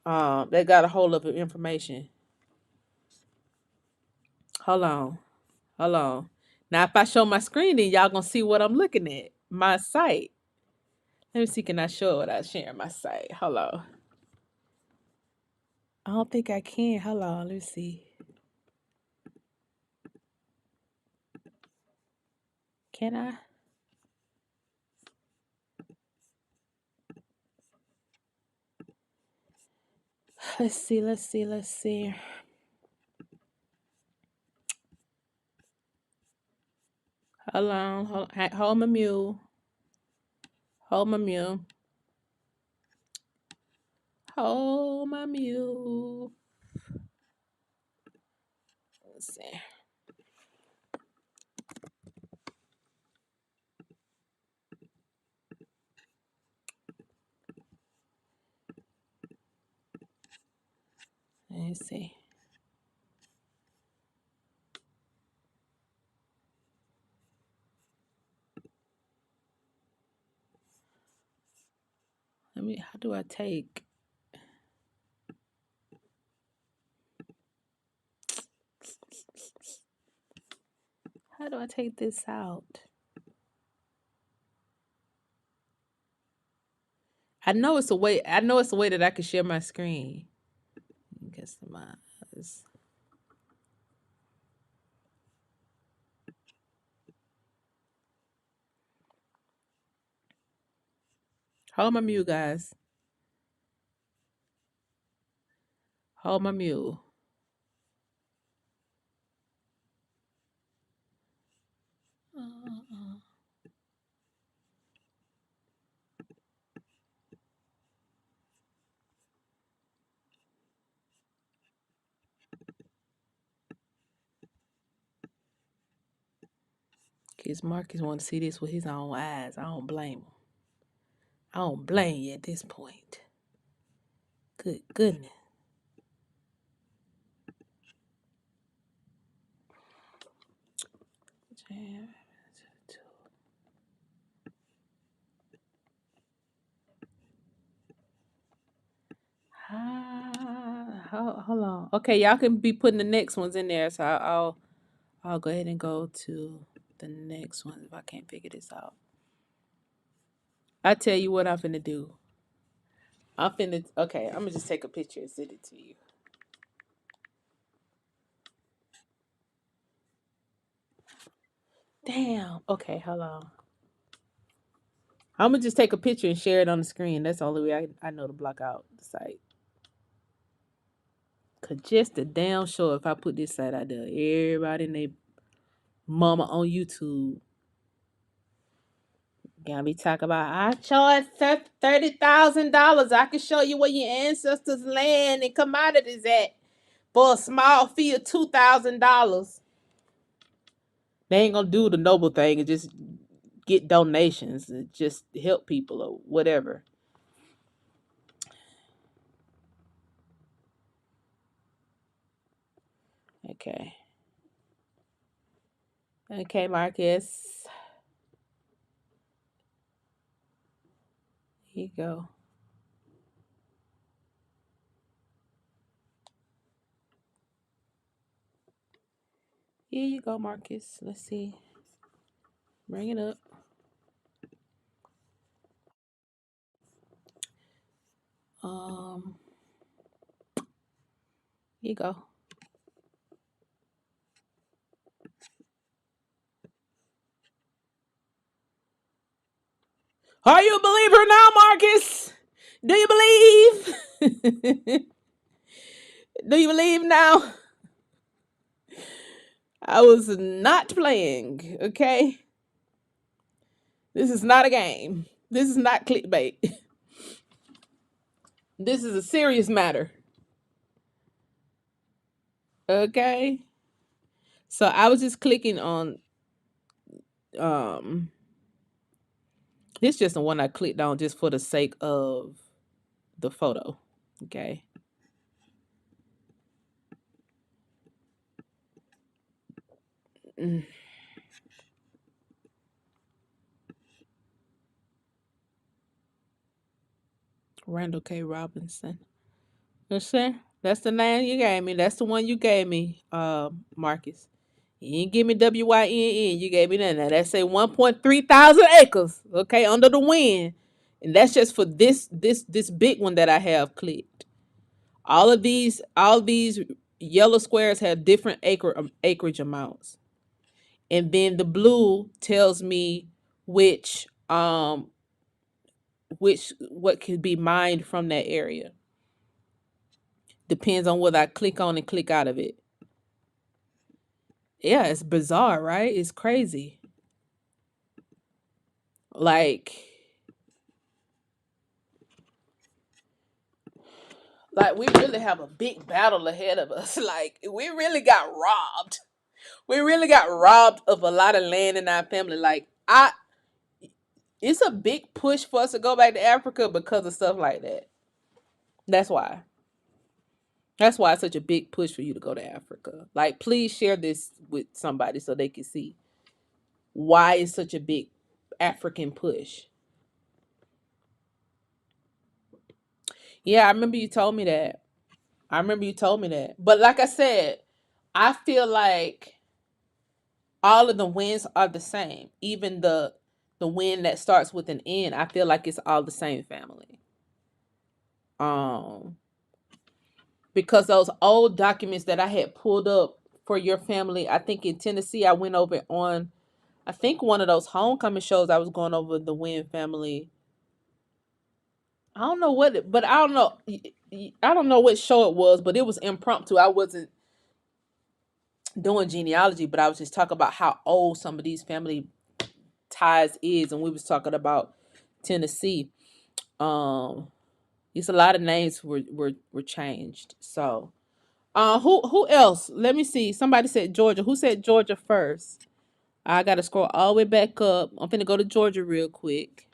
That got a hold of the information. Hold on. Hold on. Now, if I show my screen, then y'all gonna see what I'm looking at. My site. Let me see. Can I show it without sharing my site? Hold on. I don't think I can. Hold on. Let me see. Can I? Let's see. Let's see. Let's see. Hold on. Hold my mule. Hold my mule. Hold my mule. Let's see. Let's see. Let me. How do I take? How do I take this out? I know it's a way. I know it's a way that I can share my screen. Customize. Hold my mule, guys. Hold my mule. Kids Marcus want to see this with his own eyes. I don't blame him. I don't blame you at this point. Good goodness. hold on. Okay, y'all can be putting the next ones in there. So I'll go ahead and go to the next one if I can't figure this out. I tell you what I'm finna do. Okay, I'm gonna just take a picture and send it to you. Damn. Okay, hold on. I'm gonna just take a picture and share it on the screen. That's the only way I know to block out the site. Cause just the damn sure if I put this site out there, everybody and they mama on YouTube gonna be talking about I charge $30,000. I can show you where your ancestors' land and commodities at for a small fee of $2,000. They ain't gonna do the noble thing and just get donations and just help people or whatever. Okay. Okay, Marcus. Here you go. Here you go, Marcus. Let's see. Bring it up. Um, here you go. Are you a believer now, Marcus? Do you believe? Do you believe now? I was not playing, okay? This is not a game. This is not clickbait. This is a serious matter, okay? So I was just clicking on um this just the one I clicked on just for the sake of the photo. Okay. Mm, Randall K. Robinson. You see? That's the name you gave me. That's the one you gave me, Marcus. You didn't give me WYNN. You gave me that. Now that say 1.3 thousand acres. Okay, under the wind. And that's just for this big one that I have clicked. All these yellow squares have different acreage amounts. And then the blue tells me which what could be mined from that area. Depends on whether I click on and click out of it. Yeah, it's bizarre, right? It's crazy. Like like we really have a big battle ahead of us. Like we really got robbed. We really got robbed of a lot of land in our family. Like I it's a big push for us to go back to Africa because of stuff like that. That's why. That's why it's such a big push for you to go to Africa. Like, please share this with somebody so they can see why it's such a big African push. Yeah, I remember you told me that. I remember you told me that. But like I said, I feel like all of the wins are the same. Even the win that starts with an N, I feel like it's all the same family. Um, because those old documents that I had pulled up for your family, I think in Tennessee, I went over on I think one of those homecoming shows I was going over the Wynn family. I don't know but I don't know. I don't know what show it was, but it was impromptu. I wasn't doing genealogy, but I was just talking about how old some of these family ties is, and we was talking about Tennessee. Um, it's a lot of names were changed. So, who else? Let me see. Somebody said Georgia. Who said Georgia first? I gotta scroll all the way back up. I'm finna go to Georgia real quick.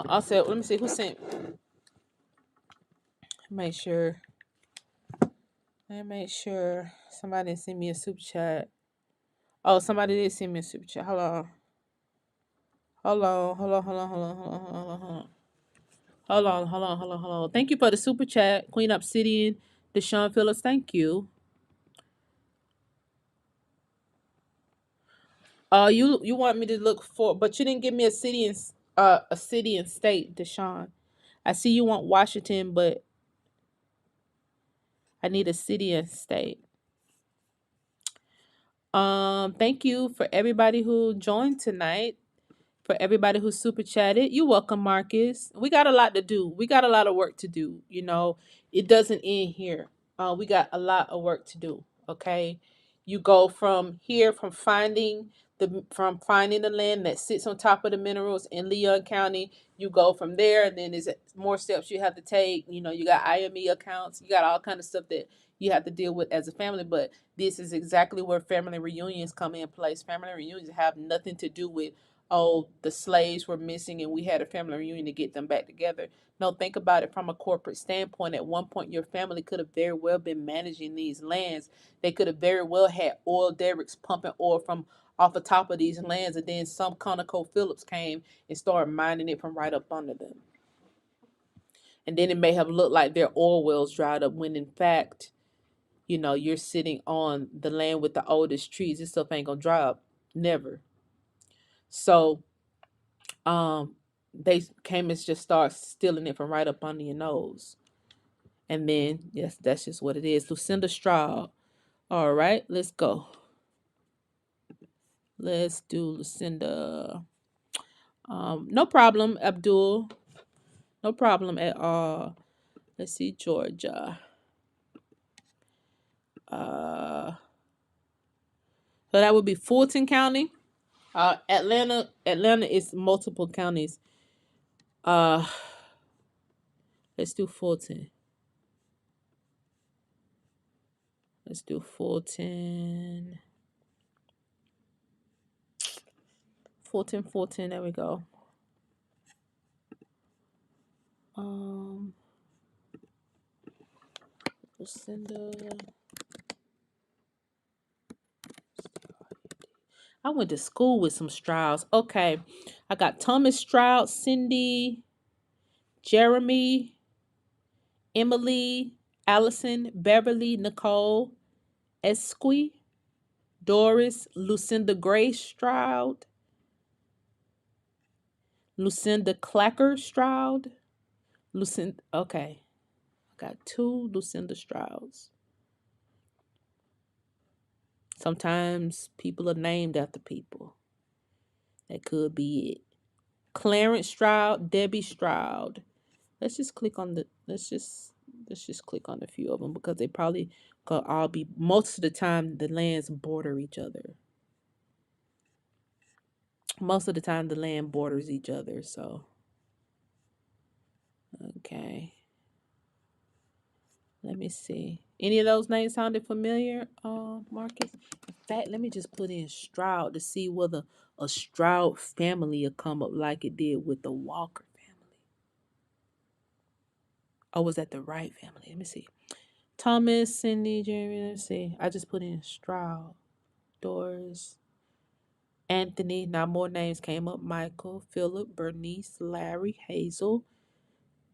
I said, let me see who sent. Make sure. Let me make sure somebody didn't send me a super chat. Oh, somebody did send me a super chat. Hold on. Hold on. Hold on. Hold on. Hold on. Hold on. Hold on. Hold on. Hold on. Thank you for the super chat, Queen Obsidian, Deshaun Phillips. Thank you. You want me to look for, but you didn't give me a city and state, Deshaun. I see you want Washington, but I need a city and state. Thank you for everybody who joined tonight. For everybody who super chatted, you welcome, Marcus. We got a lot to do. We got a lot of work to do. It doesn't end here. We got a lot of work to do. Okay, you go from here, from finding the land that sits on top of the minerals in Leon County. You go from there, and then there's more steps you have to take. You got IME accounts. You got all kind of stuff that you have to deal with as a family. But this is exactly where family reunions come in place. Family reunions have nothing to do with, oh, the slaves were missing and we had a family reunion to get them back together. No, think about it from a corporate standpoint. At one point, your family could have very well been managing these lands. They could have very well had oil derricks pumping oil from off the top of these lands, and then some ConocoPhillips came and started mining it from right up under them. And then it may have looked like their oil wells dried up when in fact, you're sitting on the land with the oldest trees. This stuff ain't gonna dry up. Never. So they came and just start stealing it from right up under your nose. And then, yes, that's just what it is. Lucinda Stroud. All right, let's go. Let's do Lucinda. No problem, Abdul. No problem at all. Let's see, Georgia. So that would be Fulton County. Atlanta is multiple counties. Uh, let's do Fulton. Let's do Fulton. Fulton. There we go. Lucinda. I went to school with some Strouds. Okay. I got Thomas Stroud, Cindy, Jeremy, Emily, Allison, Beverly, Nicole, Esqui, Doris, Lucinda Gray Stroud, Lucinda Clacker Stroud, Lucinda. Okay. I got two Lucinda Strouds. Sometimes people are named after people. That could be it. Clarence Stroud, Debbie Stroud. Let's just click on the. Let's just click on a few of them because they probably could all be. Most of the time, the lands border each other. Most of the time, the land borders each other. So, okay. Let me see. Any of those names sounded familiar, Marcus? In fact, let me just put in Stroud to see whether a Stroud family will come up like it did with the Walker family. Oh, was that the right family? Let me see. Thomas, Cindy, Jeremy. Let's see. I just put in Stroud, Doris, Anthony. Now more names came up. Michael, Philip, Bernice, Larry, Hazel,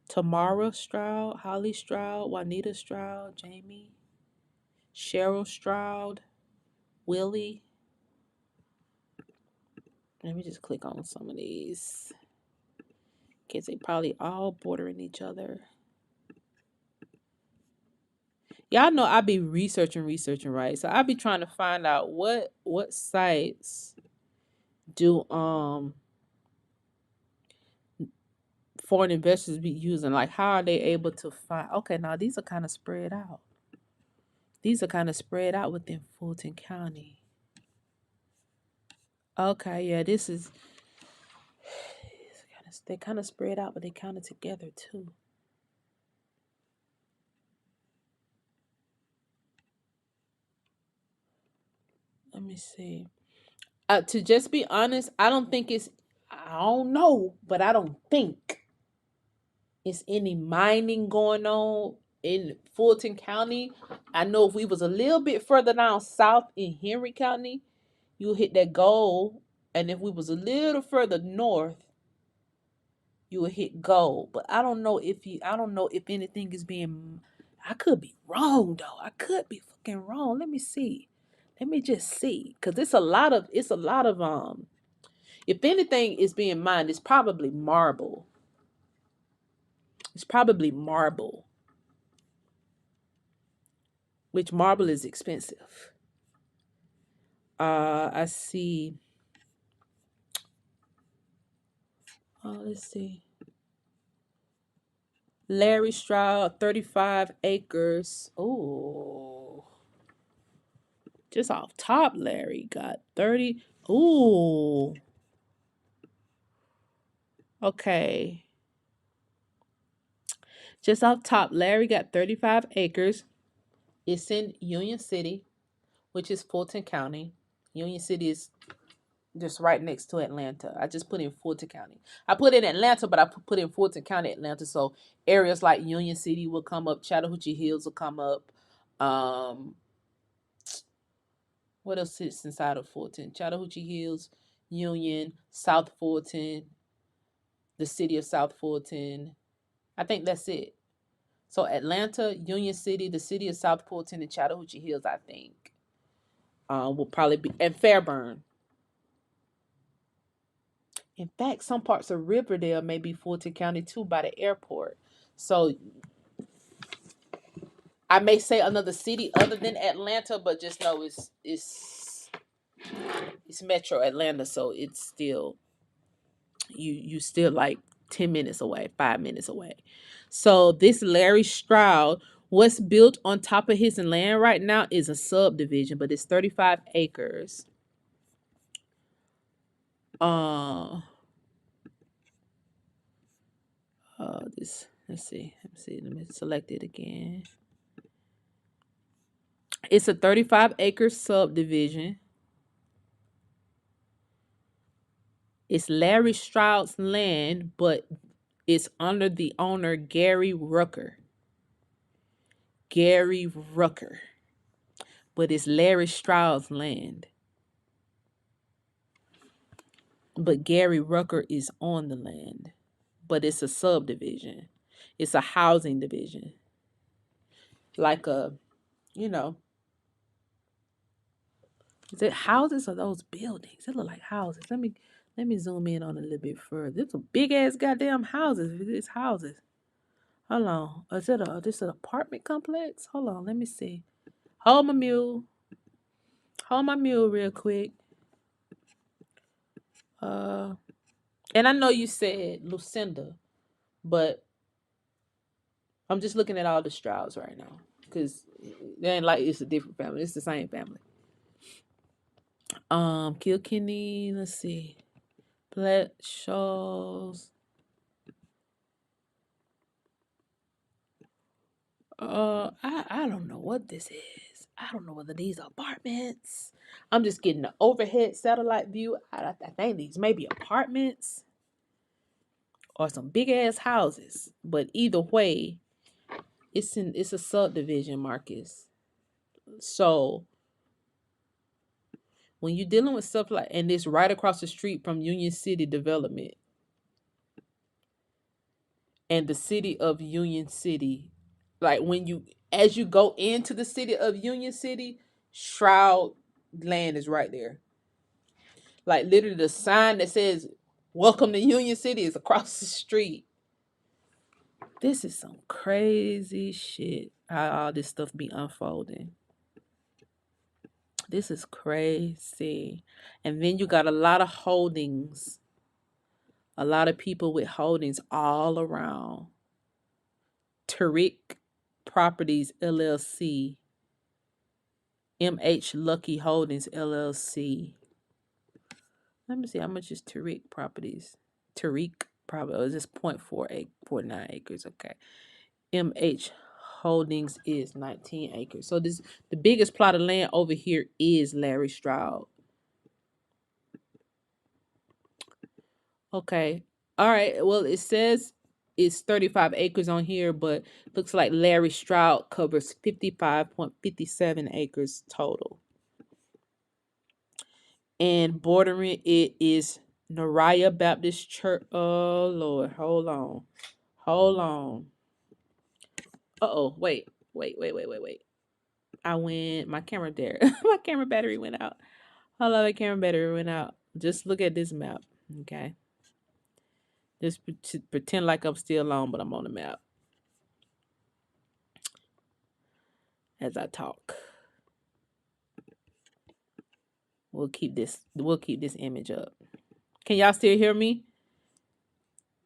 Tamara Stroud, Holly Stroud, Juanita Stroud, Jamie, Cheryl Stroud, Willie. Let me just click on some of these. Because they probably all bordering each other. Y'all know I be researching, right? So I be trying to find out what sites do foreign investors be using. Like how are they able to find? Okay, now these are kind of spread out. These are kind of spread out within Fulton County. Okay, yeah, this is they kind of spread out, but they kind of together too. Let me see. To just be honest, I don't think it's. I don't know, but I don't think it's any mining going on in Fulton County. I know if we was a little bit further down south in Henry County, you hit that goal, and if we was a little further north, you will hit gold. But I don't know if anything is being, I could be wrong though. I could be fucking wrong. Let me see. Let me just see. Cause it's a lot of if anything is being mined, it's probably marble. It's probably marble, which marble is expensive. I see. Let's see. Larry Stroud, 35 acres. Oh, just off top, Larry got 30. Ooh, okay. Just off top, Larry got 35 acres. It's in Union City, which is Fulton County. Union City is just right next to Atlanta. I just put in Fulton County. I put in Atlanta, but I put in Fulton County, Atlanta. So areas like Union City will come up. Chattahoochee Hills will come up. Um, what else sits inside of Fulton? Chattahoochee Hills, Union, South Fulton, the city of South Fulton. I think that's it. So Atlanta, Union City, the city of South Fulton, and Chattahoochee Hills, I think, will probably be, and Fairburn. In fact, some parts of Riverdale may be Fulton County too by the airport. So I may say another city other than Atlanta, but just know it's Metro Atlanta, so it's still you still like 10 minutes away, 5 minutes away. So this Larry Stroud, what's built on top of his land right now is a subdivision, but it's 35 acres. Uh, this let me select it again. It's a 35-acre subdivision. It's Larry Stroud's land, but it's under the owner Gary Rucker. Gary Rucker. But it's Larry Stroud's land. But Gary Rucker is on the land. But it's a subdivision. It's a housing division. Like a, you know, is it houses or those buildings? It look like houses. Let me zoom in on it a little bit further. There's some big ass goddamn houses. It's houses. Hold on. Is it this an apartment complex? Hold on. Let me see. Hold my mule. Hold my mule real quick. Uh, and I know you said Lucinda, but I'm just looking at all the Strouds right now because they ain't like it's a different family. It's the same family. Kilkenny. Let's see. Bletshaw's. I don't know what this is. I don't know whether these are apartments. I'm just getting the overhead satellite view. I think these may be apartments or some big ass houses. But either way, it's a subdivision, Marcus. So when you're dealing with stuff like, and it's right across the street from Union City Development and the city of Union City, like when you as you go into the city of Union City, Shroud land is right there. Like literally the sign that says "Welcome to Union City" is across the street. This is some crazy shit. How all this stuff be unfolding. This is crazy. And then you got a lot of holdings, a lot of people with holdings all around. Tariq Properties LLC, MH Lucky Holdings LLC. Let me see how much is Tariq Properties. Tariq Property. Oh, is this 0.49 acres? Okay. MH Holdings is 19 acres. So this the biggest plot of land over here is Larry Stroud. Okay. All right. Well, it says it's 35 acres on here, but looks like Larry Stroud covers 55.57 acres total. And bordering it is Nariah Baptist Church. Oh Lord, hold on, hold on. Oh, wait. I went. My camera there. My camera battery went out. Hold on, my camera battery went out. Just look at this map, okay? Just pretend like I'm still on, but I'm on the map as I talk. We'll keep this. We'll keep this image up. Can y'all still hear me?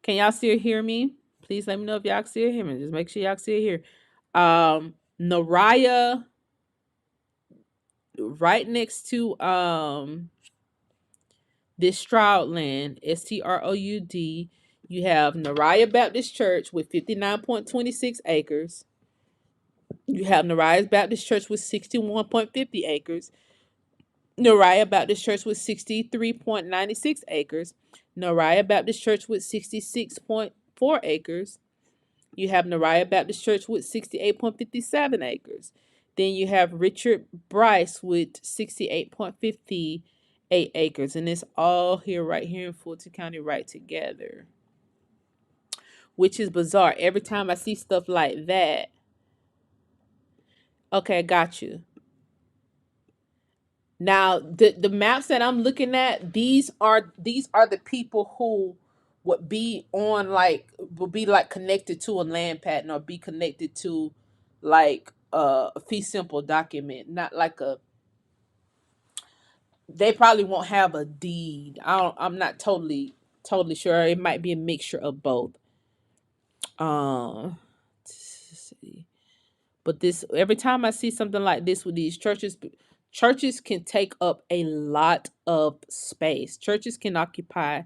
Can y'all still hear me? Please let me know if y'all still hear me. Just make sure y'all still here. Nariah, right next to this Stroudland, Stroud. You have Nariah Baptist Church with 59.26 acres. You have Nariah Baptist Church with 61.50 acres. Nariah Baptist Church with 63.96 acres. Nariah Baptist Church with 66.4 acres. You have Nariah Baptist Church with 68.57 acres. Then you have Richard Bryce with 68.58 acres. And it's all here, right here in Fulton County, right together. Which is bizarre. Every time I see stuff like that. Okay, got you. Now, the maps that I'm looking at, these are the people who would be on would be like connected to a land patent or be connected to like a fee simple document, not like a. They probably won't have a deed. I'm not totally sure. It might be a mixture of both. Let's see. But this every time I see something like this with these churches can take up a lot of space. Churches can occupy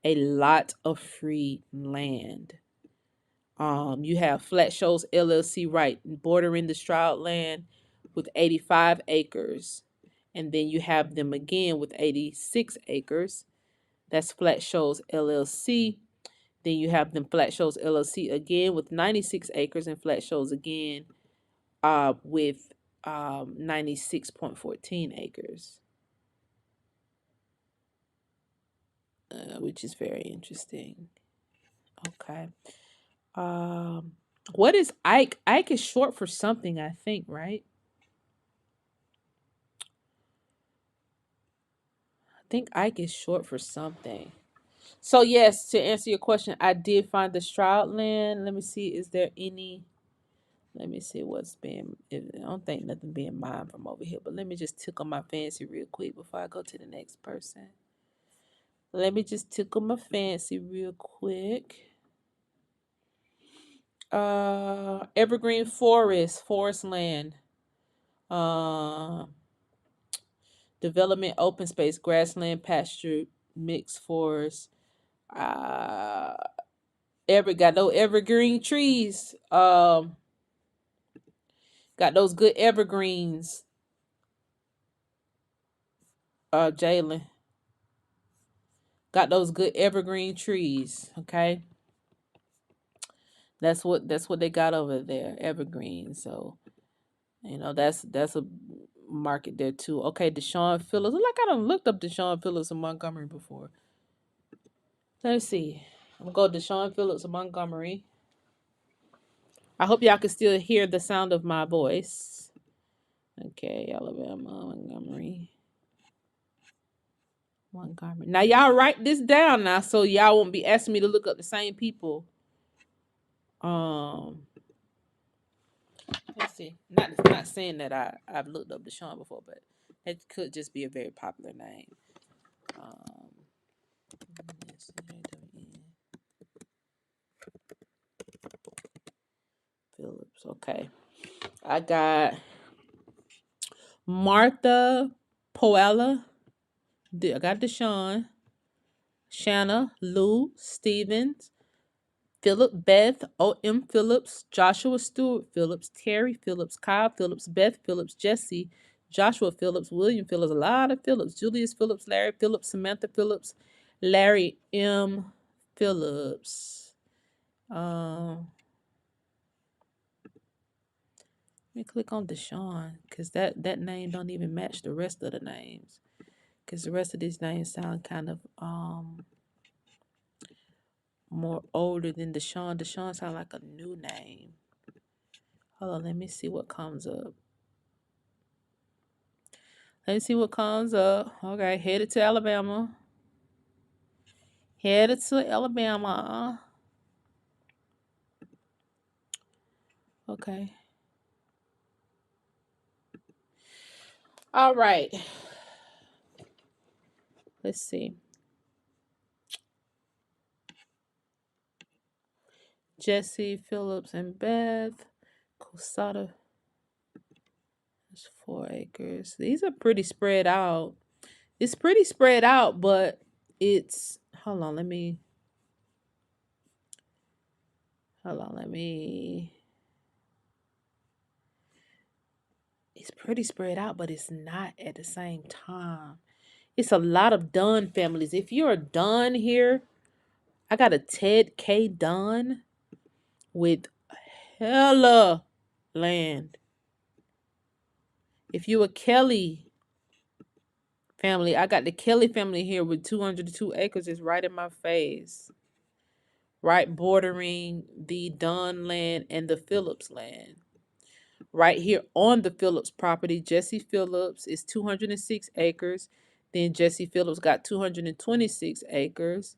a lot of free land. You have Flat Shoals LLC right bordering the Stroud land with 85 acres. And then you have them again with 86 acres. That's Flat Shoals LLC. Then you have them Flat Shoals LLC again with 96 acres and Flat Shoals again with 96.14 acres, which is very interesting. Okay. Um, what is Ike? Ike is short for something, I think, right? I think Ike is short for something. So yes, to answer your question, I did find the Stroud land. Let me see. Is there any? Let me see what's being. I don't think nothing being mined from over here. But let me just tickle my fancy real quick before I go to the next person. Let me just tickle my fancy real quick. Evergreen forest land. Uh, development, open space, grassland, pasture, mixed forest. Uh, got those evergreen trees. Got those good evergreens. Jalen. Got those good evergreen trees. Okay. That's what they got over there, evergreen. So that's a market there too. Okay, Deshaun Phillips. Like I done looked up Deshaun Phillips in Montgomery before. Let's see. I'm gonna go Deshaun Phillips of Montgomery. I hope y'all can still hear the sound of my voice. Okay, Alabama, Montgomery. Now y'all write this down now, so y'all won't be asking me to look up the same people. Um, let's see. Not saying that I've looked up Deshaun before, but it could just be a very popular name. Um, Phillips. Okay, I got Martha Poella. I got Deshaun, Shanna, Lou, Stevens, Philip, Beth, O.M. Phillips, Joshua Stewart Phillips, Terry Phillips, Kyle Phillips, Beth Phillips, Jesse, Joshua Phillips, William Phillips, a lot of Phillips, Julius Phillips, Larry Phillips, Samantha Phillips, Larry M. Phillips. Let me click on Deshaun because that name don't even match the rest of the names. Because the rest of these names sound kind of more older than Deshaun. Deshaun sound like a new name. Hold on, let me see what comes up. Let's see what comes up. Okay, headed to Alabama. Headed to Alabama. Okay. All right. Let's see. Jesse, Phillips, and Beth. Cosada is 4 acres. These are pretty spread out. It's pretty spread out, but it's hold on, let me hold on, let me it's pretty spread out, but it's not at the same time. It's a lot of Dunn families. If you're a Dunn here, I got a Ted K. Dunn with hella land. If you a Kelly family, I got the Kelly family here with 202 acres. It's right in my face. Right bordering the Dunn land and the Phillips land. Right here on the Phillips property, Jesse Phillips is 206 acres. Then Jesse Phillips got 226 acres.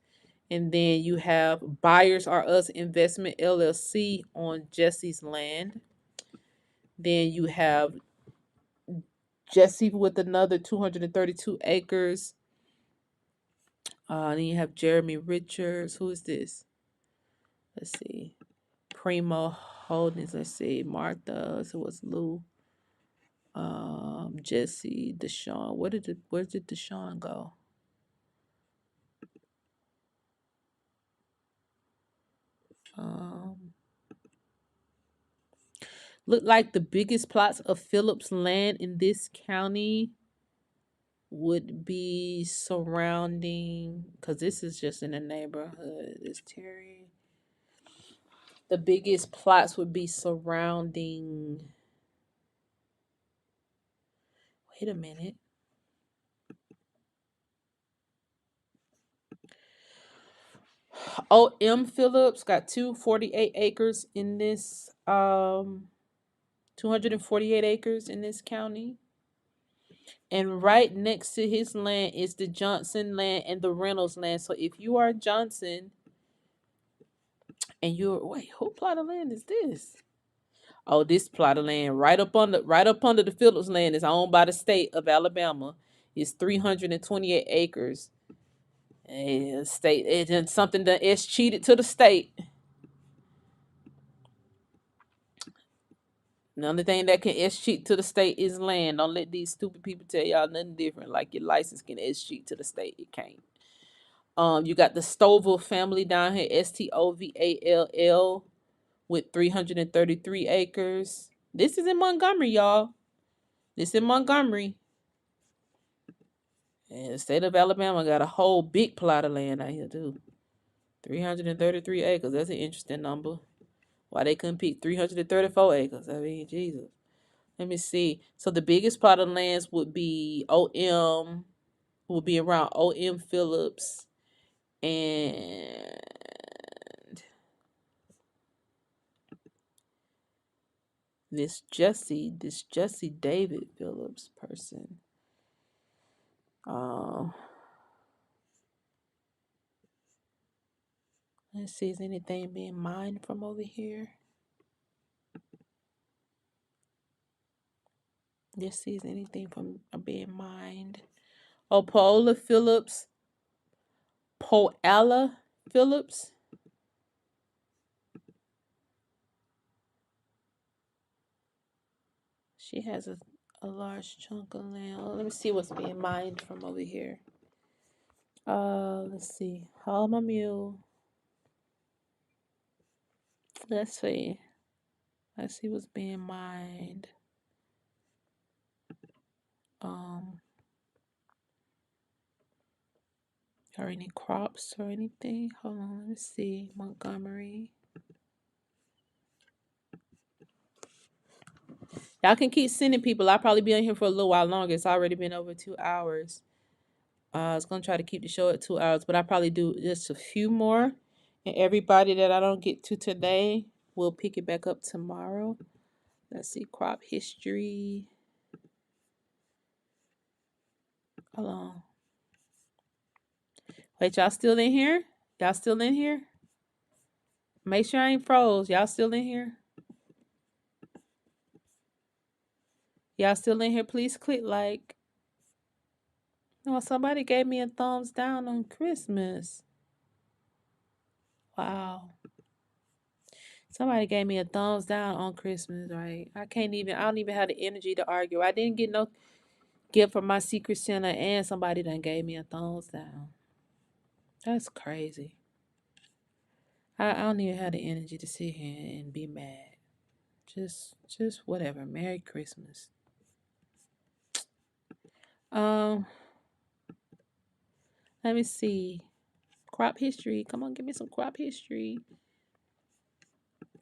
And then you have Buyers Are Us Investment LLC on Jesse's land. Then you have Jesse with another 232 acres. Then you have Jeremy Richards. Who is this? Let's see. Primo Holdings. Let's see. Martha. So what's Lou? Jesse, Deshaun. Where did Deshaun go? Um, look like the biggest plots of Phillips land in this county would be surrounding, because this is just in the neighborhood. This Terry. The biggest plots would be surrounding. Wait a minute. O.M. Phillips got 248 acres in this 248 acres in this county. And right next to his land is the Johnson land and the Reynolds land. So if you are Johnson and you're wait, who plot of land is this? Oh, this plot of land right up under the Phillips land is owned by the state of Alabama. It's 328 acres. And state it's something that is cheated to the state. The only thing that can S cheat to the state is land. Don't let these stupid people tell y'all nothing different. Like your license can S cheat to the state. It can't. You got the Stovall family down here, Stovall, with 333 acres. This is in Montgomery, y'all. This in Montgomery. And the state of Alabama got a whole big plot of land out here, too. 333 acres. That's an interesting number. Why they couldn't pick 334 acres? I mean, Jesus. Let me see. So the biggest plot of lands would be OM, would be around OM Phillips and this Jesse David Phillips person. Let's see, is anything being mined from over here? Let's see, is anything from being mined? Oh, Paola Phillips. Paola Phillips. She has a large chunk of land. Oh, let me see what's being mined from over here. Let's see. Halma Mule. Let's see. Let's see what's being mined. Or any crops or anything? Hold on, let's see. Montgomery. Y'all can keep sending people. I'll probably be on here for a little while longer. It's already been over 2 hours. I was gonna try to keep the show at 2 hours, but I probably do just a few more. And everybody that I don't get to today, we'll pick it back up tomorrow. Let's see, crop history. Hold on. Wait, y'all still in here? Y'all still in here? Make sure I ain't froze. Y'all still in here? Y'all still in here? Please click like. Oh, somebody gave me a thumbs down on Christmas. Wow. Somebody gave me a thumbs down on Christmas, right? I don't even have the energy to argue. I didn't get no gift from my Secret Santa, and somebody done gave me a thumbs down. That's crazy. I don't even have the energy to sit here and be mad. Just whatever. Merry Christmas. Um, Let me see. Crop history. Come on, give me some crop history.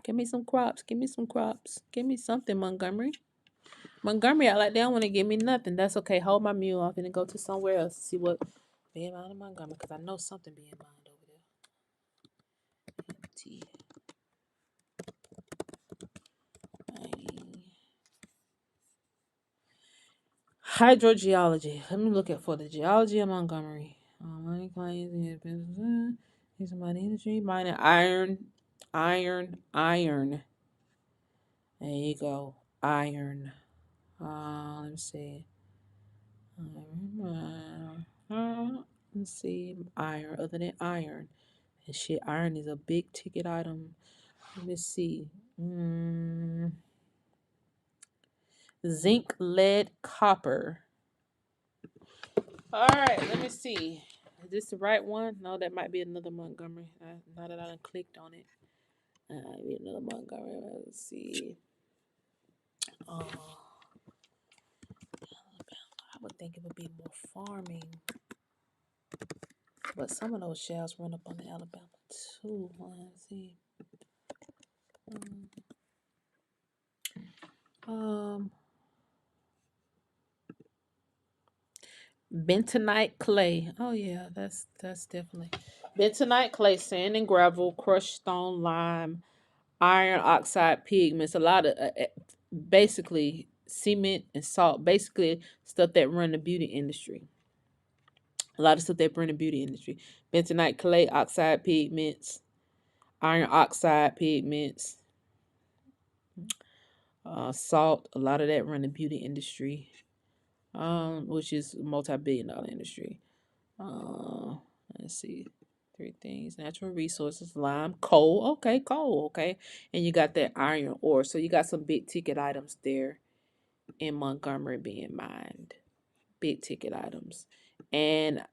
Give me some crops. Give me some crops. Give me something, Montgomery. Montgomery, I like they don't want to give me nothing. That's okay. Hold my mule off and go to somewhere else to see what being mined in Montgomery, because I know something being mined over there. T mining. Hydrogeology. Let me look at for the geology of Montgomery. Mining claims here's mining industry. Mining iron. There you go. Iron. Let me see. Let's see. Iron. Other than iron. And shit, iron is a big ticket item. Let me see. Zinc, lead, copper. All right, let me see. Is this the right one? No, that might be another Montgomery. Now that I done clicked on it. Maybe another Montgomery. Let's see. Oh, I would think it would be more farming. But some of those shells run up on the Alabama too. Let's see. Bentonite clay. Oh yeah, that's definitely bentonite clay, sand and gravel, crushed stone, lime, iron oxide pigments. A lot of basically cement and salt. Basically stuff that run the beauty industry. A lot of stuff that run the beauty industry. Bentonite clay, oxide pigments, iron oxide pigments, salt. A lot of that run the beauty industry, which is a multi-billion-dollar industry. Uh, let's see. Three things: natural resources, lime, coal. Okay, coal. Okay, and you got that iron ore. So you got some big ticket items there in Montgomery being mined. Big ticket items, and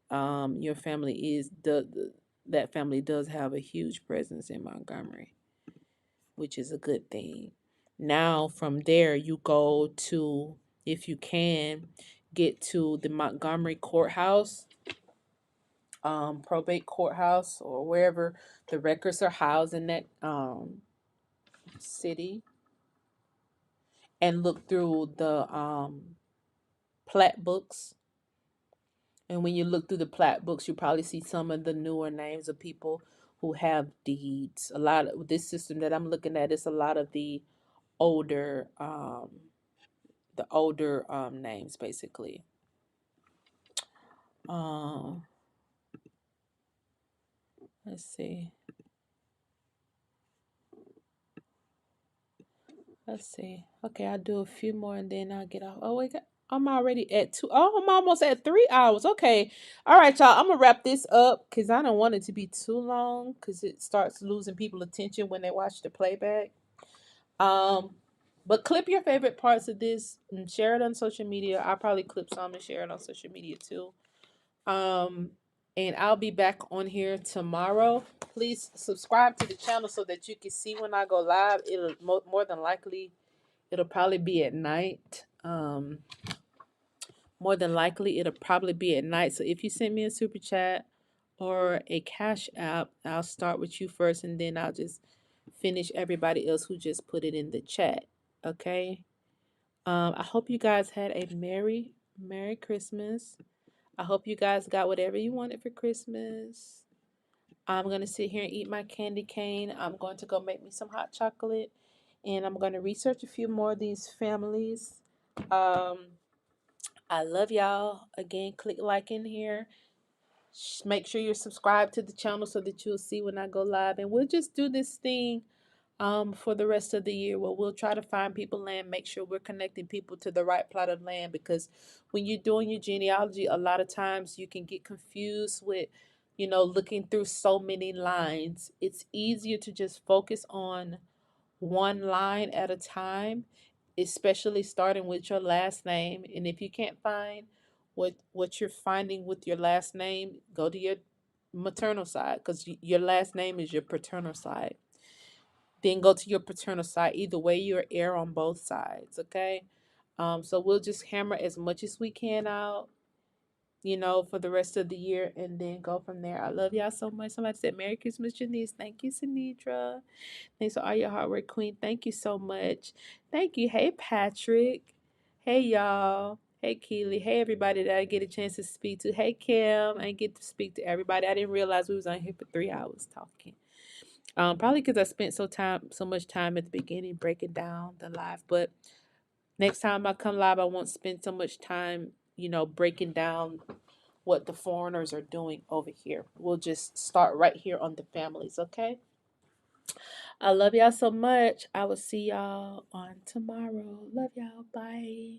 your family is that family does have a huge presence in Montgomery, which is a good thing. Now from there, you go to, if you can, get to the Montgomery courthouse, probate courthouse, or wherever the records are housed in that city, and look through the plat books. And when you look through the plat books, you probably see some of the newer names of people who have deeds. A lot of this system that I'm looking at is a lot of older the older names basically. Um, let's see. Let's see. Okay, I'll do a few more and then I'll get off. Oh wait, I'm already at 2. Oh, I'm almost at 3 hours. Okay. All right, y'all. I'm gonna wrap this up because I don't want it to be too long because it starts losing people attention when they watch the playback. Um, but clip your favorite parts of this and share it on social media. I'll probably clip some and share it on social media too. Um, and I'll be back on here tomorrow. Please subscribe to the channel so that you can see when I go live. It'll more than likely, it'll probably be at night. More than likely, it'll probably be at night. So if you send me a super chat or a cash app, I'll start with you first, and then I'll just finish everybody else who just put it in the chat. Okay. I hope you guys had a Merry Christmas. I hope you guys got whatever you wanted for Christmas. I'm going to sit here and eat my candy cane. I'm going to go make me some hot chocolate. And I'm going to research a few more of these families. Um, I love y'all. Again, click like in here. Make sure you're subscribed to the channel so that you'll see when I go live. And we'll just do this thing for the rest of the year where we'll try to find people land, make sure we're connecting people to the right plot of land, because when you're doing your genealogy, a lot of times you can get confused with, looking through so many lines. It's easier to just focus on one line at a time, especially starting with your last name. And if you can't find what you're finding with your last name, go to your maternal side, because your last name is your paternal side. Then go to your paternal side. Either way, you're heir on both sides. Okay. So we'll just hammer as much as we can out, for the rest of the year, and then go from there. I love y'all so much. Somebody said Merry Christmas, Janice. Thank you, Sinidra. Thanks for all your hard work, Queen. Thank you so much. Thank you. Hey, Patrick. Hey, y'all. Hey, Keely. Hey, everybody that I get a chance to speak to. Hey, Kim. I didn't get to speak to everybody. I didn't realize we was on here for 3 hours talking. Probably because I spent so much time at the beginning breaking down the live. But next time I come live, I won't spend so much time, breaking down what the foreigners are doing over here. We'll just start right here on the families, okay? I love y'all so much. I will see y'all on tomorrow. Love y'all. Bye.